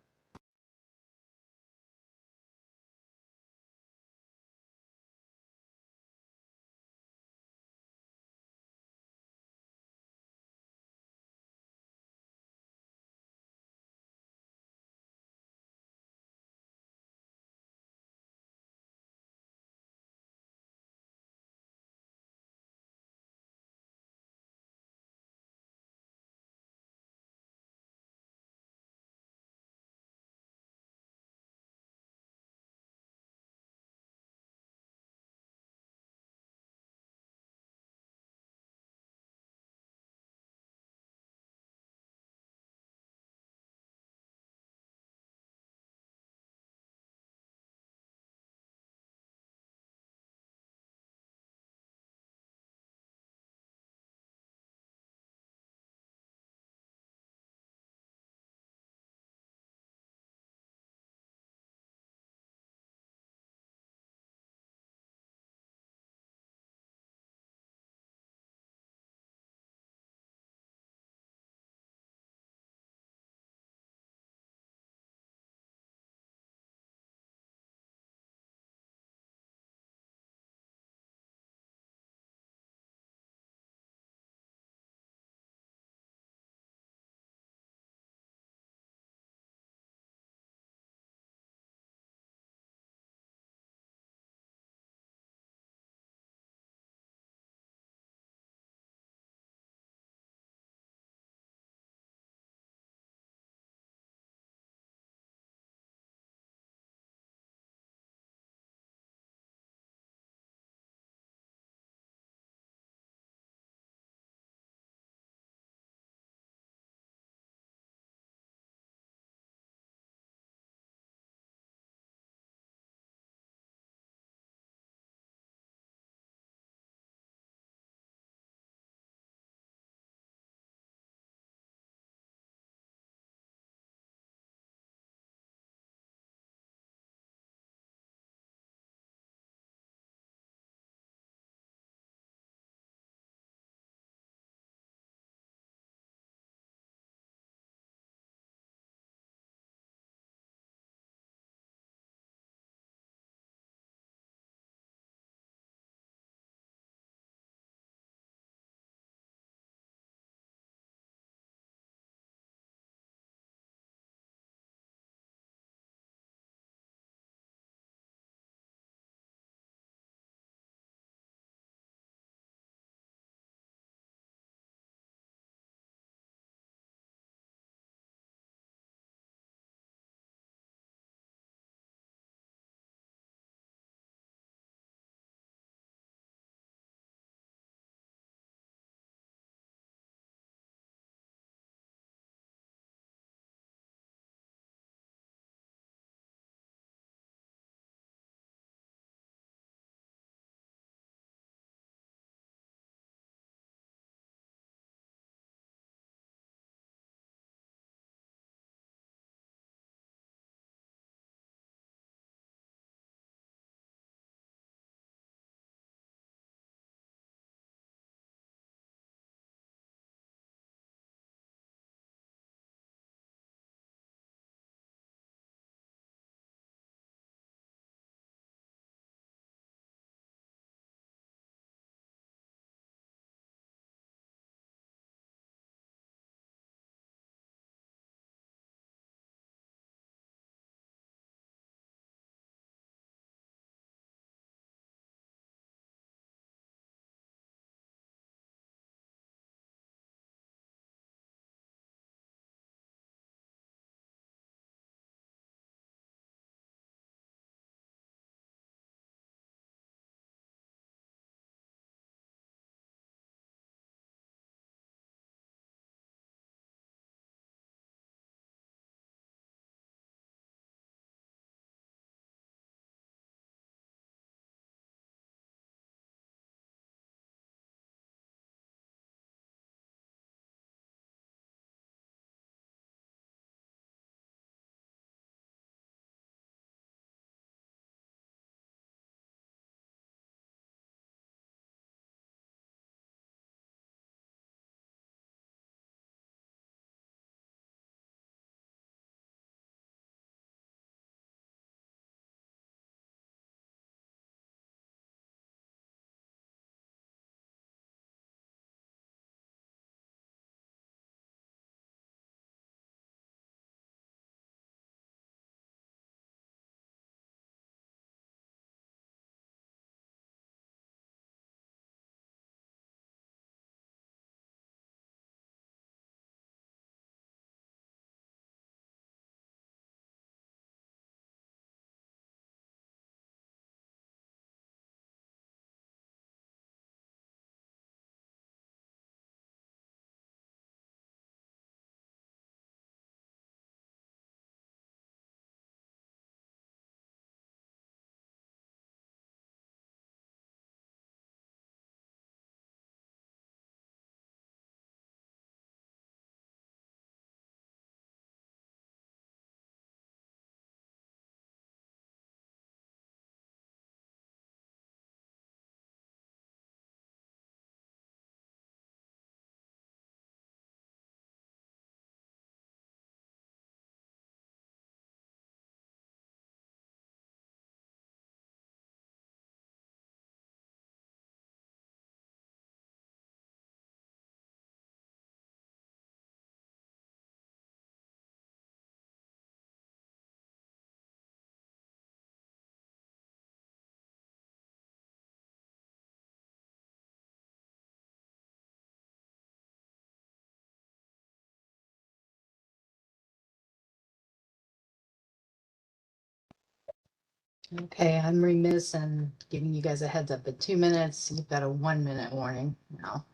Okay, I'm remiss in giving you guys a heads up. At 2 minutes, you've got a 1-minute warning now.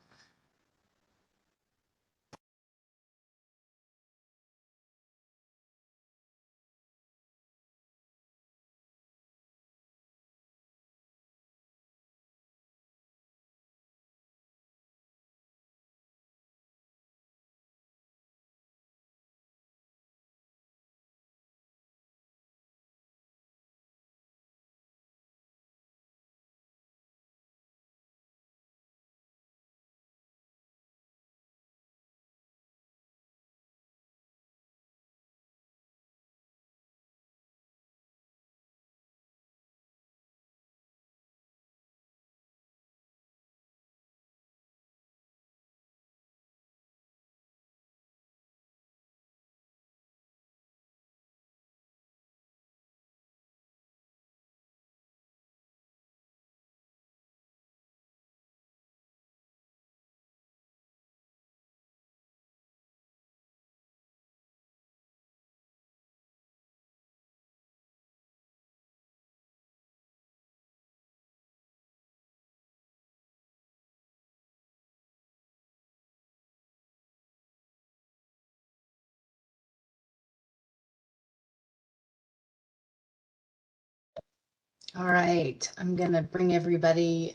All right, I'm gonna bring everybody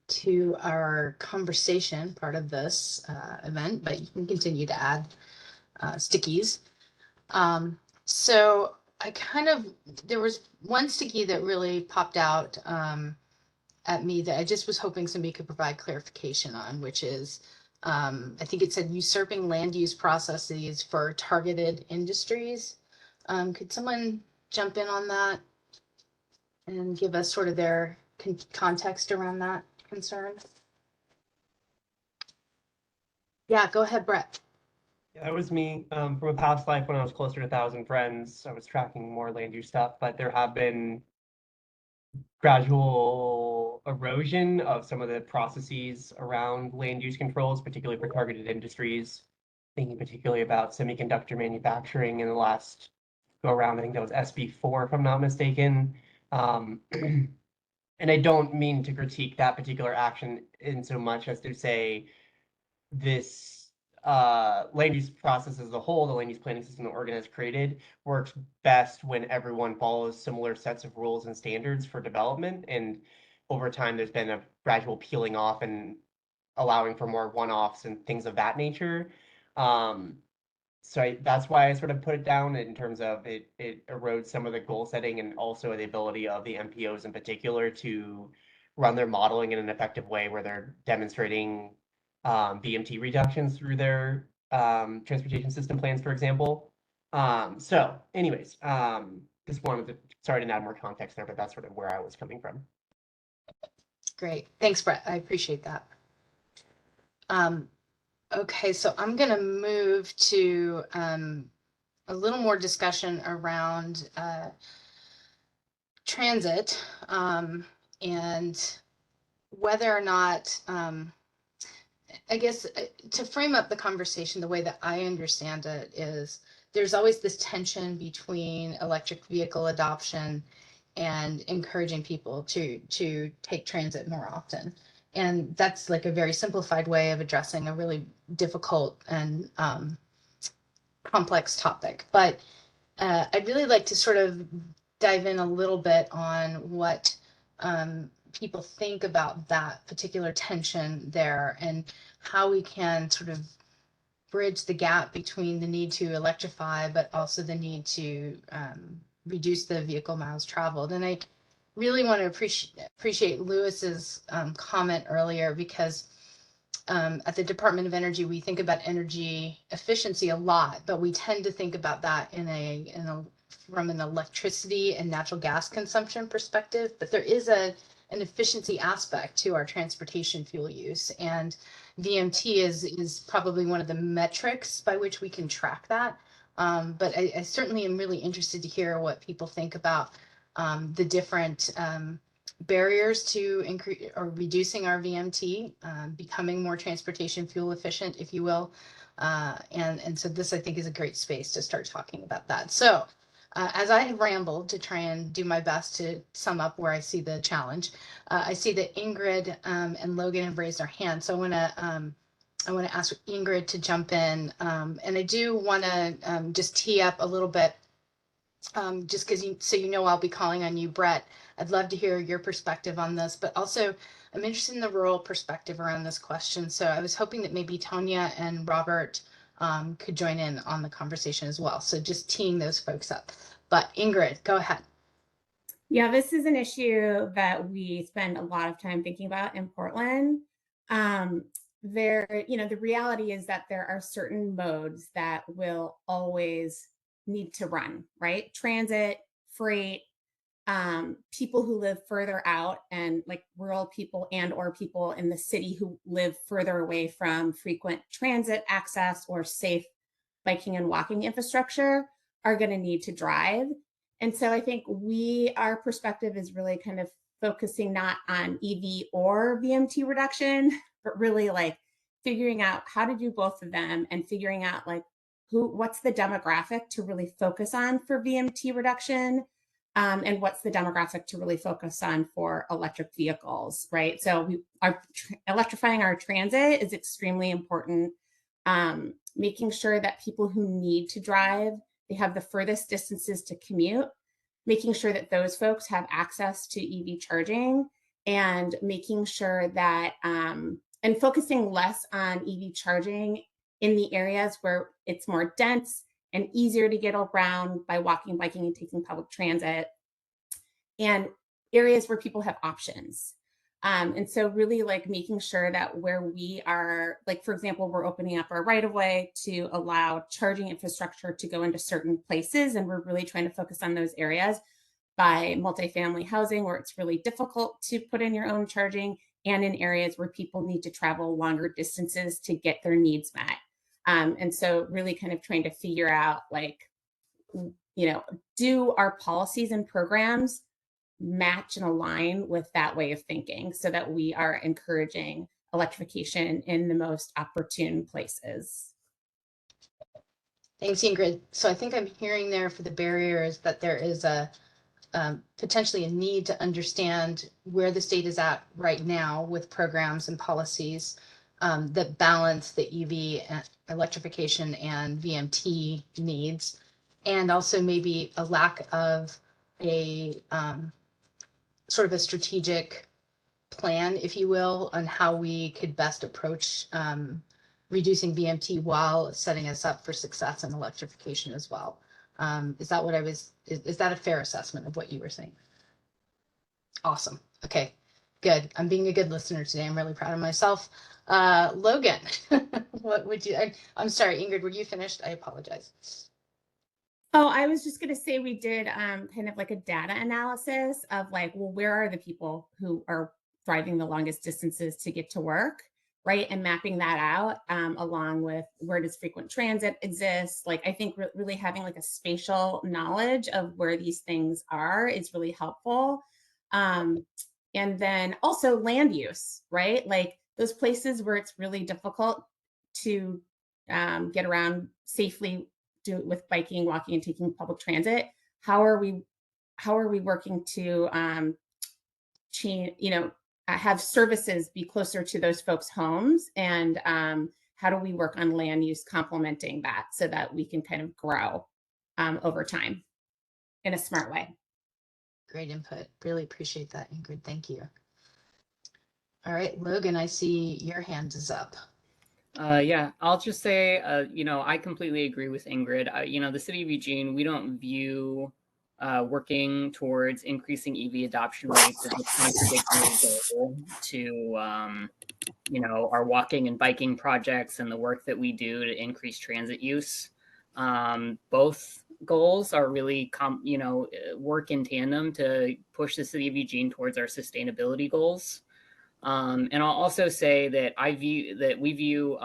to our conversation part of this event, but you can continue to add stickies. So there was one sticky that really popped out at me that I just was hoping somebody could provide clarification on, which is, I think it said usurping land use processes for targeted industries. Could someone jump in on that and give us sort of their context around that concern? Yeah, go ahead, Brett. Yeah, that was me. From a past life when I was closer to 1,000 friends, I was tracking more land use stuff, but there have been gradual erosion of some of the processes around land use controls, particularly for targeted industries. Thinking particularly about semiconductor manufacturing in the last go around, I think that was SB4, if I'm not mistaken. And I don't mean to critique that particular action in so much as to say this land use process as a whole, the land use planning system that Oregon has created, works best when everyone follows similar sets of rules and standards for development. And over time, there's been a gradual peeling off and allowing for more one-offs and things of that nature. So that's why I sort of put it down in terms of it erodes some of the goal setting and also the ability of the MPOs in particular to run their modeling in an effective way where they're demonstrating BMT reductions through their transportation system plans, for example. So anyways, just wanted to, sorry to add more context there, but that's sort of where I was coming from. Great. Thanks, Brett. I appreciate that. Okay, so I'm going to move to a little more discussion around transit and whether or not, I guess to frame up the conversation, the way that I understand it is there's always this tension between electric vehicle adoption and encouraging people to take transit more often. And that's like a very simplified way of addressing a really difficult and complex topic. But I'd really like to sort of dive in a little bit on what people think about that particular tension there and how we can sort of bridge the gap between the need to electrify, but also the need to reduce the vehicle miles traveled. And I really want to appreciate Lewis's comment earlier, because at the Department of Energy, we think about energy efficiency a lot, but we tend to think about that from an electricity and natural gas consumption perspective. But there is an efficiency aspect to our transportation fuel use, and VMT is probably one of the metrics by which we can track that. But I certainly am really interested to hear what people think about the different barriers to increase or reducing our VMT, becoming more transportation fuel efficient, if you will. And so this, I think, is a great space to start talking about that. So As I have rambled to try and do my best to sum up where I see the challenge, I see that Ingrid and Logan have raised their hands. So I want to ask Ingrid to jump in. And I do want to just tee up a little bit, just because so you know I'll be calling on you, Brett. I'd love to hear your perspective on this, but also I'm interested in the rural perspective around this question. So I was hoping that maybe Tanya and Robert could join in on the conversation as well. So just teeing those folks up. But Ingrid, go ahead. Yeah, this is an issue that we spend a lot of time thinking about in Portland. The reality is that there are certain modes that will always need to run, right? Transit, freight, people who live further out, and like rural people and or people in the city who live further away from frequent transit access or safe biking and walking infrastructure are going to need to drive. And so I think our perspective is really kind of focusing not on EV or VMT reduction, but really like figuring out how to do both of them and figuring out like what's the demographic to really focus on for VMT reduction, and what's the demographic to really focus on for electric vehicles, right? So electrifying our transit is extremely important. Making sure that people who need to drive, they have the furthest distances to commute, making sure that those folks have access to EV charging, and making sure that, and focusing less on EV charging in the areas where it's more dense and easier to get around by walking, biking, and taking public transit, and areas where people have options. And so really like making sure that where we are, like, for example, we're opening up our right of way to allow charging infrastructure to go into certain places. And we're really trying to focus on those areas by multifamily housing where it's really difficult to put in your own charging, and in areas where people need to travel longer distances to get their needs met. And so really kind of trying to figure out like, do our policies and programs match and align with that way of thinking so that we are encouraging electrification in the most opportune places. Thanks, Ingrid. So I think I'm hearing there for the barriers that there is a potentially a need to understand where the state is at right now with programs and policies that balance the EV electrification and VMT needs, and also maybe a lack of a sort of a strategic plan, if you will, on how we could best approach reducing VMT while setting us up for success in electrification as well. Is that a fair assessment of what you were saying? Awesome. Okay, good. I'm being a good listener today. I'm really proud of myself. Logan, what would you, I'm sorry, Ingrid, were you finished? I apologize. Oh, I was just going to say we did kind of like a data analysis of like, well, where are the people who are driving the longest distances to get to work, right? And mapping that out along with where does frequent transit exist? Like, I think really having like a spatial knowledge of where these things are is really helpful. And then also land use, right? Like those places where it's really difficult to get around safely with biking, walking, and taking public transit. How are we working to have services be closer to those folks' homes, and how do we work on land use complementing that so that we can kind of grow over time in a smart way? Great input. Really appreciate that, Ingrid. Thank you. All right, Logan, I see your hand is up. Yeah, I'll just say, I completely agree with Ingrid. The city of Eugene, we don't view working towards increasing EV adoption rates as a contradictory goal to, our walking and biking projects and the work that we do to increase transit use. Both goals are really, work in tandem to push the city of Eugene towards our sustainability goals. And I'll also say that we view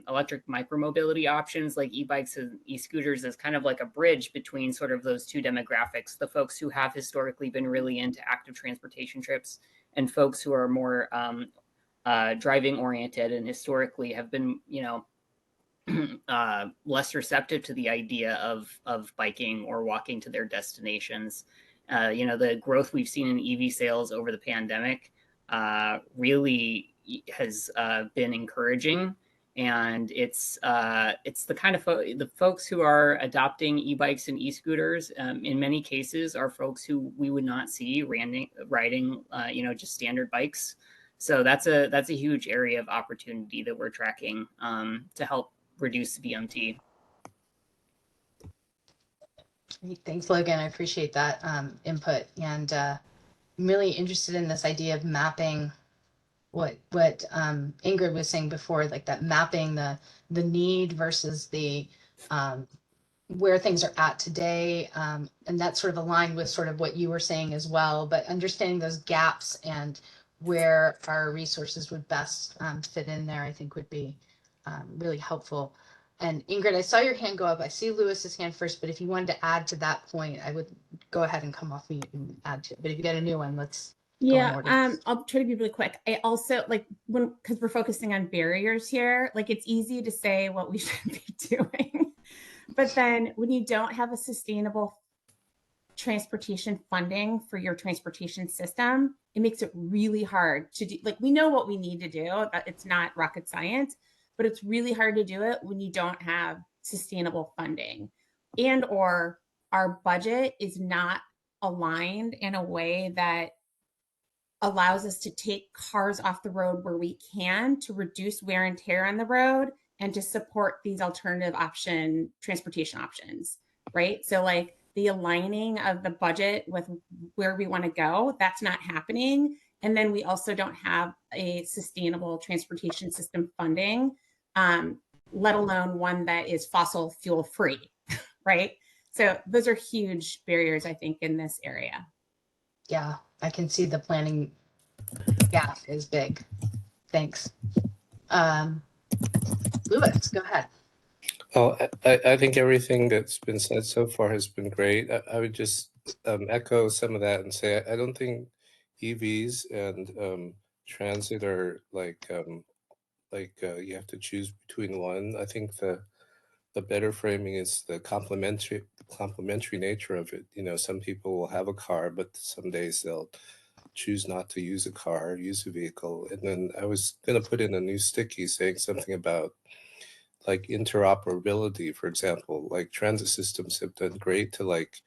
electric micromobility options like e-bikes and e-scooters as kind of like a bridge between sort of those two demographics, the folks who have historically been really into active transportation trips and folks who are more driving oriented and historically have been, less receptive to the idea of biking or walking to their destinations. The growth we've seen in EV sales over the pandemic really has been encouraging, and it's the kind of the folks who are adopting e-bikes and e-scooters in many cases are folks who we would not see riding just standard bikes. So that's a huge area of opportunity that we're tracking to help reduce VMT. Thanks, Logan. I appreciate that input, and I'm really interested in this idea of mapping what Ingrid was saying before, like that mapping the need versus the where things are at today, and that's sort of aligned with sort of what you were saying as well. But understanding those gaps and where our resources would best fit in there, I think would be really helpful. And Ingrid, I saw your hand go up. I see Lewis's hand first, but if you wanted to add to that point, I would go ahead and come off mute and add to it. But if you got a new one, let's go in order. I'll try to be really quick. I also because we're focusing on barriers here, like it's easy to say what we should be doing, but then when you don't have a sustainable transportation funding for your transportation system, it makes it really hard to do. Like, we know what we need to do, it's not rocket science, but it's really hard to do it when you don't have sustainable funding, and or our budget is not aligned in a way that allows us to take cars off the road where we can to reduce wear and tear on the road and to support these alternative transportation options, right? So like the aligning of the budget with where we want to go, that's not happening. And then we also don't have a sustainable transportation system funding, let alone one that is fossil fuel free, right? So those are huge barriers, I think, in this area. Yeah, I can see the planning gap is big. Thanks. Lewis, go ahead. Oh, I think everything that's been said so far has been great. I would just echo some of that and say I don't think EVs and transit are like you have to choose between one. I think the better framing is the complementary nature of it. You know, some people will have a car, but some days they'll choose not to use a car, use a vehicle. And then I was going to put in a new sticky saying something about like interoperability, for example. Like transit systems have done great to like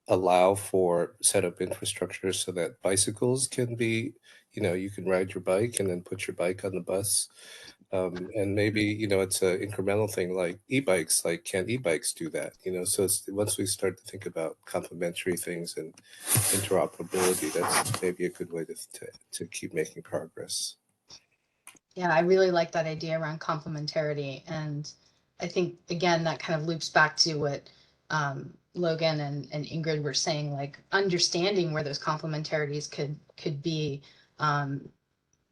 allow for set up infrastructure so that bicycles can be, you can ride your bike and then put your bike on the bus. And maybe, it's an incremental thing like e-bikes, like can e-bikes do that? So it's, once we start to think about complementary things and interoperability, that's maybe a good way to keep making progress. Yeah, I really like that idea around complementarity. And I think, again, that kind of loops back to what Logan and Ingrid were saying, like understanding where those complementarities could be.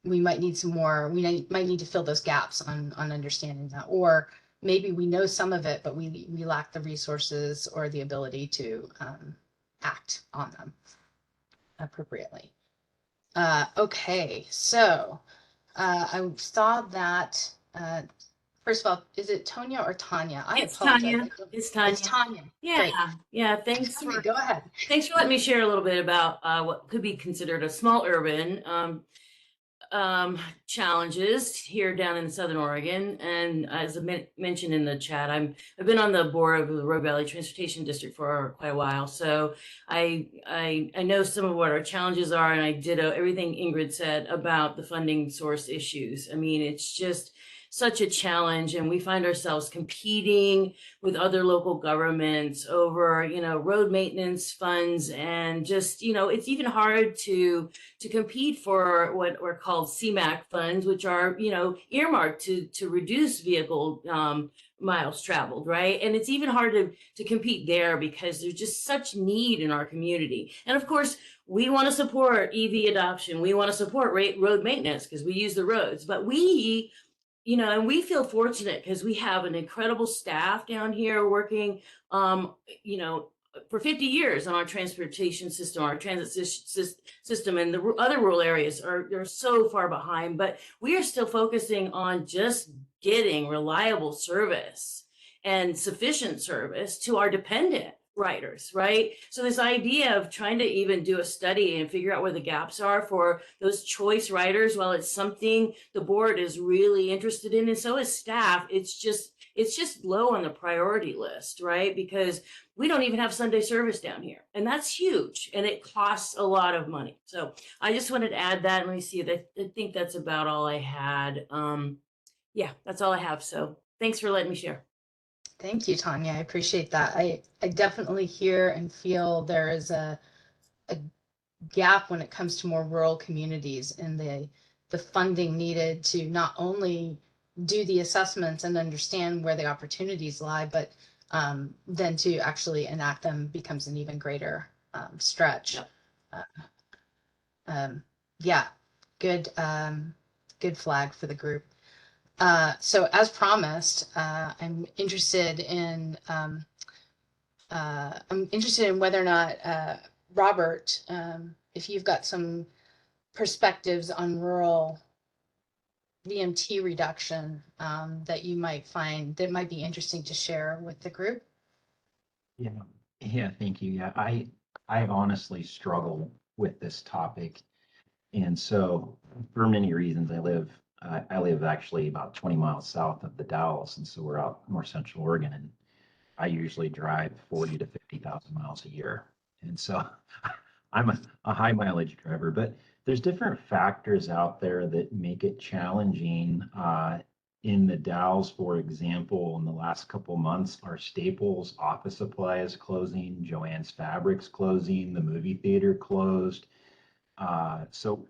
We might need some more, might need to fill those gaps on understanding that, or maybe we know some of it, but we lack the resources or the ability to act on them appropriately. Okay, so I saw that, first of all, is it Tonya or Tanya? It's Tanya. It's Tanya. It's Tanya. Yeah. Great. Yeah. Thanks Tanya, for go ahead. Thanks for letting me share a little bit about what could be considered a small urban challenges here down in Southern Oregon. And as I mentioned in the chat, I've been on the board of the Rogue Valley Transportation District for quite a while. So I know some of what our challenges are, and I did everything Ingrid said about the funding source issues. I mean, it's just such a challenge, and we find ourselves competing with other local governments over, road maintenance funds, and just, it's even hard to compete for what are called CMAQ funds, which are, earmarked to reduce vehicle miles traveled, right? And it's even hard to compete there because there's just such need in our community. And of course, we want to support EV adoption. We want to support road maintenance because we use the roads, but and we feel fortunate because we have an incredible staff down here working, for 50 years on our transportation system, our transit system, and the other rural areas are so far behind, but we are still focusing on just getting reliable service and sufficient service to our dependent riders, right? So this idea of trying to even do a study and figure out where the gaps are for those choice riders, well, it's something the board is really interested in, and so is staff. It's just low on the priority list, right? Because we don't even have Sunday service down here, and that's huge, and it costs a lot of money. So I just wanted to add that. Let me see. I think that's about all I had. Yeah, that's all I have. So thanks for letting me share. Thank you, Tanya. I appreciate that. I definitely hear and feel there is a gap when it comes to more rural communities and the funding needed to not only do the assessments and understand where the opportunities lie, but then to actually enact them becomes an even greater stretch. Yep. Yeah, good flag for the group. So as promised, I'm interested in whether or not Robert, if you've got some perspectives on rural VMT reduction that you might find that might be interesting to share with the group. Yeah, thank you. Yeah, I honestly struggle with this topic, and so for many reasons, I live actually about 20 miles south of the Dalles, and so we're out north central Oregon, and I usually drive 40 to 50,000 miles a year, and so I'm a high mileage driver, but there's different factors out there that make it challenging. In the Dalles, for example, in the last couple months, our Staples office supply is closing, Joann's Fabrics closing, the movie theater closed. So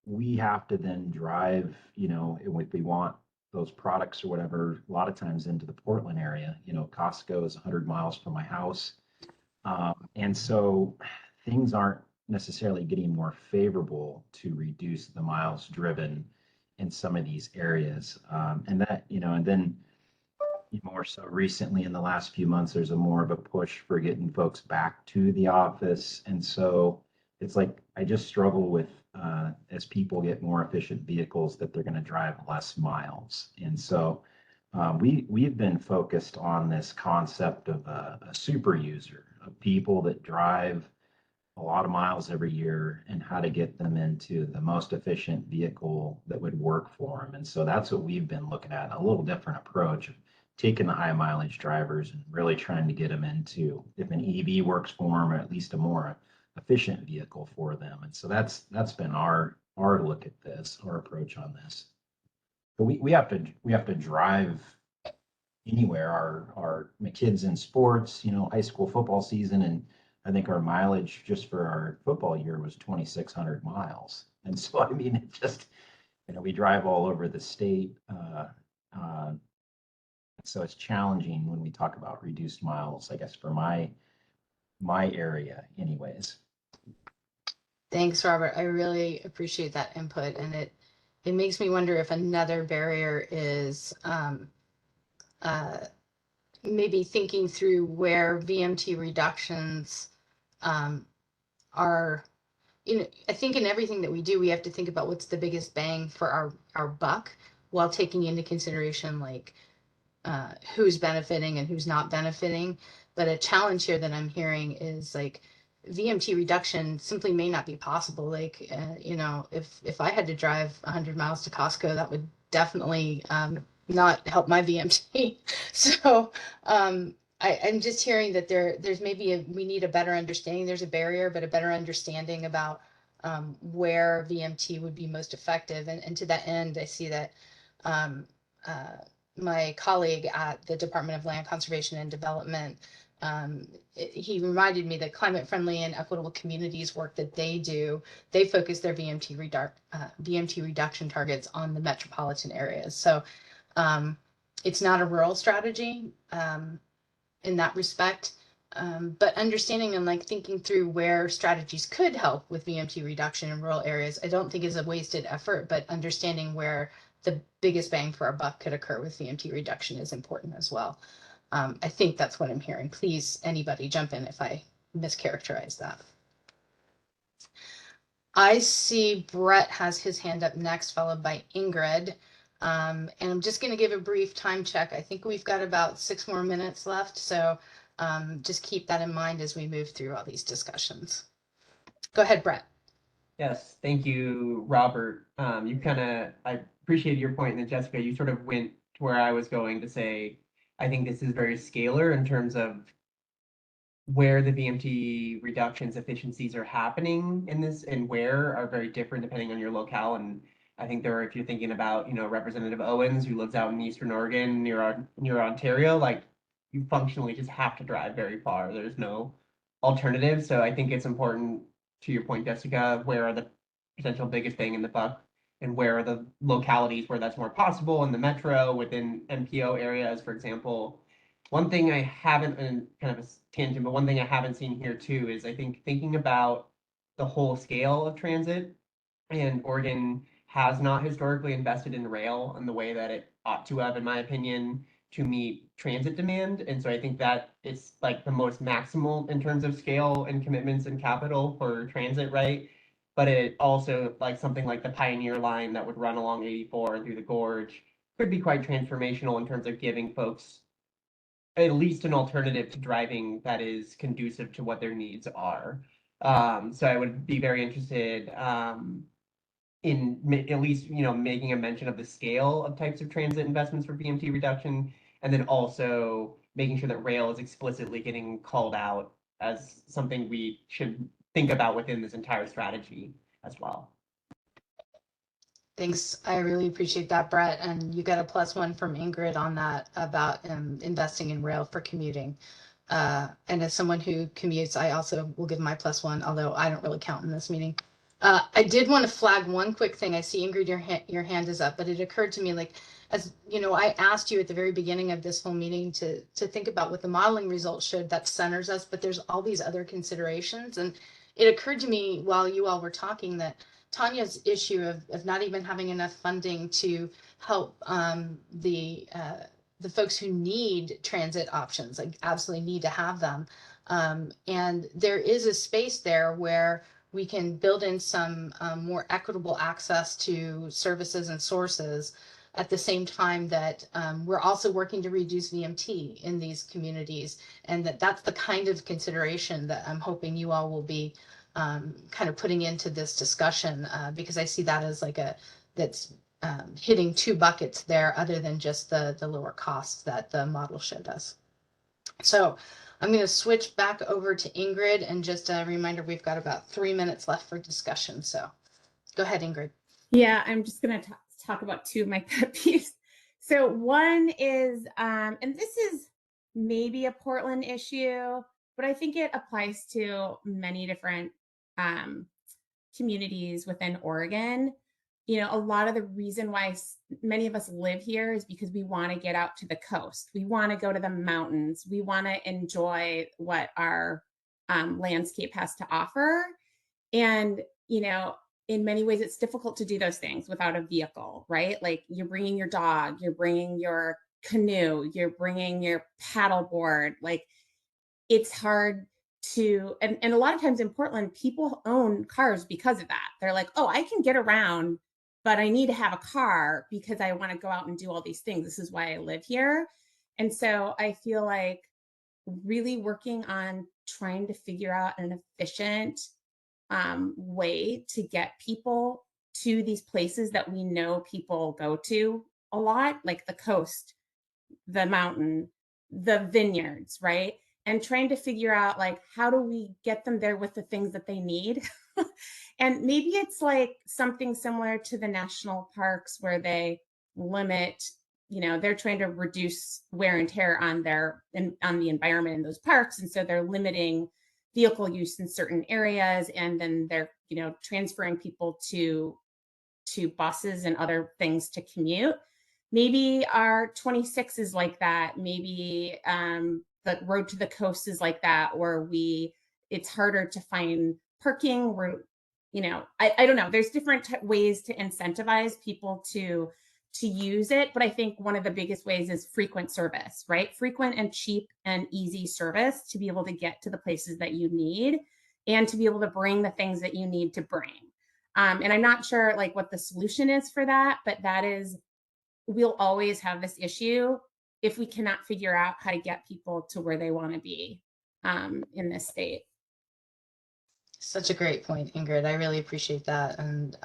we have to then drive, if we want those products or whatever, a lot of times into the Portland area. Costco is 100 miles from my house. And so things aren't necessarily getting more favorable to reduce the miles driven in some of these areas. And then more so recently in the last few months, there's more of a push for getting folks back to the office. And so it's like, I just struggle with, as people get more efficient vehicles, that they're going to drive less miles. And so we've been focused on this concept of a super user, of people that drive a lot of miles every year, and how to get them into the most efficient vehicle that would work for them. And so that's what we've been looking at, a little different approach of taking the high mileage drivers and really trying to get them into, if an EV works for them, or at least a more efficient vehicle for them. And so that's been our look at this, our approach on this. But we have to drive anywhere. My kids in sports, high school football season, and I think our mileage just for our football year was 2,600 miles. And so, I mean, it just, we drive all over the state. So it's challenging when we talk about reduced miles, I guess, for my area anyways. Thanks, Robert. I really appreciate that input. And it makes me wonder if another barrier is maybe thinking through where VMT reductions are. I think in everything that we do, we have to think about what's the biggest bang for our buck, while taking into consideration like who's benefiting and who's not benefiting. But a challenge here that I'm hearing is like VMT reduction simply may not be possible. Like, if I had to drive 100 miles to Costco, that would definitely not help my VMT. So I'm just hearing that there's maybe we need a better understanding. There's a barrier, but a better understanding about where VMT would be most effective. And to that end, I see that my colleague at the Department of Land Conservation and Development, he reminded me that climate friendly and equitable communities work that they do, they focus their VMT reduction targets on the metropolitan areas. So it's not a rural strategy in that respect, but understanding and like thinking through where strategies could help with VMT reduction in rural areas, I don't think is a wasted effort, but understanding where the biggest bang for our buck could occur with VMT reduction is important as well. I think that's what I'm hearing. Please, anybody jump in if I mischaracterize that. I see Brett has his hand up next, followed by Ingrid. And I'm just going to give a brief time check. I think we've got about 6 more minutes left. So just keep that in mind as we move through all these discussions. Go ahead, Brett. Yes, thank you, Robert. I appreciated your point, and then Jessica, you sort of went to where I was going to say, I think this is very scalar in terms of where the VMT reductions efficiencies are happening in this and where are very different depending on your locale. And I think there are, if you're thinking about, Representative Owens, who lives out in Eastern Oregon near Ontario, like you functionally just have to drive very far. There's no alternative. So I think it's important, to your point, Jessica, where are the potential biggest bang in the buck and where are the localities where that's more possible in the metro, within MPO areas, for example. One thing I haven't, and kind of a tangent, but one thing I haven't seen here too is I think thinking about the whole scale of transit, and Oregon has not historically invested in rail in the way that it ought to have, in my opinion, to meet transit demand. And so I think that it's like the most maximal in terms of scale and commitments and capital for transit, right? But it also, like something like the Pioneer line that would run along 84 and through the gorge, could be quite transformational in terms of giving folks at least an alternative to driving that is conducive to what their needs are. So I would be very interested in at least, making a mention of the scale of types of transit investments for VMT reduction, and then also making sure that rail is explicitly getting called out as something we should think about within this entire strategy as well. Thanks. I really appreciate that, Brett. And you got a +1 from Ingrid on that about investing in rail for commuting. And as someone who commutes, I also will give my +1, although I don't really count in this meeting. I did want to flag one quick thing. I see, Ingrid, your hand is up, but it occurred to me, like, as you know, I asked you at the very beginning of this whole meeting to think about what the modeling results showed that centers us, but there's all these other considerations. And it occurred to me while you all were talking that Tanya's issue of not even having enough funding to help the folks who need transit options, like absolutely need to have them. And there is a space there where we can build in some more equitable access to services and sources at the same time that we're also working to reduce VMT in these communities. And that's the kind of consideration that I'm hoping you all will be kind of putting into this discussion, because I see that as like that's hitting 2 buckets there other than just the lower costs that the model showed us. So I'm going to switch back over to Ingrid, and just a reminder, we've got about 3 minutes left for discussion. So go ahead, Ingrid. Yeah, I'm just going to talk about 2 of my pet peeves. So one is, and this is maybe a Portland issue, but I think it applies to many different communities within Oregon. A lot of the reason why many of us live here is because we want to get out to the coast. We want to go to the mountains. We want to enjoy what our landscape has to offer. And, in many ways, it's difficult to do those things without a vehicle, right? Like you're bringing your dog, you're bringing your canoe, you're bringing your paddleboard. Like it's hard to, and a lot of times in Portland, people own cars because of that. They're like, oh, I can get around, but I need to have a car because I want to go out and do all these things. This is why I live here. And so I feel like really working on trying to figure out an efficient way to get people to these places that we know people go to a lot, like the coast, the mountain, the vineyards, right? And trying to figure out, like, how do we get them there with the things that they need? And maybe it's like something similar to the national parks where they limit, they're trying to reduce wear and tear on on the environment in those parks. And so they're limiting vehicle use in certain areas, and then they're transferring people to buses and other things to commute. Maybe our 26 is like that. Maybe the road to the coast is like that, where it's harder to find parking. I don't know. There's different ways to incentivize people to use it, but I think one of the biggest ways is frequent service, right? Frequent and cheap and easy service to be able to get to the places that you need and to be able to bring the things that you need to bring. And I'm not sure like what the solution is for that, but that is we'll always have this issue if we cannot figure out how to get people to where they want to be in this state. Such a great point, Ingrid. I really appreciate that. And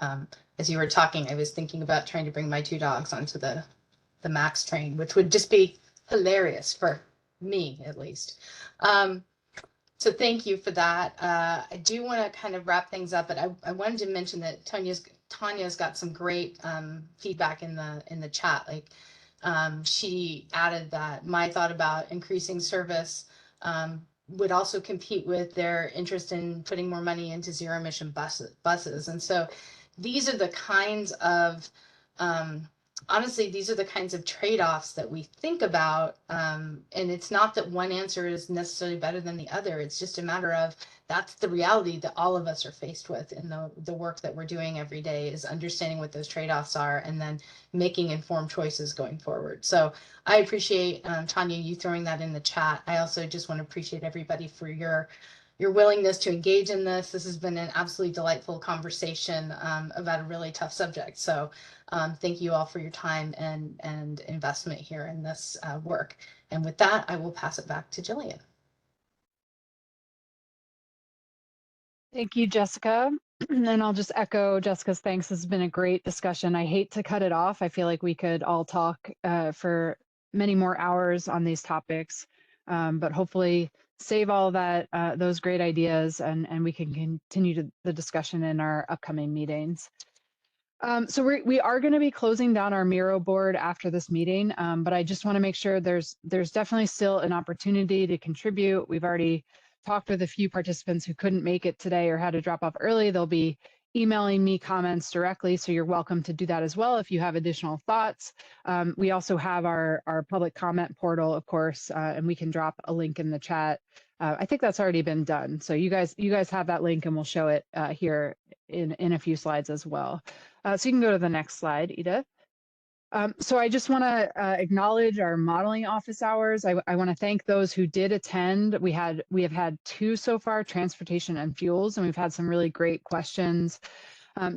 as you were talking, I was thinking about trying to bring my 2 dogs onto the MAX train, which would just be hilarious for me, at least. So thank you for that. I do want to kind of wrap things up, but I wanted to mention that Tanya's got some great feedback in the chat. Like she added that my thought about increasing service would also compete with their interest in putting more money into zero emission buses. And so these are the kinds of honestly, these are the kinds of trade-offs that we think about. And it's not that one answer is necessarily better than the other. It's just a matter of that's the reality that all of us are faced with in the work that we're doing every day, is understanding what those trade-offs are and then making informed choices going forward. So I appreciate, Tanya, you throwing that in the chat. I also just want to appreciate everybody for your willingness to engage in this. This has been an absolutely delightful conversation about a really tough subject. So thank you all for your time and investment here in this work. And with that, I will pass it back to Jillian. Thank you, Jessica. And I'll just echo Jessica's thanks. This has been a great discussion. I hate to cut it off. I feel like we could all talk for many more hours on these topics, but hopefully save all that those great ideas and we can continue the discussion in our upcoming meetings. So we are going to be closing down our Miro board after this meeting, but I just want to make sure there's definitely still an opportunity to contribute. We've already talked with a few participants who couldn't make it today or had to drop off early. They'll be emailing me comments directly, so you're welcome to do that as well if you have additional thoughts. We also have our public comment portal, of course, and we can drop a link in the chat. I think that's already been done. So you guys have that link and we'll show it here in a few slides as well. So you can go to the next slide, Edith. So I just want to acknowledge our modeling office hours. I want to thank those who did attend. We have had 2 so far, transportation and fuels, and we've had some really great questions.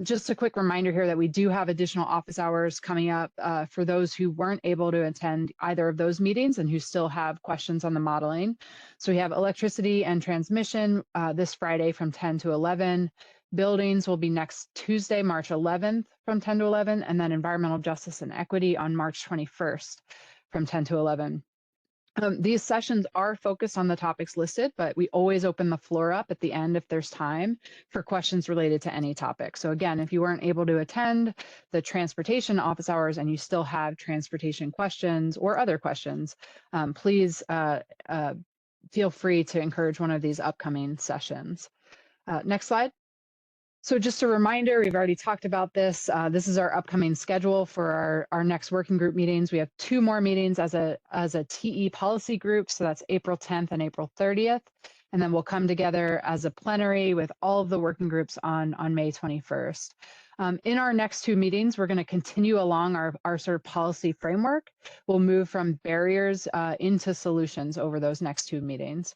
Just a quick reminder here that we do have additional office hours coming up for those who weren't able to attend either of those meetings and who still have questions on the modeling. So we have electricity and transmission this Friday from 10 to 11. Buildings will be next Tuesday, March 11th from 10 to 11, and then environmental justice and equity on March 21st from 10 to 11. These sessions are focused on the topics listed, but we always open the floor up at the end if there's time for questions related to any topic. So again, if you weren't able to attend the transportation office hours and you still have transportation questions or other questions, please feel free to encourage one of these upcoming sessions. Next slide. So just a reminder, we've already talked about this. This is our upcoming schedule for our next working group meetings. We have 2 more meetings as a TE policy group. So that's April 10th and April 30th. And then we'll come together as a plenary with all of the working groups on May 21st. In our next 2 meetings, we're going to continue along our sort of policy framework. We'll move from barriers into solutions over those next 2 meetings.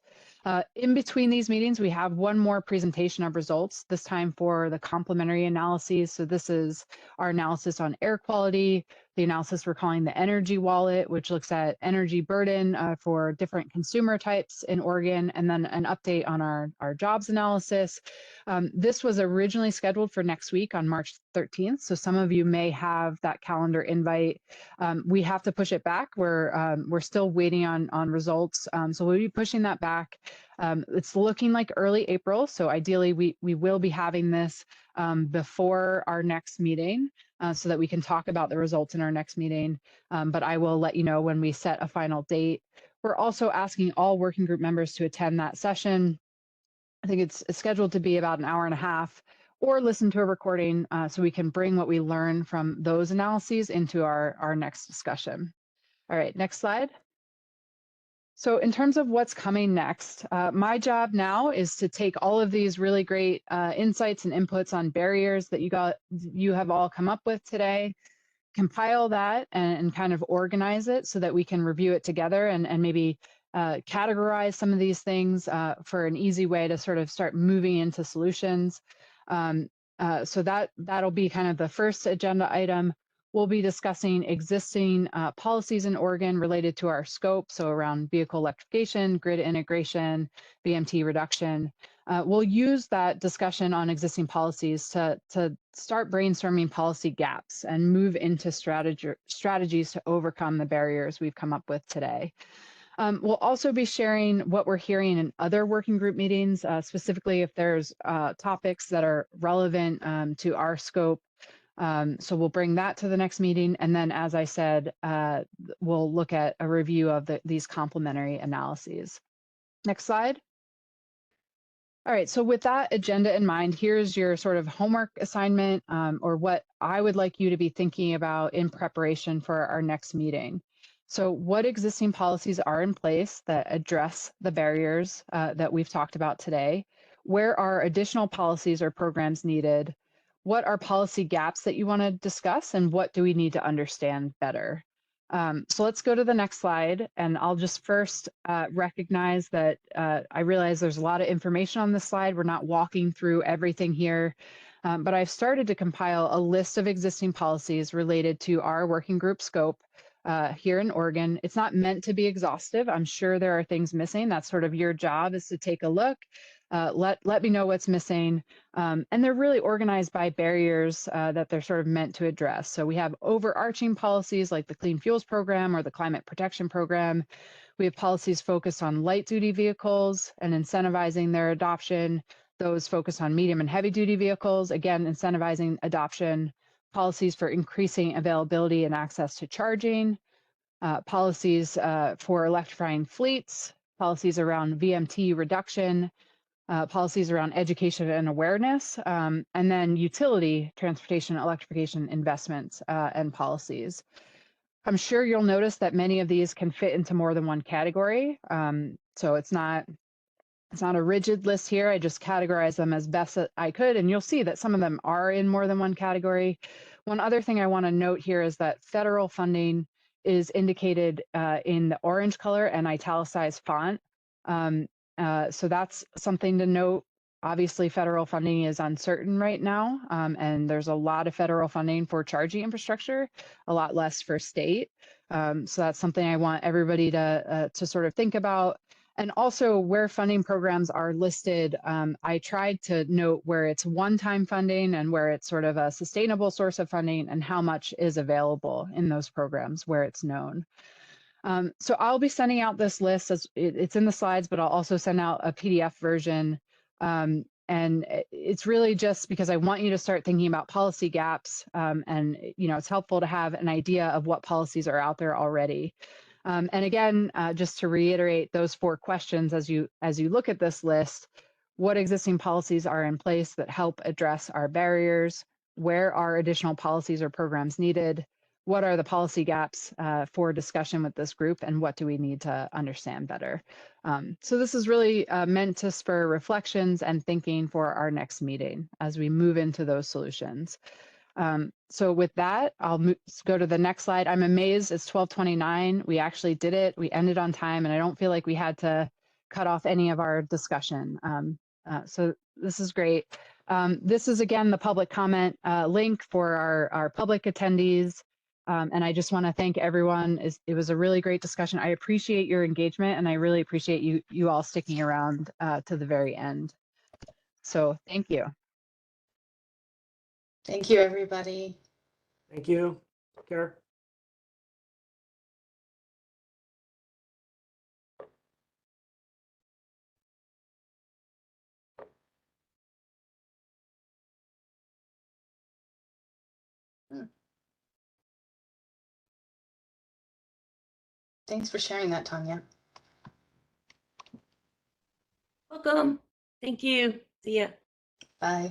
In between these meetings, we have 1 more presentation of results, this time for the complementary analyses. So this is our analysis on air quality, the analysis we're calling the energy wallet, which looks at energy burden for different consumer types in Oregon, and then an update on our jobs analysis. This was originally scheduled for next week on March 13th, so some of you may have that calendar invite. We have to push it back. We're still waiting on results, so we'll be pushing that back. It's looking like early April, so ideally we will be having this before our next meeting so that we can talk about the results in our next meeting, but I will let you know when we set a final date. We're also asking all working group members to attend that session. I think it's scheduled to be about an hour and a half, or listen to a recording so we can bring what we learn from those analyses into our next discussion. All right, next slide. So in terms of what's coming next, my job now is to take all of these really great insights and inputs on barriers that you have all come up with today, compile that and kind of organize it so that we can review it together and maybe categorize some of these things for an easy way to sort of start moving into solutions. So that'll be kind of the first agenda item. We'll be discussing existing policies in Oregon related to our scope, so around vehicle electrification, grid integration, VMT reduction. We'll use that discussion on existing policies to start brainstorming policy gaps and move into strategies to overcome the barriers we've come up with today. We'll also be sharing what we're hearing in other working group meetings, specifically if there's topics that are relevant to our scope. So we'll bring that to the next meeting. And then, as I said, we'll look at a review of these complementary analyses. Next slide. All right, so with that agenda in mind, here's your sort of homework assignment or what I would like you to be thinking about in preparation for our next meeting. So what existing policies are in place that address the barriers that we've talked about today? Where are additional policies or programs needed? What are policy gaps that you want to discuss, and what do we need to understand better? So let's go to the next slide, and I'll just first recognize that I realize there's a lot of information on this slide. We're not walking through everything here, but I've started to compile a list of existing policies related to our working group scope here in Oregon. It's not meant to be exhaustive. I'm sure there are things missing. That's sort of your job, is to take a look. Let me know what's missing. And they're really organized by barriers that they're sort of meant to address. So we have overarching policies like the Clean Fuels Program or the Climate Protection Program. We have policies focused on light duty vehicles and incentivizing their adoption. Those focused on medium and heavy duty vehicles, again, incentivizing adoption. Policies for increasing availability and access to charging. Policies for electrifying fleets. Policies around VMT reduction. Policies around education and awareness, and then utility, transportation, electrification investments and policies. I'm sure you'll notice that many of these can fit into more than one category. So it's not a rigid list here. I just categorize them as best that I could, and you'll see that some of them are in more than one category. One other thing I want to note here is that federal funding is indicated in the orange color and italicized font. So that's something to note. Obviously, federal funding is uncertain right now, and there's a lot of federal funding for charging infrastructure, a lot less for state. So that's something I want everybody to sort of think about. And also, where funding programs are listed, I tried to note where it's one-time funding and where it's sort of a sustainable source of funding, and how much is available in those programs where it's known. So I'll be sending out this list, as it's in the slides, but I'll also send out a PDF version. And it's really just because I want you to start thinking about policy gaps. And it's helpful to have an idea of what policies are out there already. And again, just to reiterate those 4 questions as you look at this list: what existing policies are in place that help address our barriers? Where are additional policies or programs needed? What are the policy gaps for discussion with this group, and what do we need to understand better? So this is really meant to spur reflections and thinking for our next meeting as we move into those solutions. So with that, I'll go to the next slide. I'm amazed it's 12:29. We actually did it. We ended on time, and I don't feel like we had to cut off any of our discussion. So this is great. This is, again, the public comment link for our public attendees. And I just want to thank everyone. It was a really great discussion. I appreciate your engagement, and I really appreciate you all sticking around to the very end. So thank you. Thank you, everybody. Thank you. Take care. Thanks for sharing that, Tanya. Welcome. Thank you. See ya. Bye.